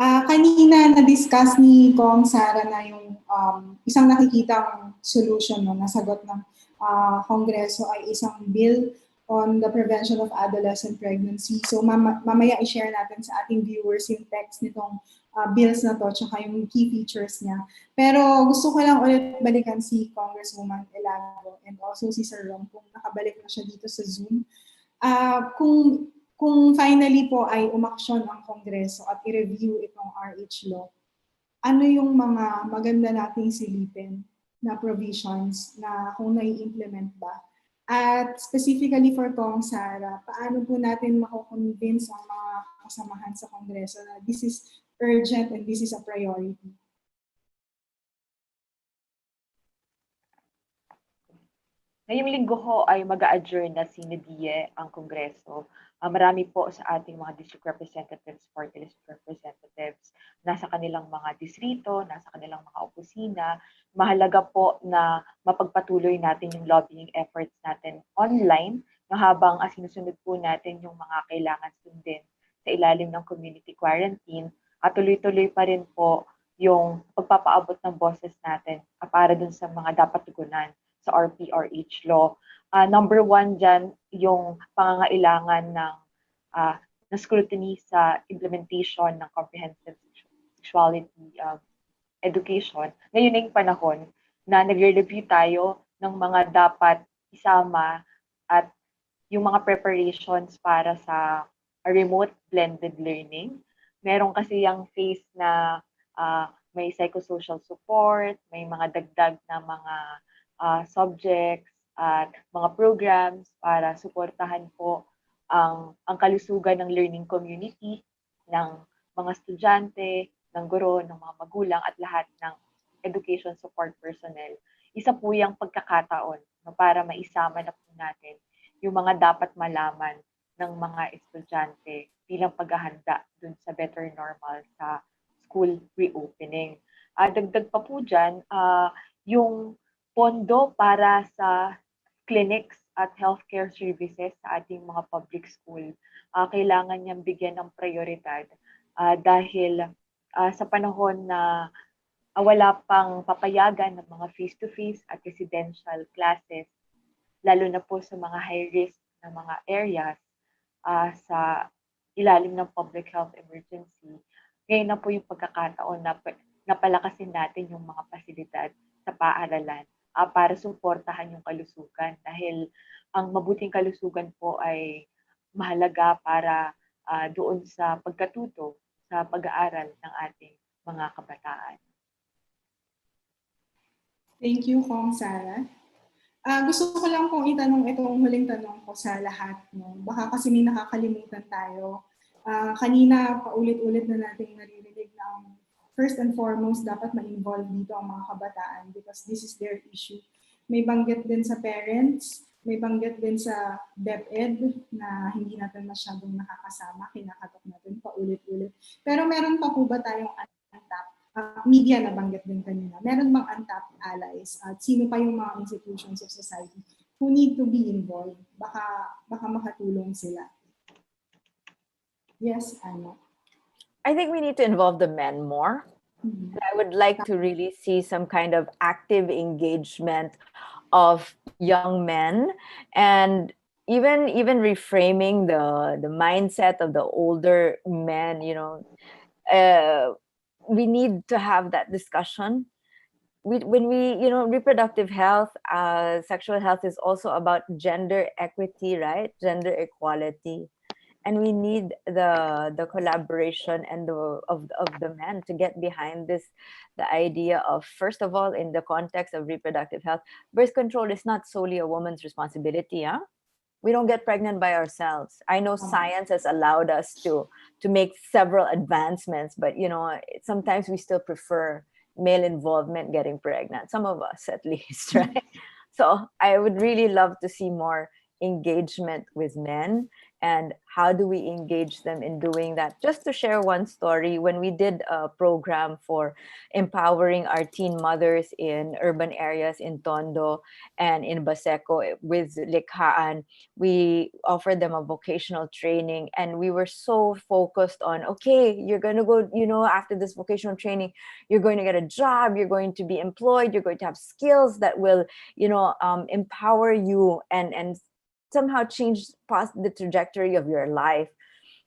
Kanina na-discuss ni Kong Sara na yung isang nakikitang solution na nasagot ng Kongreso ay isang bill on the prevention of adolescent pregnancy. So mamaya i-share natin sa ating viewers yung text nitong bills na to tsaka yung key features niya. Pero gusto ko lang ulit balikan si Congresswoman Elago and also si Sir Rom kung nakabalik na siya dito sa Zoom. Kung finally po ay umaksyon ang Kongreso at i-review itong RH law, ano yung mga maganda nating silipin na provisions na kung nai-implement ba? At specifically for Kong Sara, paano po natin mako-convince ang mga kasamahan sa Kongreso na this is urgent and this is a priority? Ngayong linggo ho ay mag-a-adjourn na sinadiye ang Kongreso. Marami po sa ating mga district representatives, party list representatives, nasa kanilang mga distrito, nasa kanilang mga opisina. Mahalaga po na mapagpatuloy natin yung lobbying efforts natin online na habang sinusunod po natin yung mga kailangan sundin sa ilalim ng community quarantine at tuloy-tuloy pa rin po yung pagpapaabot ng boses natin para dun sa mga dapat tugunan sa RPRH law. Number one dyan, yung pangangailangan ng scrutiny sa implementation ng comprehensive sexuality education. Ngayon ay panahon na nagre-review tayo ng mga dapat isama at yung mga preparations para sa remote blended learning. Meron kasi yung phase na may psychosocial support, may mga dagdag na mga subjects at mga programs para suportahan po ang kalusugan ng learning community, ng mga estudyante, ng guro, ng mga magulang at lahat ng education support personnel. Isa po yung pagkakataon para maisama na po natin yung mga dapat malaman ng mga estudyante bilang paghahanda dun sa better normal sa school reopening. Dagdag pa po dyan, yung pondo para sa clinics at healthcare services sa ating mga public school, kailangan niyang bigyan ng prioridad dahil sa panahon na wala pang papayagan ng mga face-to-face at residential classes, lalo na po sa mga high-risk na mga areas sa ilalim ng public health emergency, ngayon na po yung pagkakataon na napalakasin natin yung mga pasilidad sa paaralan para suportahan yung kalusugan dahil ang mabuting kalusugan po ay mahalaga para doon sa pagkatuto sa pag-aaral ng ating mga kabataan. Thank you, Kong Sara. Gusto ko lang pong itanong itong huling tanong ko sa lahat. No? Baka kasi may nakakalimutan tayo. Kanina, paulit-ulit na natin naririnig na first and foremost, dapat ma-involve dito ang mga kabataan because this is their issue. May banggit din sa parents, may banggit din sa DepEd na hindi natin masyadong nakakasama, kinakatok natin paulit-ulit. Pero meron pa po ba tayong untapped? Media na banggit din kanina. Meron bang untapped allies? At sino pa yung mga institutions of society who need to be involved? Baka makatulong sila. Yes, Anna. I think we need to involve the men more. I would like to really see some kind of active engagement of young men and even reframing the mindset of the older men, we need to have that discussion. When we reproductive health, sexual health is also about gender equity, right? Gender equality. And we need the collaboration and of the men to get behind this, the idea of, first of all, in the context of reproductive health, birth control is not solely a woman's responsibility. We don't get pregnant by ourselves. I know science has allowed us to make several advancements, but sometimes we still prefer male involvement getting pregnant. Some of us, at least, right? So I would really love to see more engagement with men. And how do we engage them in doing that? Just to share one story, when we did a program for empowering our teen mothers in urban areas in Tondo and in Baseco with Likhaan, we offered them a vocational training. And we were so focused on, okay, you're going to go, after this vocational training, you're going to get a job, you're going to be employed, you're going to have skills that will, empower you and somehow change the trajectory of your life.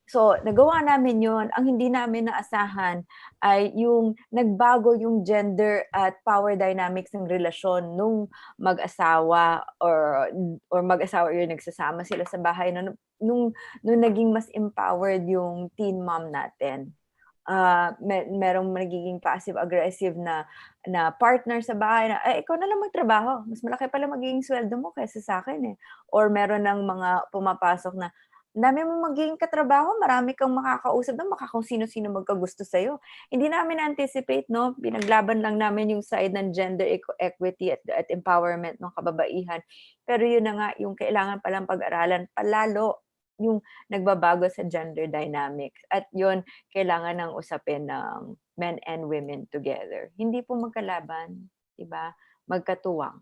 So, nagawa namin yun. Ang hindi namin naasahan ay yung nagbago yung gender at power dynamics ng relasyon nung mag-asawa or mag-asawa yun, nagsasama sila sa bahay nung naging mas empowered yung teen mom natin. Merong nagiging passive-aggressive na partner sa bahay na, ikaw na lang magtrabaho. Mas malaki pala magiging sweldo mo kaysa sa akin eh. Or meron ng mga pumapasok na, dami mo magiging katrabaho, marami kang makakausap na kung sino-sino magkagusto sa'yo. Hindi namin anticipate, no? Binaglaban lang namin yung side ng gender equity at empowerment ng kababaihan. Pero yun na nga, yung kailangan palang pag-aralan, palalo yung nagbabago sa gender dynamics. At yun, kailangan ng usapin ng men and women together. Hindi po magkalaban, diba? Magkatuwang.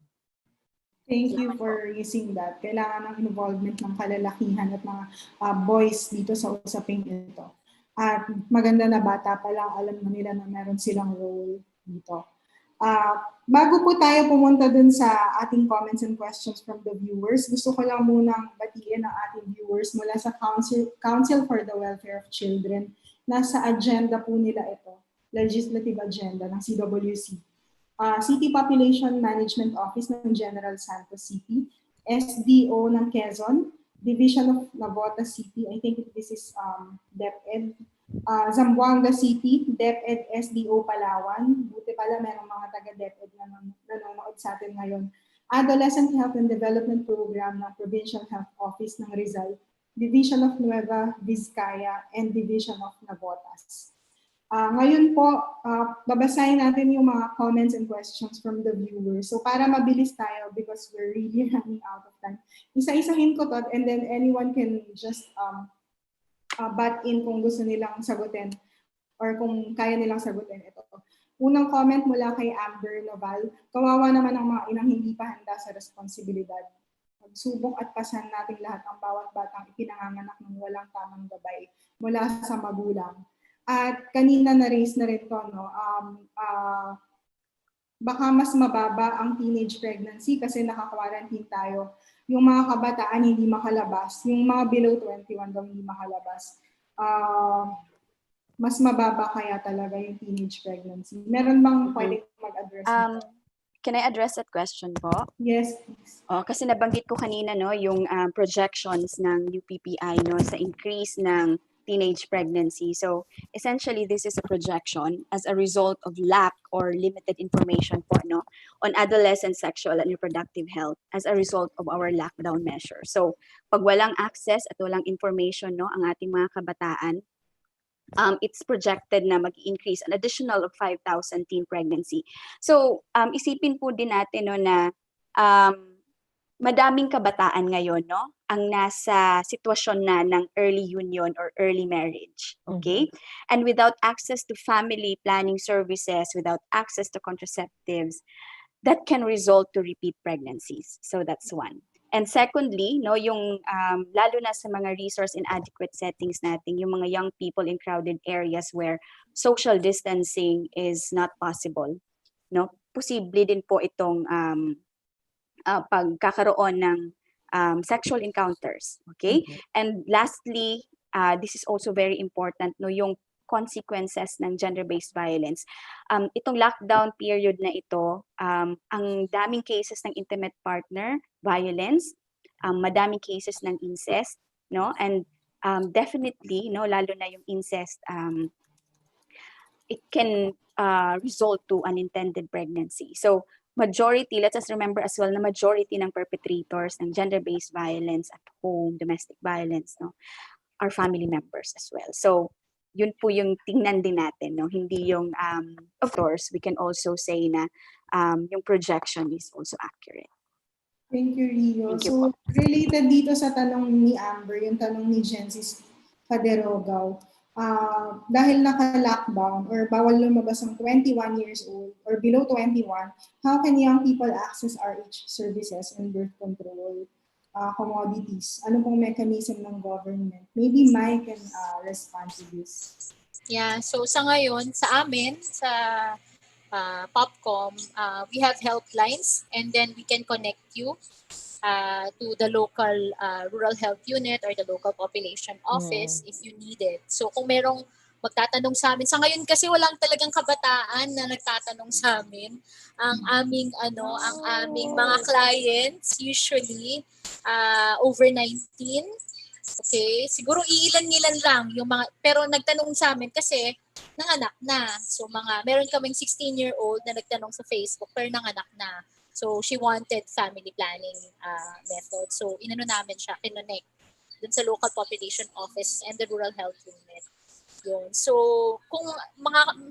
Thank you for raising that. Kailangan ng involvement ng kalalakihan at mga boys dito sa usaping ito. At maganda na bata pa lang, alam na nila na meron silang role dito. Bago po tayo pumunta dun sa ating comments and questions from the viewers, gusto ko lang munang batiin ang ating viewers mula sa Council for the Welfare of Children. Nasa agenda po nila ito, legislative agenda ng CWC. City Population Management Office ng General Santos City, SDO ng Quezon, Division of Navotas City, I think this is DepEd, Zamboanga City, DepEd SDO Palawan, buti pala merong mga taga-DepEd na nanonood sa atin ngayon, Adolescent Health and Development Program ng Provincial Health Office ng Rizal, Division of Nueva Vizcaya, and Division of Navotas. Ngayon po, babasahin natin yung mga comments and questions from the viewers. So para mabilis tayo because we're really running out of time. Isa-isahin ko to and then anyone can just butt in kung gusto nilang sagutin or kung kaya nilang sagutin ito. Unang comment mula kay Amber Noval, kawawa naman ang mga inang hindi pa handa sa responsibilidad. Magsubok at pasan natin lahat ang bawat batang ipinanganganak ng walang tamang gabay mula sa magulang. At kanina na-raise na rin to, no? Baka mas mababa ang teenage pregnancy kasi naka-quarantine tayo. Yung mga kabataan hindi makalabas, yung mga below 21 daw hindi makalabas. Mas mababa kaya talaga yung teenage pregnancy. Meron bang pwede mag-address nito? Can I address that question po? Yes, please. Kasi nabanggit ko kanina, no, yung projections ng UPPI, no, sa increase ng teenage pregnancy. So essentially, this is a projection as a result of lack or limited information po, no, on adolescent sexual and reproductive health as a result of our lockdown measure. So pag walang access at walang information, no, ang ating mga kabataan, it's projected na mag-increase an additional of 5,000 teen pregnancy. So isipin po din natin, no, na madaming kabataan ngayon, no, ang nasa sitwasyon na ng early union or early marriage, okay? And without access to family planning services, without access to contraceptives, that can result to repeat pregnancies. So that's one. And secondly, no, yung lalo na sa mga resource inadequate settings natin, yung mga young people in crowded areas where social distancing is not possible, no, posible din po itong pagkakaroon ng sexual encounters, okay? And lastly, this is also very important, no, yung consequences ng gender-based violence. Itong lockdown period na ito, ang daming cases ng intimate partner violence, madaming cases ng incest, no, and definitely, no, lalo na yung incest, it can result to unintended pregnancy. So majority, let us remember as well na majority ng perpetrators ng gender-based violence at home, domestic violence, no, are family members as well. So yun po yung tingnan din natin, no? Hindi yung, of course, we can also say na yung projection is also accurate. Thank you, Rio. Thank you So, po. related dito sa tanong ni Amber, yung tanong ni Jensis Caderogaw, dahil naka-lockdown or bawal lumabas ng 21 years old or below 21, how can young people access RH services and birth control commodities? Ano pong mechanism ng government? Maybe Mike can respond to this. Yeah, so sa ngayon, sa amin, sa Popcom, we have helplines and then we can connect you to the local rural health unit or the local population office if you need it. So kung merong magtatanong sa amin, sa ngayon kasi walang talagang kabataan na nagtatanong sa amin. Ang aming mga clients usually over 19. Okay, siguro iilan-ilan lang yung mga, pero nagtanong sa amin kasi nanganak na. So meron kaming 16-year-old na nagtanong sa Facebook pero nanganak na. So she wanted family planning method. So inano namin siya, kinonect dun sa local population office and the rural health unit. Yun. So kung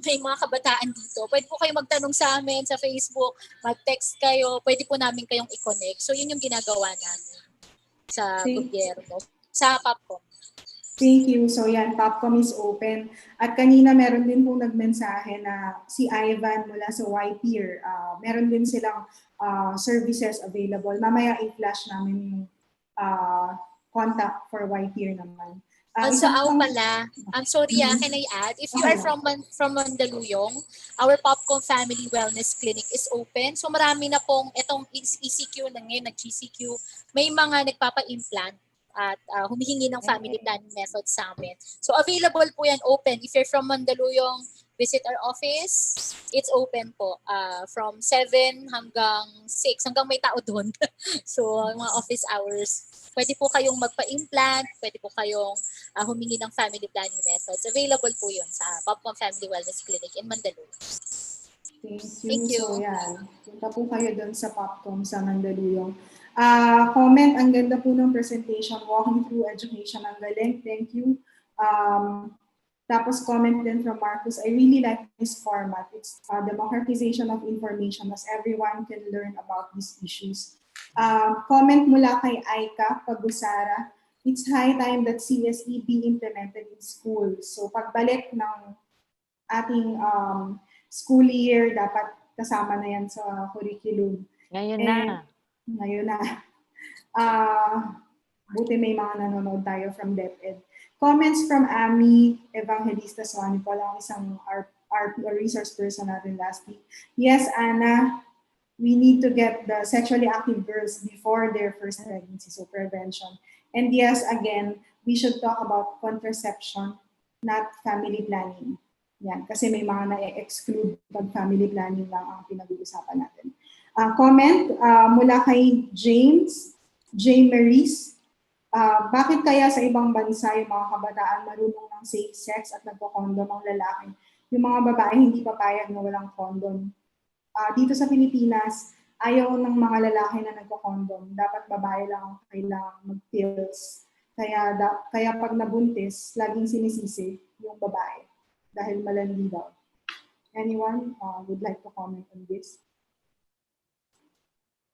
may mga kabataan dito, pwede po kayo magtanong sa amin sa Facebook, mag-text kayo, pwede po namin kayong i-connect. So yun yung ginagawa namin sa gobyerno, sa Popcom. Thank you. So yan, Popcom is open. At kanina meron din pong nagmensahe na si Ivan mula sa YPeer. Meron din silang services available. Mamaya i-flash namin yung contact for YPeer naman. Also, pala, I'm sorry, can I add? If you are from Mandaluyong, our Popcom Family Wellness Clinic is open. So marami na pong itong ECQ na ngayon, nag-GCQ, may mga nagpapa-implant at humihingi ng family planning method sa amin. So available po yan, open. If you're from Mandaluyong, visit our office. It's open po from 7 hanggang 6, hanggang may tao doon. So mga office hours. Pwede po kayong magpa-implant, pwede po kayong humingi ng family planning methods. Available po yun sa Popcom Family Wellness Clinic in Mandaluyong. Thank you. So yan, punta po kayo doon sa Popcom sa Mandaluyong. Comment, ang ganda po ng presentation, walking through education, ang galing. Thank you. Tapos comment din from Marcus, I really like this format. It's democratization of information as everyone can learn about these issues. Comment mula kay Aika Pagusara, it's high time that CSE be implemented in schools. So pagbalik ng ating school year, dapat kasama na yan sa curriculum. Ngayon And, na. Ngayon na. Buti may mga nanonood tayo from DepEd. Comments from Ami Evangelista Suani po lang isang RP or resource person natin last week. Yes, Anna, we need to get the sexually active girls before their first pregnancy, so prevention. And yes, again, we should talk about contraception, not family planning. Yan, kasi may mga na-exclude pag family planning lang ang pinag-uusapan natin. Comment mula kay James, J. Maurice. Bakit kaya sa ibang bansa yung mga kabataan marunong ng safe sex at nagpo-condom ang lalaki? Yung mga babae hindi papayag na walang condom. Dito sa Pilipinas, ayaw ng mga lalaki na nagpo-condom. Dapat babae lang ang kailangang mag-pills. Kaya pag nabuntis, laging sinisisi yung babae dahil malandi daw. Anyone would like to comment on this?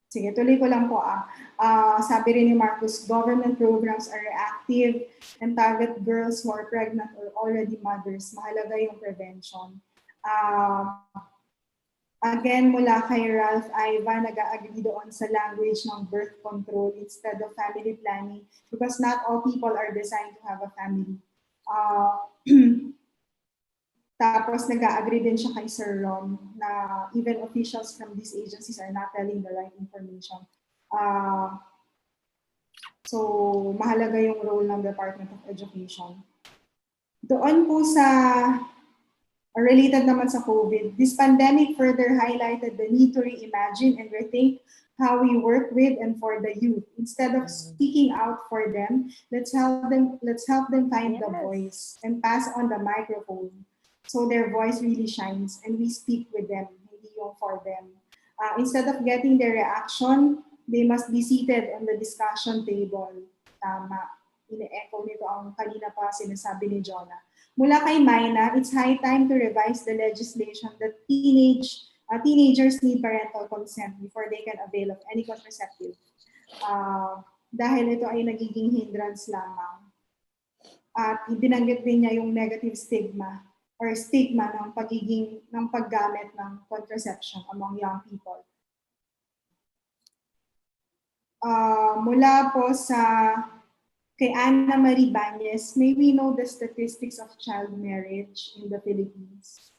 Sige, tuloy ko lang po. Sabi rin ni Marcus, government programs are reactive and target girls who are pregnant or already mothers. Mahalaga yung prevention. Again, mula kay Ralph Iva, nag-agree doon sa language ng birth control instead of family planning because not all people are designed to have a family. Tapos nag-agree din siya kay Sir Ron na even officials from these agencies are not telling the right information. So, mahalaga yung role ng Department of Education. Doon po sa related naman sa COVID, this pandemic further highlighted the need to reimagine and rethink how we work with and for the youth. Instead of speaking out for them, let's help them find the voice and pass on the microphone. So their voice really shines and we speak with them, hindi yung for them. Instead of getting their reaction, they must be seated on the discussion table. Tama. Ine-echo nito ang kanina pa sinasabi ni Jonah. Mula kay Mayna, it's high time to revise the legislation that teenagers need parental consent before they can avail of any contraceptive. Dahil ito ay nagiging hindrance lamang. At binanggit din niya yung negative stigma ng paggamit ng contraception among young people. Mula po kay Anna Marie Bañez, may we know the statistics of child marriage in the Philippines?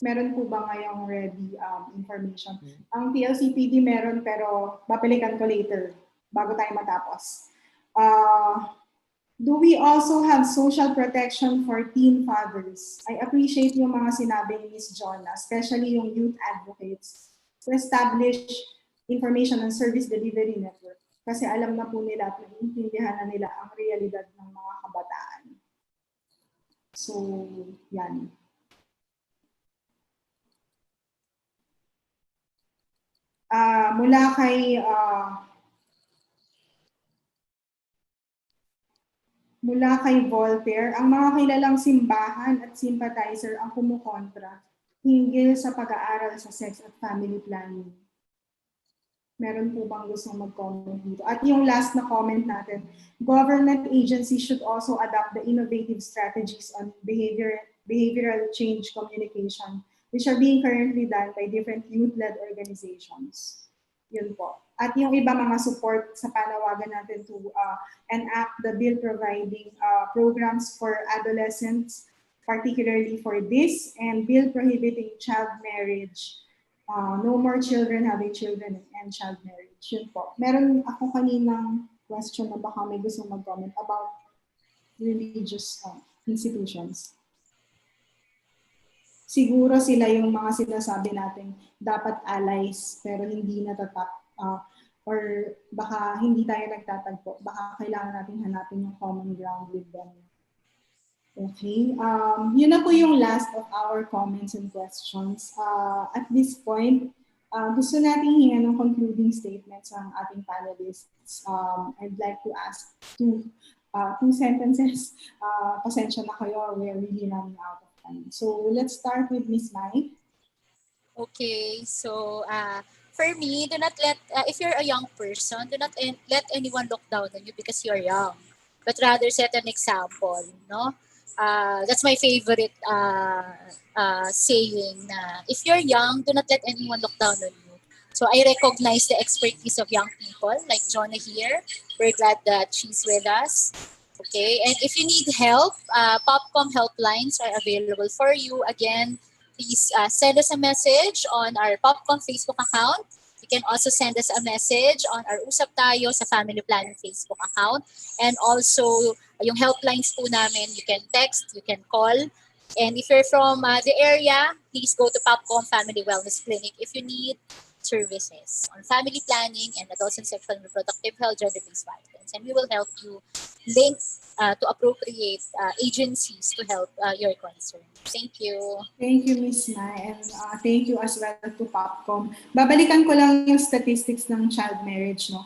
Meron po ba ngayong ready information? Ang PLCPD meron pero babalikan ko later bago tayo matapos. Do we also have social protection for teen fathers? I appreciate yung mga sinabi ni Ms. Jonah, especially yung youth advocates, to establish information and service delivery network. Kasi alam na po nila at naiintindihan na nila ang realidad ng mga kabataan. So, yan. Mula kay Voltaire, ang mga kilalang simbahan at sympathizer ang kumukontra hinggil sa pag-aaral sa sex at family planning. Meron po bang gustong mag-comment dito? At yung last na comment natin, government agencies should also adopt the innovative strategies on behavioral change communication, which are being currently done by different youth-led organizations. Yun po. At yung iba mga support sa panawagan natin to enact the bill providing programs for adolescents, particularly for this, and bill prohibiting child marriage. No more children having children and child marriage. Yun po. Meron ako kaninang question na baka may gusto mag-comment about religious institutions. Siguro sila yung mga sinasabi natin dapat allies pero hindi natatap or baka hindi tayo nagtatagpo. Baka kailangan natin hanapin yung common ground with them. Okay. Yun na po yung last of our comments and questions. At this point, gusto natin hinga ng concluding statements ang ating panelists. I'd like to ask two sentences. Pasensya na kayo, we're really running out of time. So let's start with Ms. Mai. Okay, so for me, do not let, if you're a young person, do not let anyone look down on you because you're young. but rather set an example, no? That's my favorite saying na if you're young, do not let anyone look down on you. So I recognize the expertise of young people like Jonah here. We're glad that she's with us. Okay, and if you need help, Popcom helplines are available for you. Again, please send us a message on our Popcom Facebook account. You can also send us a message on our Usap Tayo sa Family Planning Facebook account. And also, yung helplines po namin, you can text, you can call. And if you're from the area, please go to Popcom Family Wellness Clinic if you need services on family planning and adolescent sexual and reproductive health, gender-based violence. And we will help you link to appropriate agencies to help your concern. Thank you. Thank you, Ms. Mai, and thank you as well to Popcom. Babalikan ko lang yung statistics ng child marriage. No?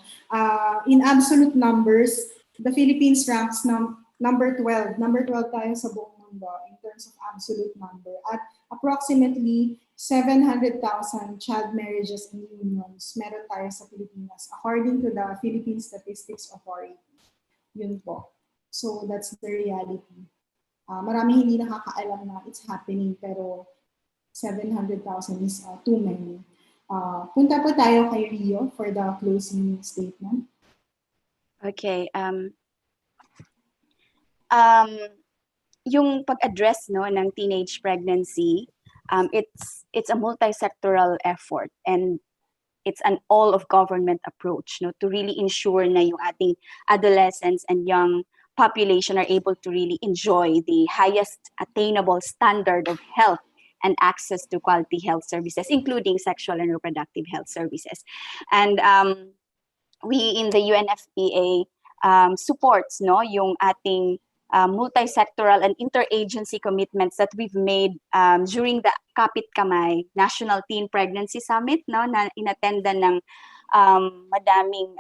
In absolute numbers, the Philippines ranks number 12. Number 12 tayo sa buong mundo in terms of absolute number. At approximately 700,000 child marriages and unions meron tayo sa Pilipinas according to the Philippine Statistics Authority. Yun po. So that's the reality. Marami hindi nakakaalam na it's happening pero 700,000 is too many. Punta po tayo kay Rio for the closing statement. Okay. Yung pag-address no ng teenage pregnancy, it's a multi-sectoral effort and it's an all of government approach no to really ensure na yung ating adolescents and young population are able to really enjoy the highest attainable standard of health and access to quality health services, including sexual and reproductive health services. And we in the UNFPA supports no yung ating multi-sectoral and interagency commitments that we've made during the Kapit Kamay National Teen Pregnancy Summit no na inattendan ng madaming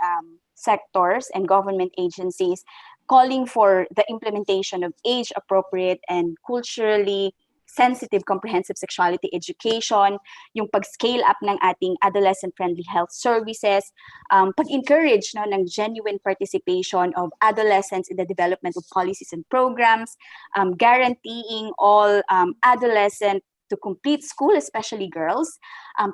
sectors and government agencies calling for the implementation of age-appropriate and culturally sensitive comprehensive sexuality education, yung pag-scale up ng ating adolescent-friendly health services, pag-encourage no, ng genuine participation of adolescents in the development of policies and programs, guaranteeing all adolescent to complete school, especially girls,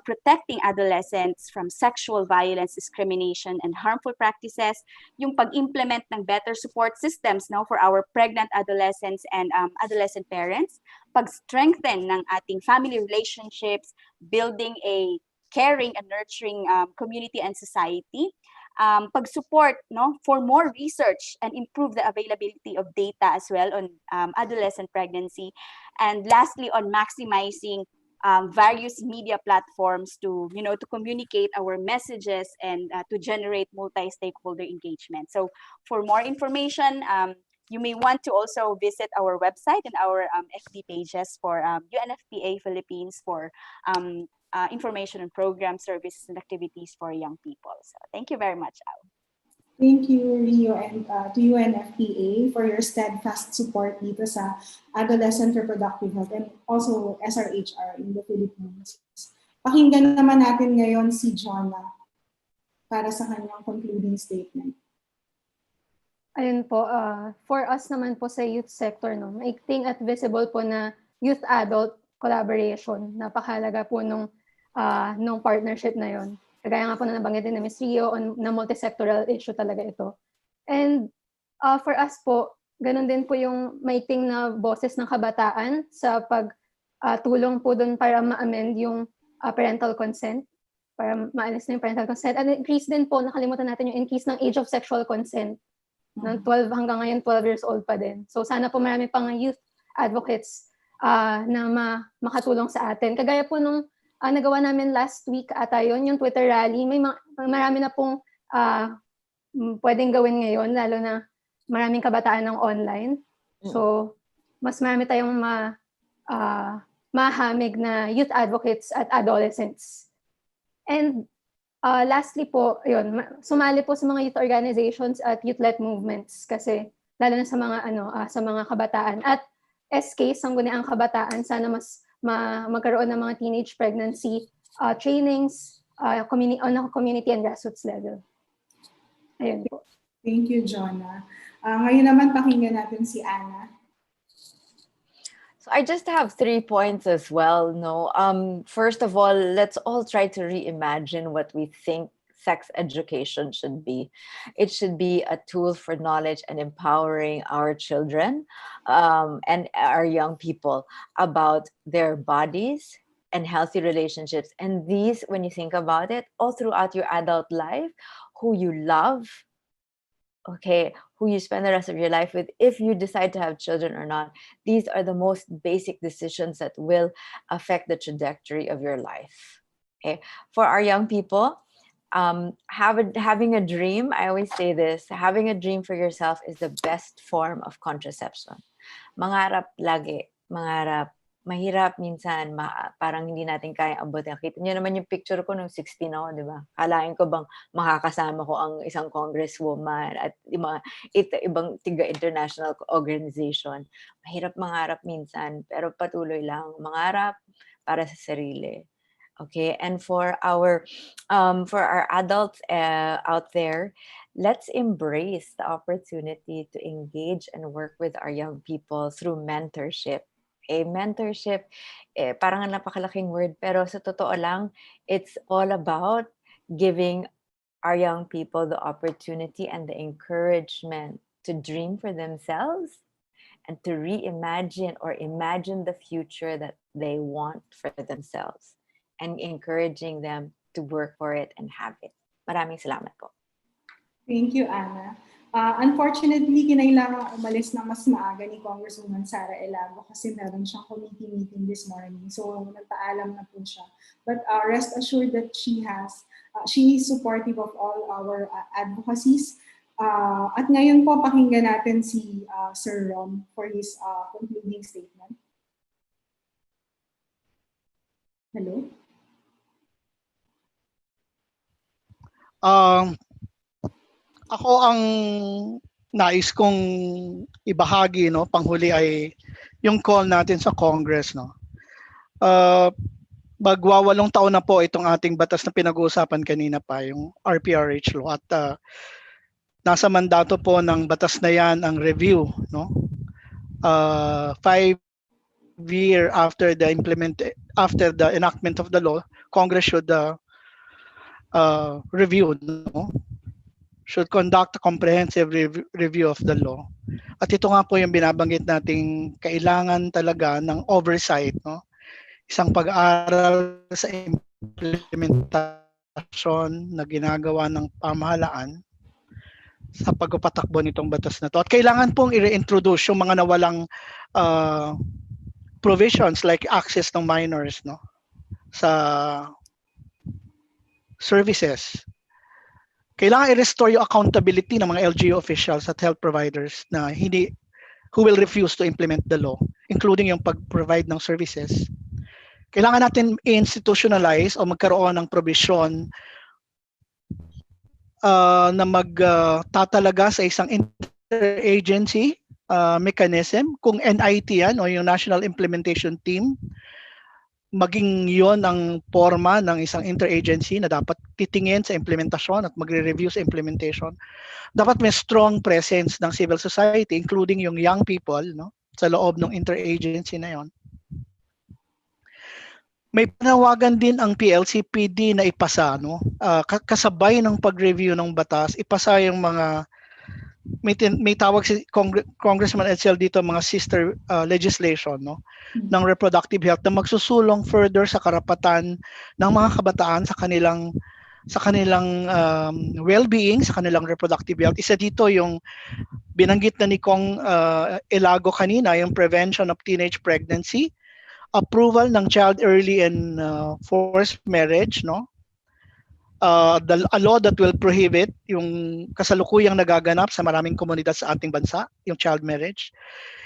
protecting adolescents from sexual violence, discrimination, and harmful practices, yung pag-implement ng better support systems no, for our pregnant adolescents and adolescent parents, pag-strengthen ng ating family relationships, building a caring and nurturing community and society, pag-support no, for more research and improve the availability of data as well on adolescent pregnancy, and lastly on maximizing various media platforms to to communicate our messages and to generate multi-stakeholder engagement. So for more information, you may want to also visit our website and our FB pages for UNFPA Philippines for information on programs, services, and activities for young people. So thank you very much, Al. Thank you, Rio, and to UNFPA for your steadfast support dito sa adolescent reproductive health and also SRHR in the Philippines. Pakinggan naman natin ngayon si Jonah para sa kanyang concluding statement. Ayun po, for us naman po sa youth sector, no, maigting at visible po na youth-adult collaboration. Napakahalaga po nung partnership na yon. Kagaya nga po na nabanggit din na Ms. Rio na multi-sectoral issue talaga ito. And for us po, ganun din po yung maigting na boses ng kabataan sa pagtulong po dun para ma-amend yung parental consent, para maalis na yung parental consent. And increase din po, nakalimutan natin yung increase ng age of sexual consent. Ng 12 hanggang ngayon, 12 years old pa din. So sana po marami pang youth advocates na makatulong sa atin. Kagaya po nung nagawa namin last week ata yun, yung Twitter rally, marami na pong pwedeng gawin ngayon, lalo na maraming kabataan ng online. So mas marami tayong mahamig na youth advocates at adolescents. And lastly po, yun, sumali po sa mga youth organizations at youth-led movements kasi lalo na sa mga sa mga kabataan. At SK, Sangguniang Kabataan, sana mas magkaroon ng mga teenage pregnancy trainings on a community and grassroots level. Ayun po. Thank you, Jonah. Ngayon naman pakinggan natin si Anna. So I just have 3 points as well. No, first of all, let's all try to reimagine what we think sex education should be. It should be a tool for knowledge and empowering our children and our young people about their bodies and healthy relationships. And these, when you think about it, all throughout your adult life, who you love, okay, who you spend the rest of your life with, if you decide to have children or not, these are the most basic decisions that will affect the trajectory of your life. Okay, for our young people, having a dream, I always say this, having a dream for yourself is the best form of contraception. Mangarap lagi, mangarap. Mahirap minsan, parang hindi natin kaya abutin. Kita niyo naman yung picture ko nung 16 ako, di ba? Kalain ko bang makakasama ko ang isang congresswoman at ibang tiga-international organization. Mahirap mangarap minsan, pero patuloy lang mangarap para sa sarili. Okay, and for our adults out there, let's embrace the opportunity to engage and work with our young people through mentorship. Mentorship, parang napakalaking word, pero sa totoo lang, it's all about giving our young people the opportunity and the encouragement to dream for themselves and to reimagine or imagine the future that they want for themselves, and encouraging them to work for it and have it. Maraming salamat po. Thank you, Anna. Unfortunately, kinailangan umalis na mas maaga ni Congresswoman Sara Elago kasi meron siyang committee meeting this morning. So, nagpaalam na po siya. But rest assured that she is supportive of all our advocacies. At ngayon po, pakinggan natin si Sir Rom for his concluding statement. Hello? Ako ang nais kong ibahagi, no, panghuli ay yung call natin sa Congress, no. Magwawalong taon na po itong ating batas na pinag-uusapan kanina pa, yung RPRH law, at nasa mandato po ng batas na yan ang review, no. 5 year after the enactment of the law, Congress should review, no, should conduct a comprehensive review of the law. At ito nga po yung binabanggit nating kailangan talaga ng oversight, no? Isang pag-aaral sa implementasyon na ginagawa ng pamahalaan sa pagpapatakbo nitong batas na to. At kailangan pong i-reintroduce yung mga nawalang provisions like access ng minors, no, sa services. Kailangan i-restore yung accountability ng mga LGU officials at health providers na who will refuse to implement the law, including yung pag-provide ng services. Kailangan natin institutionalize o magkaroon ng provision na magtatalaga sa isang interagency mechanism. Kung NIT yan o yung National Implementation Team, maging yon ang forma ng isang interagency na dapat titingin sa implementasyon at magre-review sa implementation. Dapat may strong presence ng civil society, including yung young people, no, sa loob ng interagency na yon. May panawagan din ang PLCPD na ipasa, no, kasabay ng pag-review ng batas, ipasa yung mga may tawag si Congressman Edsel dito mga sister legislation, no, ng reproductive health na magsusulong further sa karapatan ng mga kabataan sa kanilang well-being, sa kanilang reproductive health. Isa dito yung binanggit na ni Kong Elago kanina, yung prevention of teenage pregnancy, approval ng child early and forced marriage, no, a law that will prohibit yung kasalukuyang nagaganap sa maraming komunidad sa ating bansa, yung child marriage,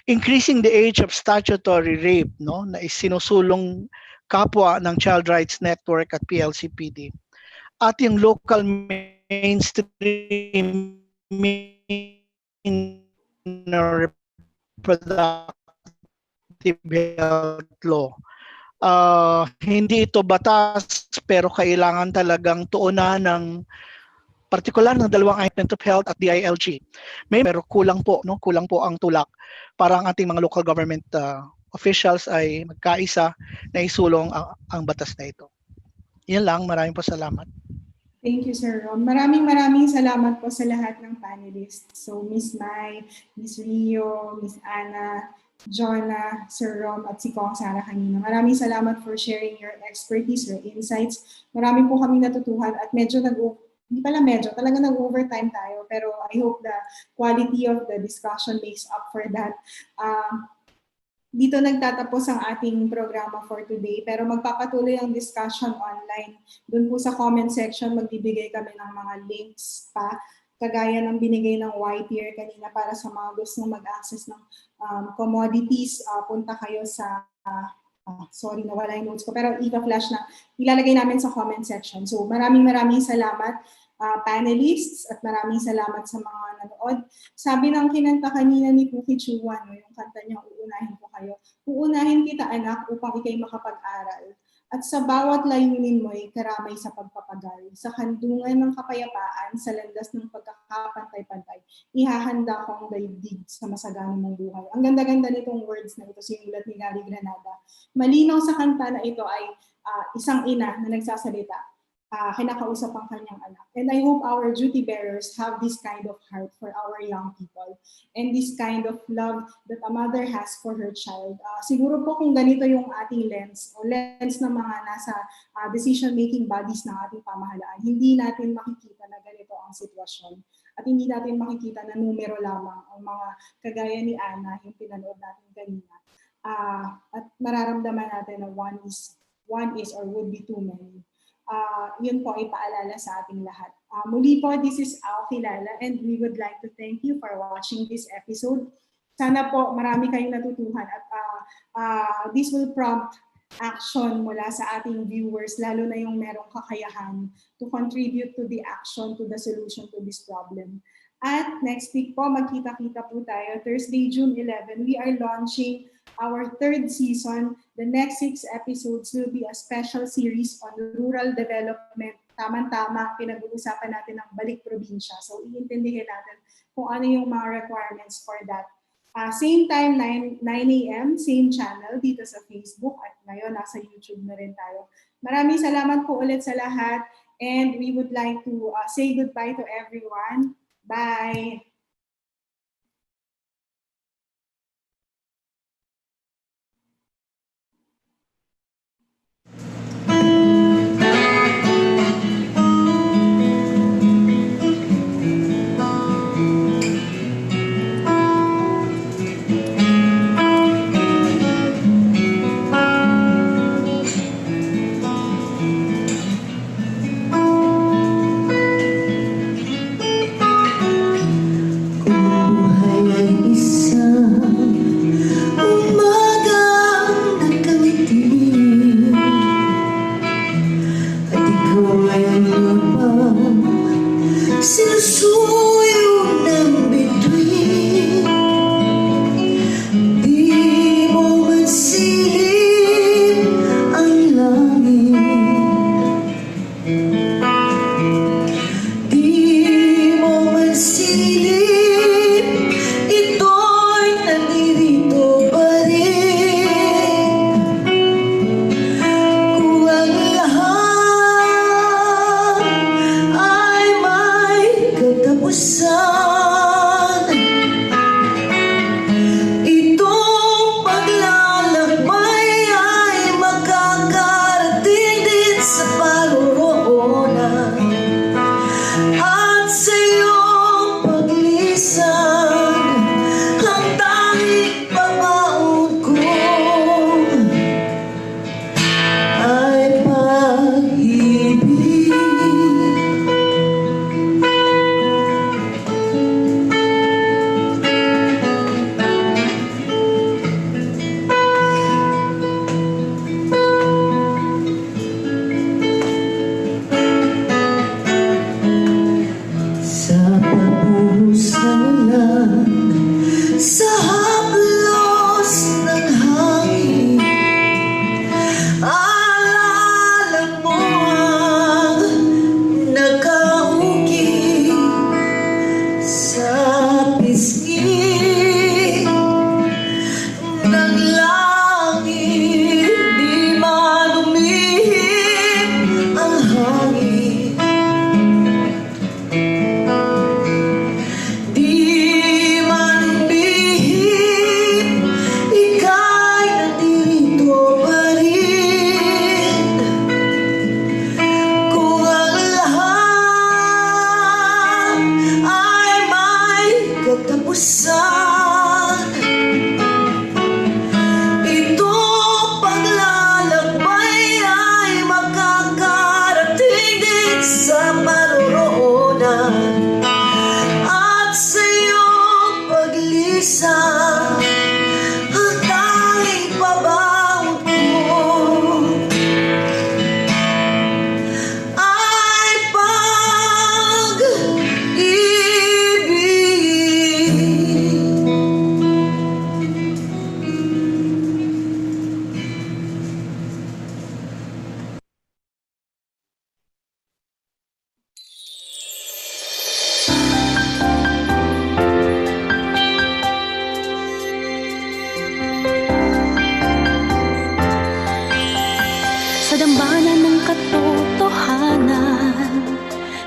increasing the age of statutory rape, no, na isinusulong kapwa ng Child Rights Network at PLCPD, at yung local mainstreaming reproductive health law. Hindi ito batas pero kailangan talagang tuunan ng partikular ng dalawang Department of Health at DILG. Pero kulang po, no? Kulang po ang tulak para ang ating mga local government officials ay magkaisa na isulong ang batas na ito. Yan lang, maraming po salamat. Thank you, Sir Rom. Maraming salamat po sa lahat ng panelists. So, Miss Mai, Miss Rio, Miss Ana, Jonah, Sir Rom, at si Kong Sara kanina. Maraming salamat for sharing your expertise, your insights. Marami po kami natutuhan at talaga nag-overtime tayo. Pero I hope the quality of the discussion makes up for that. Dito nagtatapos ang ating programa for today, pero magpapatuloy ang discussion online. Doon po sa comment section, magbibigay kami ng mga links pa, kagaya ng binigay ng white here kanina para sa mga gustong mag-access ng commodities. Punta kayo sa, sorry, nawala yung notes ko, pero ika-flash na, ilalagay namin sa comment section. So maraming salamat panelists at maraming salamat sa mga nanood. Sabi ng kinanta kanina ni Puki Chuan, yung kanta niya, uunahin ko kayo. Uunahin kita anak upang ikay makapag-aral. At sa bawat layunin mo ay karamay sa pagpapagal. Sa kandungan ng kapayapaan, sa landas ng pagkakapantay-pantay, ihahanda ko ang daigdig sa masaganang mong buhay. Ang ganda-ganda nitong words na ito, sinulat ni Gary Granada. Malinaw sa kanta na ito ay isang ina na nagsasalita. Kinakausap ang kanyang anak. And I hope our duty bearers have this kind of heart for our young people and this kind of love that a mother has for her child. Siguro po kung ganito yung ating lens o lens ng mga nasa decision-making bodies ng ating pamahalaan, hindi natin makikita na ganito ang sitwasyon at hindi natin makikita na numero lamang ang mga kagaya ni Ana, yung pinanood natin kanina. At mararamdaman natin na one is or would be too many. Yun po ay paalala sa ating lahat. Muli po, this is Ao Kilala and we would like to thank you for watching this episode. Sana po marami kayong natutuhan at this will prompt action mula sa ating viewers, lalo na yung merong kakayahan to contribute to the action, to the solution to this problem. At next week po, magkita-kita po tayo. Thursday, June 11, we are launching our third season. The next 6 episodes will be a special series on rural development. Tama-tama, pinag-uusapan natin ang balik probinsya. So, iintindihin natin kung ano yung mga requirements for that. Same time, 9 a.m., same channel dito sa Facebook at ngayon nasa YouTube na rin tayo. Maraming salamat po ulit sa lahat and we would like to say goodbye to everyone. Bye! sa dambana ng katotohanan,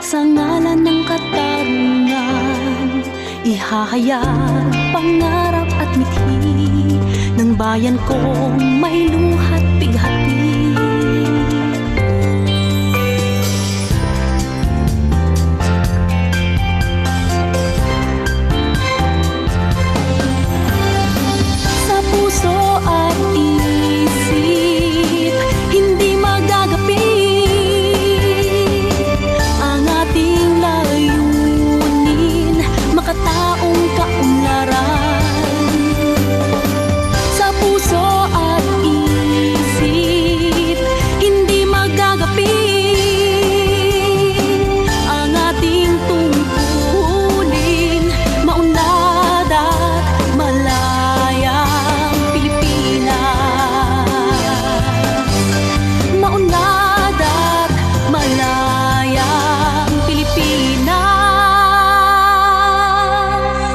sa ngalan ng katarungan, ihahayag pangarap at mithi ng bayan kong may luhat